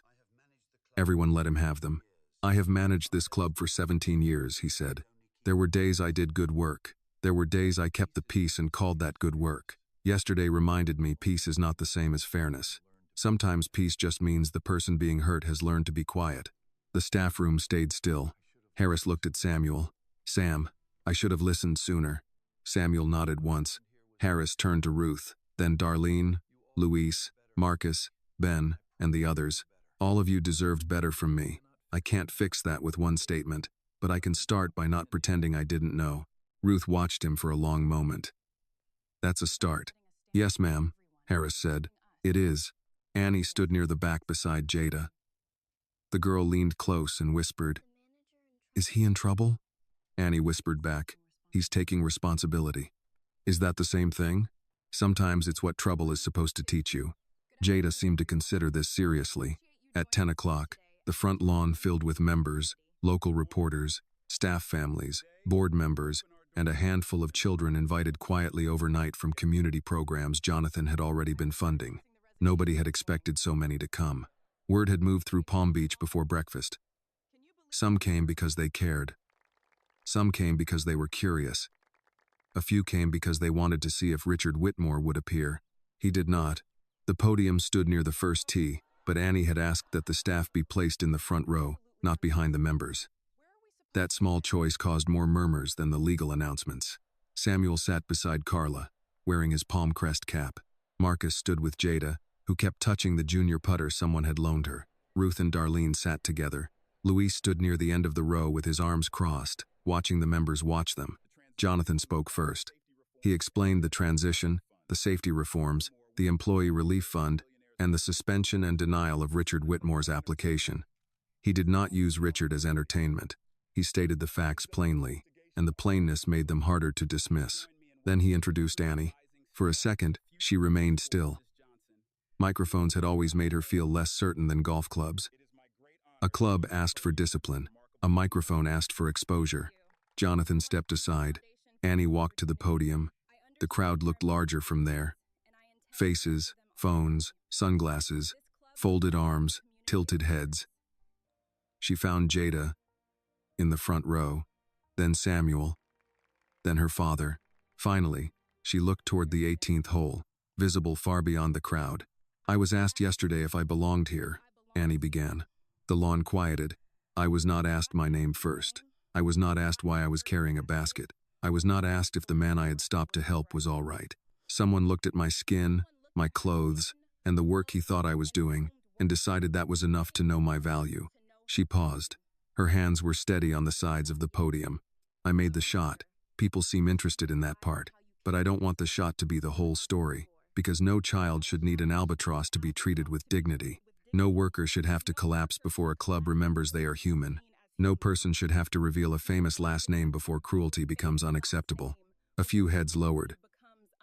Everyone let him have them. "I have managed this club for 17 years, he said. "There were days I did good work. There were days I kept the peace and called that good work. Yesterday reminded me peace is not the same as fairness. Sometimes peace just means the person being hurt has learned to be quiet." The staff room stayed still. Harris looked at Samuel. "Sam, I should have listened sooner." Samuel nodded once. Harris turned to Ruth, then Darlene, Luis, Marcus, Ben, and the others. All of you deserved better from me. I can't fix that with one statement, but I can start by not pretending I didn't know. Ruth watched him for a long moment. That's a start. Yes, ma'am, Harris said. It is. Annie stood near the back beside Jada. The girl leaned close and whispered, "Is he in trouble?" Annie whispered back, "He's taking responsibility." Is that the same thing? Sometimes it's what trouble is supposed to teach you. Jada seemed to consider this seriously. At 10 o'clock, the front lawn filled with members, local reporters, staff families, board members, and a handful of children invited quietly overnight from community programs Jonathan had already been funding. Nobody had expected so many to come. Word had moved through Palm Beach before breakfast. Some came because they cared. Some came because they were curious. A few came because they wanted to see if Richard Whitmore would appear. He did not. The podium stood near the first tee, but Annie had asked that the staff be placed in the front row, not behind the members. That small choice caused more murmurs than the legal announcements. Samuel sat beside Carla, wearing his palm crest cap. Marcus stood with Jada, who kept touching the junior putter someone had loaned her. Ruth and Darlene sat together. Luis stood near the end of the row with his arms crossed, watching the members watch them. Jonathan spoke first. He explained the transition, the safety reforms, the employee relief fund, and the suspension and denial of Richard Whitmore's application. He did not use Richard as entertainment. He stated the facts plainly, and the plainness made them harder to dismiss. Then he introduced Annie. For a second, she remained still. Microphones had always made her feel less certain than golf clubs. A club asked for discipline. A microphone asked for exposure. Jonathan stepped aside. Annie walked to the podium. The crowd looked larger from there. Faces, phones, sunglasses, folded arms, tilted heads. She found Jada in the front row, then Samuel, then her father. Finally, she looked toward the 18th hole, visible far beyond the crowd. "I was asked yesterday if I belonged here," Annie began. The lawn quieted. "I was not asked my name first. I was not asked why I was carrying a basket. I was not asked if the man I had stopped to help was all right. Someone looked at my skin, my clothes, and the work he thought I was doing, and decided that was enough to know my value." She paused. Her hands were steady on the sides of the podium. "I made the shot. People seem interested in that part. But I don't want the shot to be the whole story, because no child should need an albatross to be treated with dignity. No worker should have to collapse before a club remembers they are human. No person should have to reveal a famous last name before cruelty becomes unacceptable." A few heads lowered,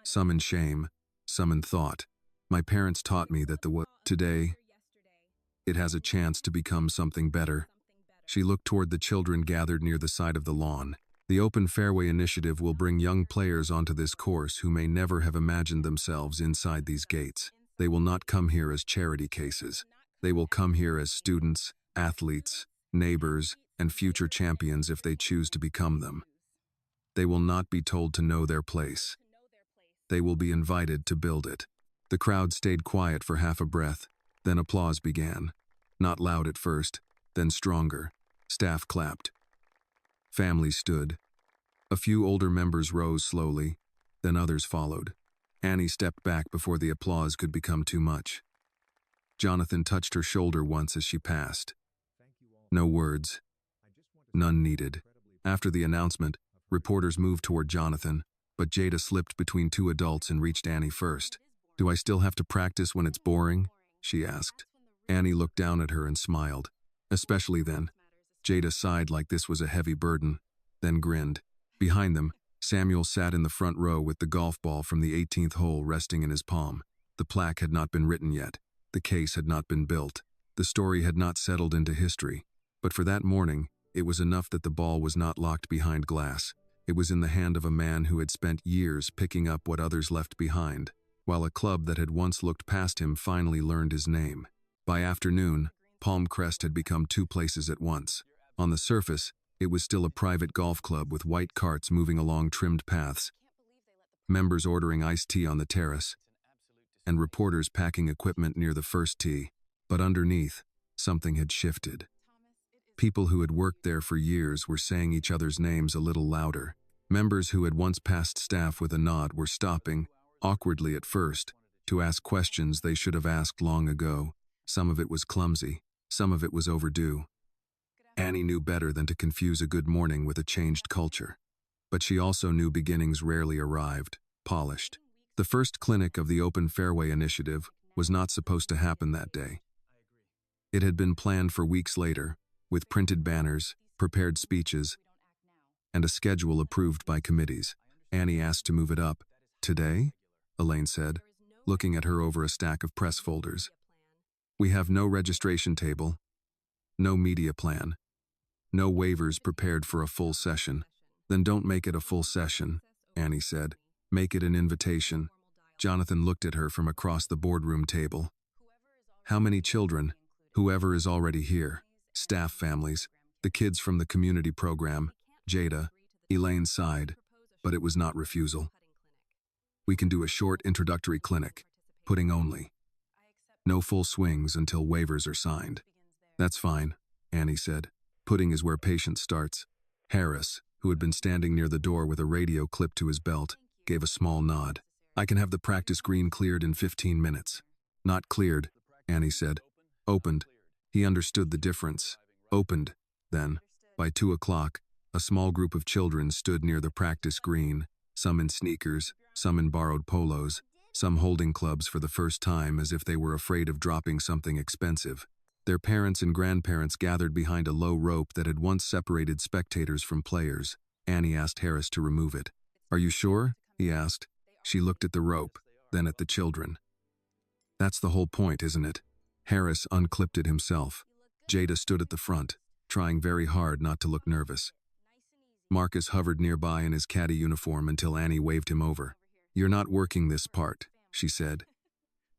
some in shame, some in thought. "My parents taught me that today, it has a chance to become something better." She looked toward the children gathered near the side of the lawn. "The Open Fairway Initiative will bring young players onto this course who may never have imagined themselves inside these gates. They will not come here as charity cases. They will come here as students, athletes, neighbors, and future champions if they choose to become them. They will not be told to know their place. They will be invited to build it." The crowd stayed quiet for half a breath, then applause began. Not loud at first, then stronger. Staff clapped. Families stood. A few older members rose slowly, then others followed. Annie stepped back before the applause could become too much. Jonathan touched her shoulder once as she passed. No words. None needed. After the announcement, reporters moved toward Jonathan, but Jada slipped between two adults and reached Annie first. "Do I still have to practice when it's boring?" she asked. Annie looked down at her and smiled. "Especially then." Jada sighed like this was a heavy burden, then grinned. Behind them, Samuel sat in the front row with the golf ball from the 18th hole resting in his palm. The plaque had not been written yet. The case had not been built. The story had not settled into history. But for that morning, it was enough that the ball was not locked behind glass. It was in the hand of a man who had spent years picking up what others left behind, while a club that had once looked past him finally learned his name. By afternoon, Palm Crest had become two places at once. On the surface, it was still a private golf club with white carts moving along trimmed paths, members ordering iced tea on the terrace, and reporters packing equipment near the first tee. But underneath, something had shifted. People who had worked there for years were saying each other's names a little louder. Members who had once passed staff with a nod were stopping, awkwardly at first, to ask questions they should have asked long ago. Some of it was clumsy, some of it was overdue. Annie knew better than to confuse a good morning with a changed culture. But she also knew beginnings rarely arrived, polished. The first clinic of the Open Fairway initiative was not supposed to happen that day. It had been planned for weeks later, with printed banners, prepared speeches, and a schedule approved by committees. Annie asked to move it up. "Today?" Elaine said, looking at her over a stack of press folders. "We have no registration table, no media plan, no waivers prepared for a full session." "Then don't make it a full session," Annie said. "Make it an invitation." Jonathan looked at her from across the boardroom table. "How many children?" "Whoever is already here. Staff families, the kids from the community program." Jada, Elaine sighed, but it was not refusal. "We can do a short introductory clinic, putting only. No full swings until waivers are signed." "That's fine," Annie said. "Putting is where patience starts." Harris, who had been standing near the door with a radio clipped to his belt, gave a small nod. "I can have the practice green cleared in 15 minutes. "Not cleared," Annie said. "Opened." He understood the difference. Opened, then. By 2 o'clock, a small group of children stood near the practice green, some in sneakers, some in borrowed polos, some holding clubs for the first time as if they were afraid of dropping something expensive. Their parents and grandparents gathered behind a low rope that had once separated spectators from players. Annie asked Harris to remove it. "Are you sure?" he asked. She looked at the rope, then at the children. "That's the whole point, isn't it?" Harris unclipped it himself. Jada stood at the front, trying very hard not to look nervous. Marcus hovered nearby in his caddy uniform until Annie waved him over. "You're not working this part," she said.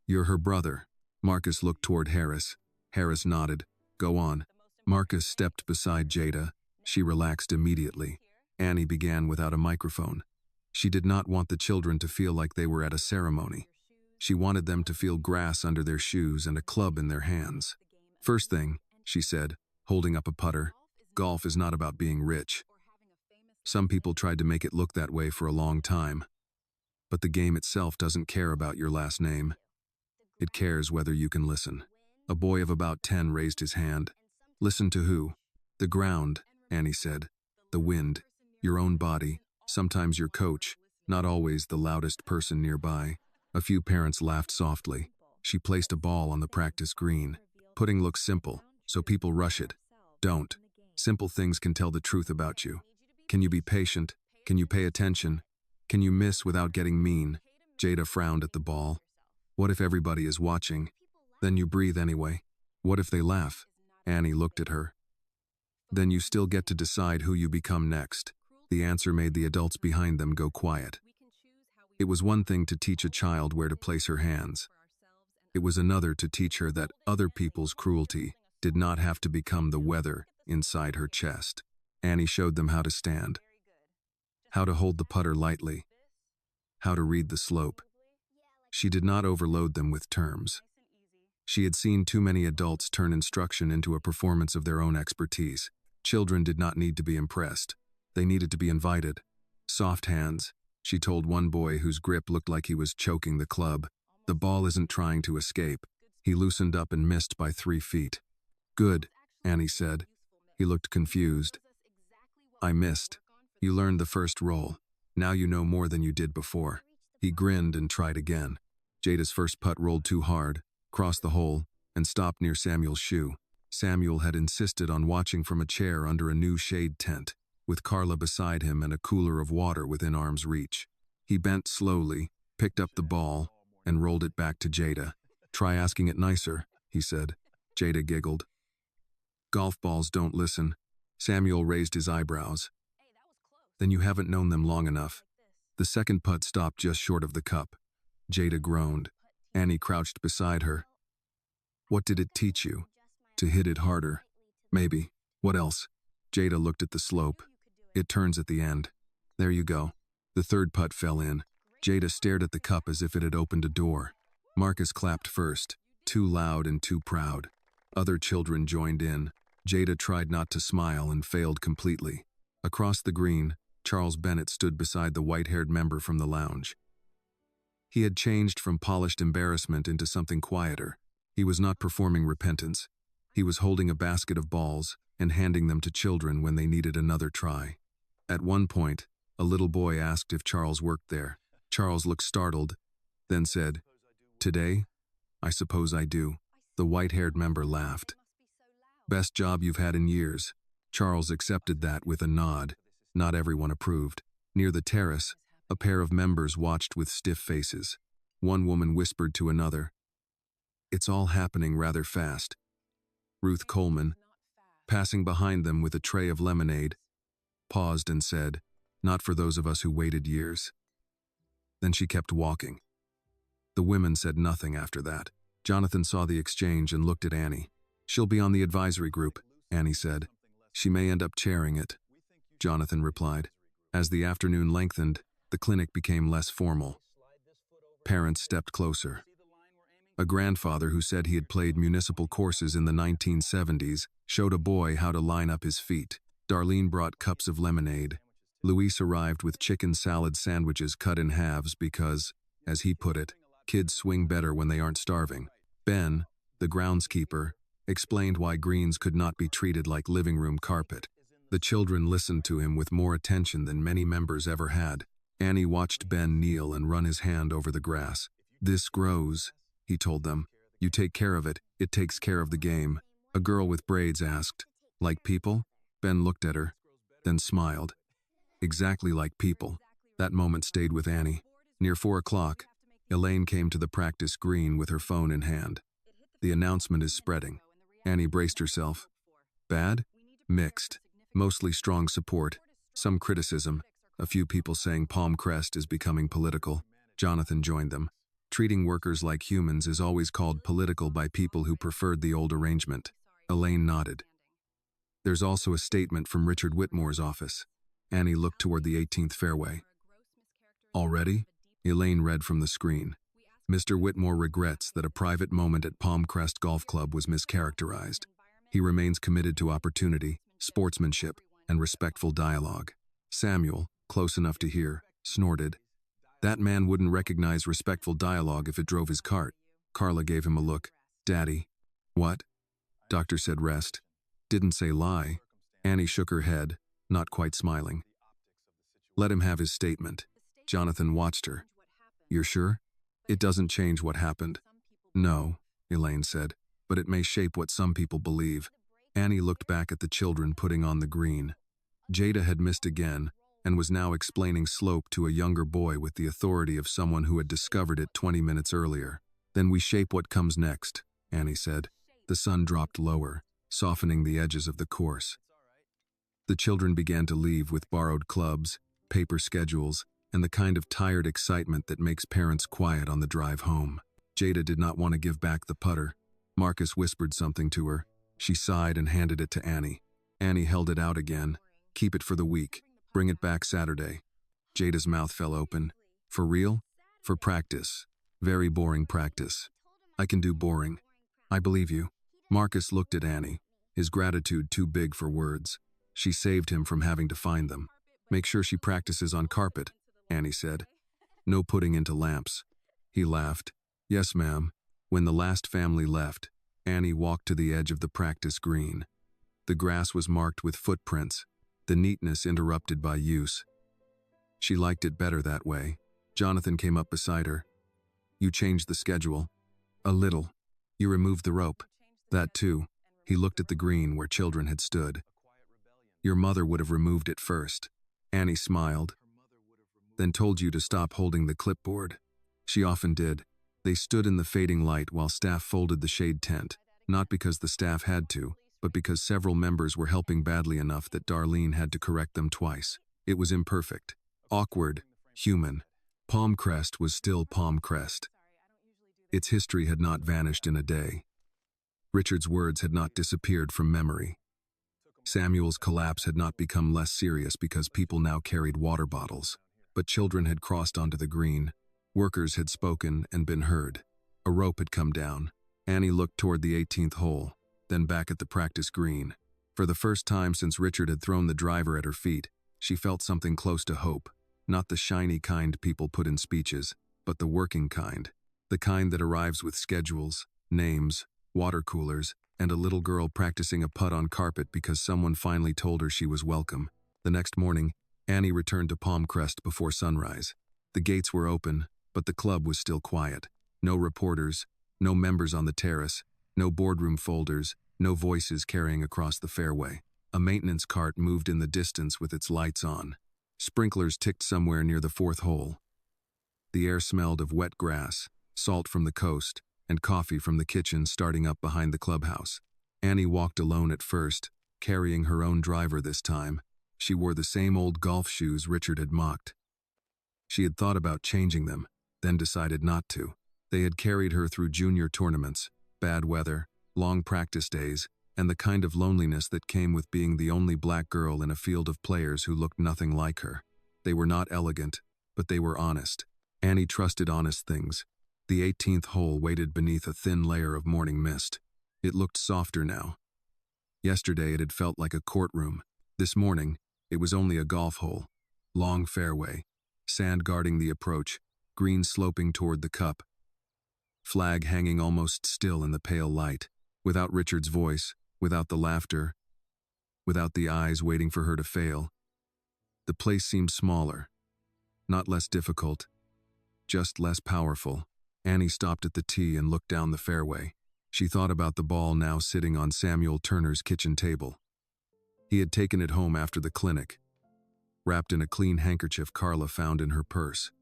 "You're her brother." Marcus looked toward Harris. Harris nodded. "Go on." Marcus stepped beside Jada. She relaxed immediately. Annie began without a microphone. She did not want the children to feel like they were at a ceremony. She wanted them to feel grass under their shoes and a club in their hands. "First thing," she said, holding up a putter, "golf is not about being rich. Some people tried to make it look that way for a long time. But the game itself doesn't care about your last name. It cares whether you can listen." A boy of about 10 raised his hand. "Listen to who?" "The ground," Annie said. "The wind, your own body, sometimes your coach, not always the loudest person nearby." A few parents laughed softly. She placed a ball on the practice green. "Putting looks simple, so people rush it. Don't. Simple things can tell the truth about you. Can you be patient? Can you pay attention? Can you miss without getting mean?" Jada frowned at the ball. "What if everybody is watching? Then you breathe anyway. What if they laugh?" Annie looked at her. "Then you still get to decide who you become next." The answer made the adults behind them go quiet. It was one thing to teach a child where to place her hands. It was another to teach her that other people's cruelty did not have to become the weather inside her chest. Annie showed them how to stand, how to hold the putter lightly, how to read the slope. She did not overload them with terms. She had seen too many adults turn instruction into a performance of their own expertise. Children did not need to be impressed. They needed to be invited. "Soft hands," she told one boy whose grip looked like he was choking the club. "The ball isn't trying to escape." He loosened up and missed by 3 feet. "Good," Annie said. He looked confused. "I missed. You learned the first roll. Now you know more than you did before." He grinned and tried again. Jada's first putt rolled too hard, crossed the hole, and stopped near Samuel's shoe. Samuel had insisted on watching from a chair under a new shade tent, with Carla beside him and a cooler of water within arm's reach. He bent slowly, picked up the ball, and rolled it back to Jada. "Try asking it nicer," he said. Jada giggled. "Golf balls don't listen." Samuel raised his eyebrows. "Then you haven't known them long enough." The second putt stopped just short of the cup. Jada groaned. Annie crouched beside her. "What did it teach you?" "To hit it harder." "Maybe. What else?" Jada looked at the slope. "It turns at the end." "There you go." The third putt fell in. Jada stared at the cup as if it had opened a door. Marcus clapped first, too loud and too proud. Other children joined in. Jada tried not to smile and failed completely. Across the green, Charles Bennett stood beside the white-haired member from the lounge. He had changed from polished embarrassment into something quieter. He was not performing repentance. He was holding a basket of balls and handing them to children when they needed another try. At one point, a little boy asked if Charles worked there. Charles looked startled, then said, "Today? I suppose I do." The white-haired member laughed. "Best job you've had in years." Charles accepted that with a nod. Not everyone approved. Near the terrace, a pair of members watched with stiff faces. One woman whispered to another, "It's all happening rather fast." Ruth Coleman, passing behind them with a tray of lemonade, paused and said, "Not for those of us who waited years." Then she kept walking. The women said nothing after that. Jonathan saw the exchange and looked at Annie. "She'll be on the advisory group," Annie said. "She may end up chairing it," Jonathan replied. As the afternoon lengthened, the clinic became less formal. Parents stepped closer. A grandfather who said he had played municipal courses in the 1970s showed a boy how to line up his feet. Darlene brought cups of lemonade. Luis arrived with chicken salad sandwiches cut in halves because, as he put it, kids swing better when they aren't starving. Ben, the groundskeeper, explained why greens could not be treated like living room carpet. The children listened to him with more attention than many members ever had. Annie watched Ben kneel and run his hand over the grass. "This grows," he told them. "You take care of it, it takes care of the game." A girl with braids asked, "Like people?" Ben looked at her, then smiled. "Exactly like people." That moment stayed with Annie. Near 4 o'clock, Elaine came to the practice green with her phone in hand. "The announcement is spreading." Annie braced herself. "Bad?" "Mixed. Mostly strong support, some criticism, a few people saying Palmcrest is becoming political." Jonathan joined them. "Treating workers like humans is always called political by people who preferred the old arrangement." Elaine nodded. "There's also a statement from Richard Whitmore's office." Annie looked toward the 18th fairway. "Already?" Elaine read from the screen. "Mr. Whitmore regrets that a private moment at Palmcrest Golf Club was mischaracterized. He remains committed to opportunity, sportsmanship, and respectful dialogue." Samuel, close enough to hear, snorted. "That man wouldn't recognize respectful dialogue if it drove his cart." Carla gave him a look. "Daddy." "What?" Doctor said rest. "Didn't say lie." Annie shook her head, not quite smiling. "Let him have his statement." Jonathan watched her. "You're sure? It doesn't change what happened." "No," Elaine said, "but it may shape what some people believe." Annie looked back at the children putting on the green. Jada had missed again and was now explaining slope to a younger boy with the authority of someone who had discovered it 20 minutes earlier. "Then we shape what comes next," Annie said. The sun dropped lower, softening the edges of the course. The children began to leave with borrowed clubs, paper schedules, and the kind of tired excitement that makes parents quiet on the drive home. Jada did not want to give back the putter. Marcus whispered something to her. She sighed and handed it to Annie. Annie held it out again. "Keep it for the week. Bring it back Saturday." Jada's mouth fell open. "For real?" "For practice. Very boring practice." "I can do boring." "I believe you." Marcus looked at Annie, his gratitude too big for words. She saved him from having to find them. "Make sure she practices on carpet," Annie said. "No putting into lamps." He laughed. "Yes, ma'am." When the last family left, Annie walked to the edge of the practice green. The grass was marked with footprints, the neatness interrupted by use. She liked it better that way. Jonathan came up beside her. "You changed the schedule." "A little." "You removed the rope." "That too." He looked at the green where children had stood. "Your mother would have removed it first." Annie smiled. "Then told you to stop holding the clipboard." "She often did." They stood in the fading light while staff folded the shade tent, not because the staff had to, but because several members were helping badly enough that Darlene had to correct them twice. It was imperfect, awkward, human. Palmcrest was still Palmcrest. Its history had not vanished in a day. Richard's words had not disappeared from memory. Samuel's collapse had not become less serious because people now carried water bottles. But children had crossed onto the green. Workers had spoken and been heard. A rope had come down. Annie looked toward the 18th hole, then back at the practice green. For the first time since Richard had thrown the driver at her feet, She felt something close to hope, not the shiny kind people put in speeches, but the working kind. The kind that arrives with schedules, names, water coolers, and a little girl practicing a putt on carpet because someone finally told her she was welcome. The next morning, Annie returned to Palmcrest before sunrise. The gates were open, but the club was still quiet. No reporters, no members on the terrace, no boardroom folders, no voices carrying across the fairway. A maintenance cart moved in the distance with its lights on. Sprinklers ticked somewhere near the fourth hole. The air smelled of wet grass, salt from the coast, and coffee from the kitchen starting up behind the clubhouse. Annie walked alone at first, carrying her own driver this time. She wore the same old golf shoes Richard had mocked. She had thought about changing them, then decided not to. They had carried her through junior tournaments, bad weather, long practice days, and the kind of loneliness that came with being the only black girl in a field of players who looked nothing like her. They were not elegant, but they were honest. Annie trusted honest things. The 18th hole waited beneath a thin layer of morning mist. It looked softer now. Yesterday it had felt like a courtroom. This morning, it was only a golf hole. Long fairway, sand guarding the approach, green sloping toward the cup. Flag hanging almost still in the pale light, without Richard's voice, without the laughter, without the eyes waiting for her to fail. The place seemed smaller, not less difficult, just less powerful. Annie stopped at the tee and looked down the fairway. She thought about the ball now sitting on Samuel Turner's kitchen table. He had taken it home after the clinic, wrapped in a clean handkerchief Carla found in her purse.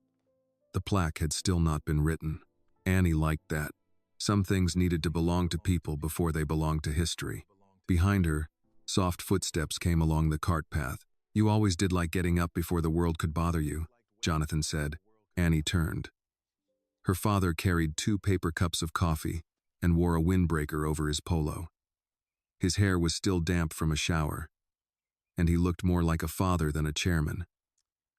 The plaque had still not been written. Annie liked that. Some things needed to belong to people before they belonged to history. Behind her, soft footsteps came along the cart path. "You always did like getting up before the world could bother you," Jonathan said. Annie turned. Her father carried 2 paper cups of coffee and wore a windbreaker over his polo. His hair was still damp from a shower, and he looked more like a father than a chairman.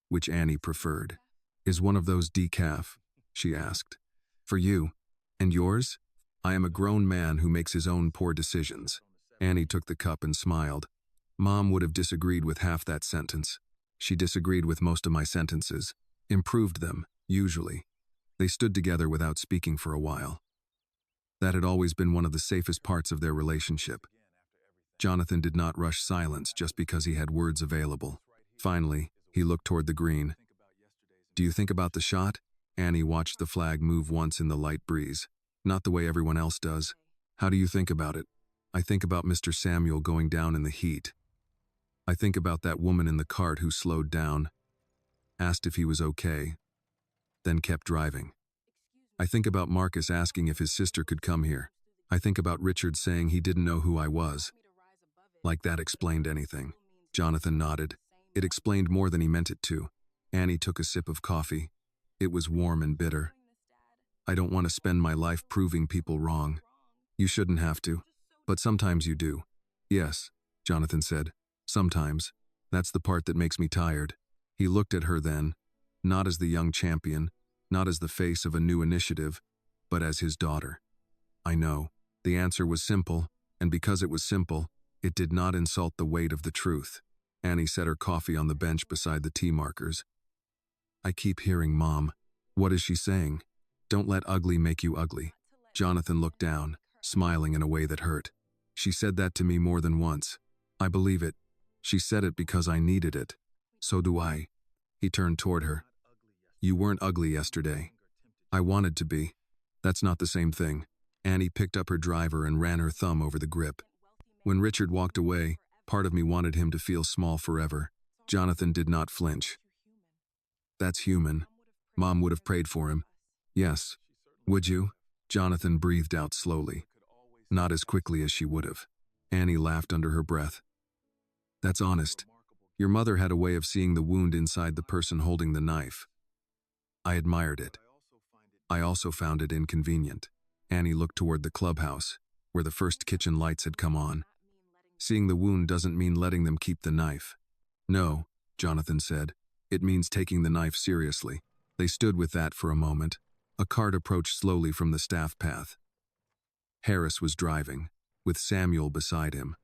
Which Annie preferred. "Is one of those decaf?" she asked. "For you. And yours? I am a grown man who makes his own poor decisions." Annie took the cup and smiled. Mom would have disagreed with half that sentence. She disagreed with most of my sentences. Improved them, usually. They stood together without speaking for a while. That had always been one of the safest parts of their relationship. Jonathan did not rush silence just because he had words available. Finally, he looked toward the green. "Do you think about the shot?" Annie watched the flag move once in the light breeze. "Not the way everyone else does." "How do you think about it?" "I think about Mr. Samuel going down in the heat. I think about that woman in the cart who slowed down, asked if he was okay, then kept driving. I think about Marcus asking if his sister could come here. I think about Richard saying he didn't know who I was." Like that explained anything. Jonathan nodded. It explained more than he meant it to. Annie took a sip of coffee. It was warm and bitter. "I don't want to spend my life proving people wrong." "You shouldn't have to. But sometimes you do." "Yes," Jonathan said. "Sometimes. That's the part that makes me tired." He looked at her then, not as the young champion, not as the face of a new initiative, but as his daughter. "I know." The answer was simple, and because it was simple, it did not insult the weight of the truth. Annie set her coffee on the bench beside the tea markers. "I keep hearing Mom. What is she saying?" "Don't let ugly make you ugly." Jonathan looked down, smiling in a way that hurt. "She said that to me more than once. I believe it. She said it because I needed it. So do I." He turned toward her. "You weren't ugly yesterday." "I wanted to be." "That's not the same thing." Annie picked up her driver and ran her thumb over the grip. "When Richard walked away, part of me wanted him to feel small forever." Jonathan did not flinch. "That's human. Mom would have prayed for him." "Yes." "Would you?" Jonathan breathed out slowly. Not as quickly as she would have. Annie laughed under her breath. "That's honest. Your mother had a way of seeing the wound inside the person holding the knife. I admired it. I also found it inconvenient." Annie looked toward the clubhouse, where the first kitchen lights had come on. "Seeing the wound doesn't mean letting them keep the knife." "No," Jonathan said. "It means taking the knife seriously." They stood with that for a moment. A cart approached slowly from the staff path. Harris was driving, with Samuel beside him.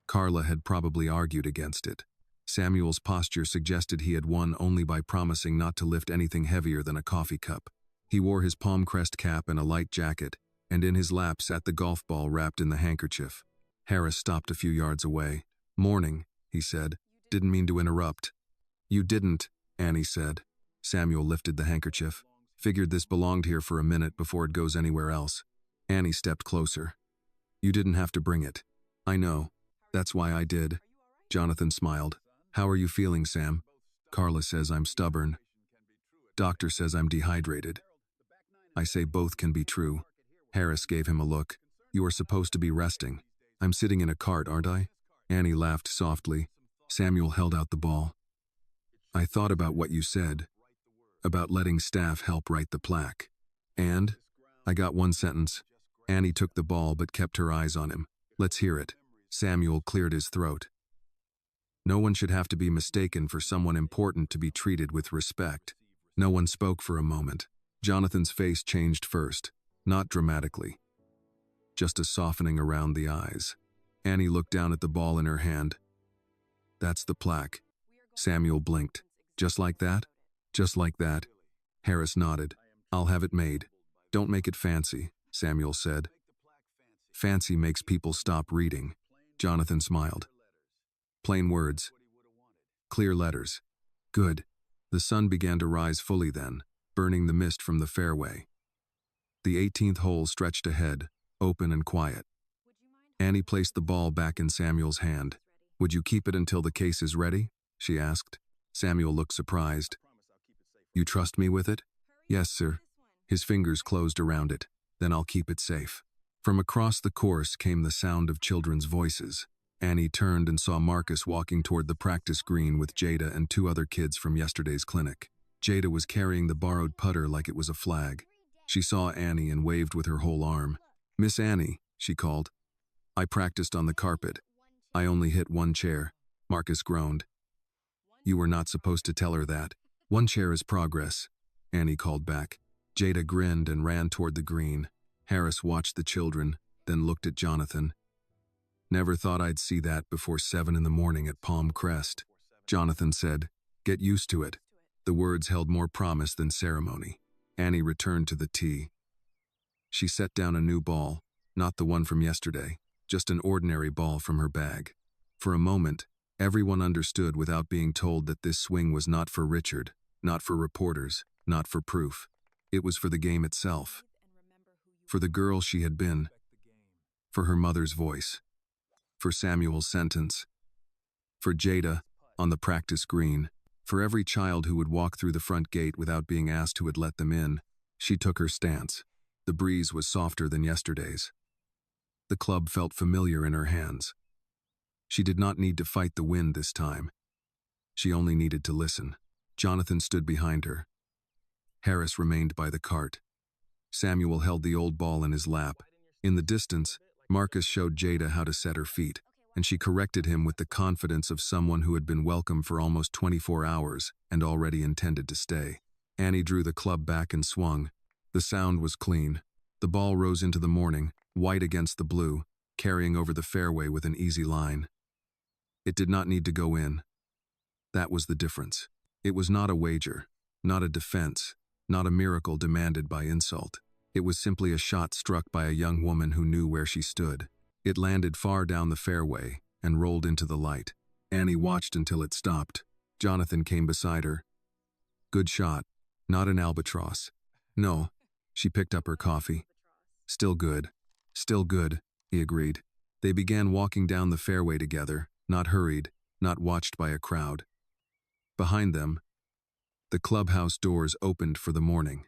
Carla had probably argued against it. Samuel's posture suggested he had won only by promising not to lift anything heavier than a coffee cup. He wore his palm crest cap and a light jacket, and in his lap sat the golf ball wrapped in the handkerchief. Harris stopped a few yards away. "Morning," he said. "Didn't mean to interrupt." "You didn't," Annie said. Samuel lifted the handkerchief. "Figured this belonged here for a minute before it goes anywhere else." Annie stepped closer. "You didn't have to bring it." "I know. That's why I did." Jonathan smiled. "How are you feeling, Sam?" "Carla says I'm stubborn. Doctor says I'm dehydrated." "I say both can be true." Harris gave him a look. "You are supposed to be resting." "I'm sitting in a cart, aren't I?" Annie laughed softly. Samuel held out the ball. "I thought about what you said, about letting staff help write the plaque. And? I got one sentence." Annie took the ball but kept her eyes on him. "Let's hear it." Samuel cleared his throat. "No one should have to be mistaken for someone important to be treated with respect." No one spoke for a moment. Jonathan's face changed first, not dramatically, just a softening around the eyes. Annie looked down at the ball in her hand. "That's the plaque." Samuel blinked. "Just like that?" "Just like that." Harris nodded. "I'll have it made." "Don't make it fancy," Samuel said. "Fancy makes people stop reading." Jonathan smiled. "Plain words. Clear letters." "Good." The sun began to rise fully then, burning the mist from the fairway. The 18th hole stretched ahead, open and quiet. Annie placed the ball back in Samuel's hand. "Would you keep it until the case is ready?" she asked. Samuel looked surprised. "You trust me with it?" "Yes, sir." His fingers closed around it. "Then I'll keep it safe." From across the course came the sound of children's voices. Annie turned and saw Marcus walking toward the practice green with Jada and two other kids from yesterday's clinic. Jada was carrying the borrowed putter like it was a flag. She saw Annie and waved with her whole arm. "Miss Annie," she called. "I practiced on the carpet. I only hit one chair." Marcus groaned. "You were not supposed to tell her that." "One chair is progress," Annie called back. Jada grinned and ran toward the green. Harris watched the children, then looked at Jonathan. "Never thought I'd see that before 7 in the morning at Palm Crest." Jonathan said, "Get used to it." The words held more promise than ceremony. Annie returned to the tee. She set down a new ball, not the one from yesterday, just an ordinary ball from her bag. For a moment, everyone understood without being told that this swing was not for Richard, not for reporters, not for proof. It was for the game itself. For the girl she had been. For her mother's voice. For Samuel's sentence. For Jada, on the practice green. For every child who would walk through the front gate without being asked who had let them in. She took her stance. The breeze was softer than yesterday's. The club felt familiar in her hands. She did not need to fight the wind this time. She only needed to listen. Jonathan stood behind her. Harris remained by the cart. Samuel held the old ball in his lap. In the distance, Marcus showed Jada how to set her feet, and she corrected him with the confidence of someone who had been welcome for almost 24 hours and already intended to stay. Annie drew the club back and swung. The sound was clean. The ball rose into the morning, white against the blue, carrying over the fairway with an easy line. It did not need to go in. That was the difference. It was not a wager, not a defense, not a miracle demanded by insult. It was simply a shot struck by a young woman who knew where she stood. It landed far down the fairway and rolled into the light. Annie watched until it stopped. Jonathan came beside her. "Good shot. Not an albatross." "No." She picked up her coffee. "Still good. Still good," he agreed. They began walking down the fairway together, not hurried, not watched by a crowd. Behind them, the clubhouse doors opened for the morning.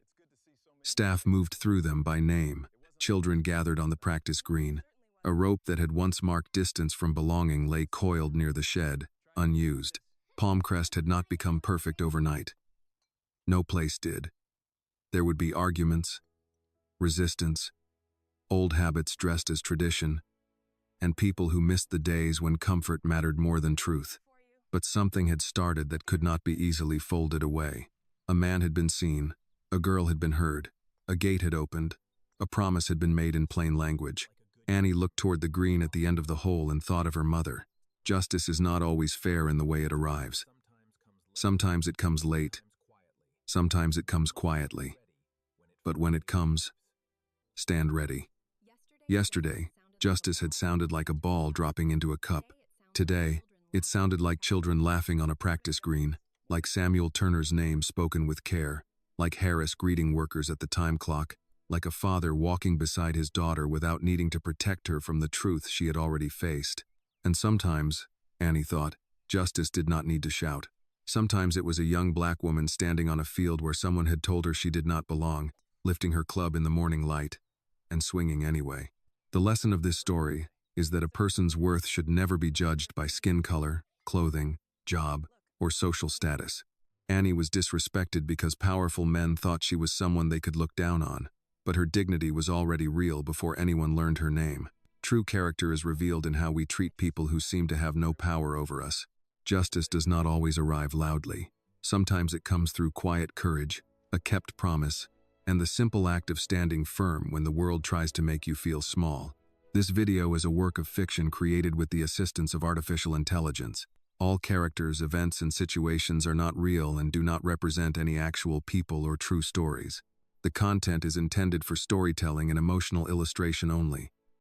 Staff moved through them by name. Children gathered on the practice green. A rope that had once marked distance from belonging lay coiled near the shed, unused. Palm Crest had not become perfect overnight. No place did. There would be arguments, resistance, old habits dressed as tradition, and people who missed the days when comfort mattered more than truth. But something had started that could not be easily folded away. A man had been seen. A girl had been heard. A gate had opened. A promise had been made in plain language. Annie looked toward the green at the end of the hole and thought of her mother. Justice is not always fair in the way it arrives. Sometimes it comes late. Sometimes it comes quietly. But when it comes, stand ready. Yesterday, justice had sounded like a ball dropping into a cup. Today, it sounded like children laughing on a practice green, like Samuel Turner's name spoken with care, like Harris greeting workers at the time clock, like a father walking beside his daughter without needing to protect her from the truth she had already faced. And sometimes, Annie thought, justice did not need to shout. Sometimes it was a young black woman standing on a field where someone had told her she did not belong, lifting her club in the morning light, and swinging anyway. The lesson of this story is that a person's worth should never be judged by skin color, clothing, job, or social status. Annie was disrespected because powerful men thought she was someone they could look down on, but her dignity was already real before anyone learned her name. True character is revealed in how we treat people who seem to have no power over us. Justice does not always arrive loudly. Sometimes it comes through quiet courage, a kept promise, and the simple act of standing firm when the world tries to make you feel small. This video is a work of fiction created with the assistance of artificial intelligence. All characters, events, and situations are not real and do not represent any actual people or true stories. The content is intended for storytelling and emotional illustration only.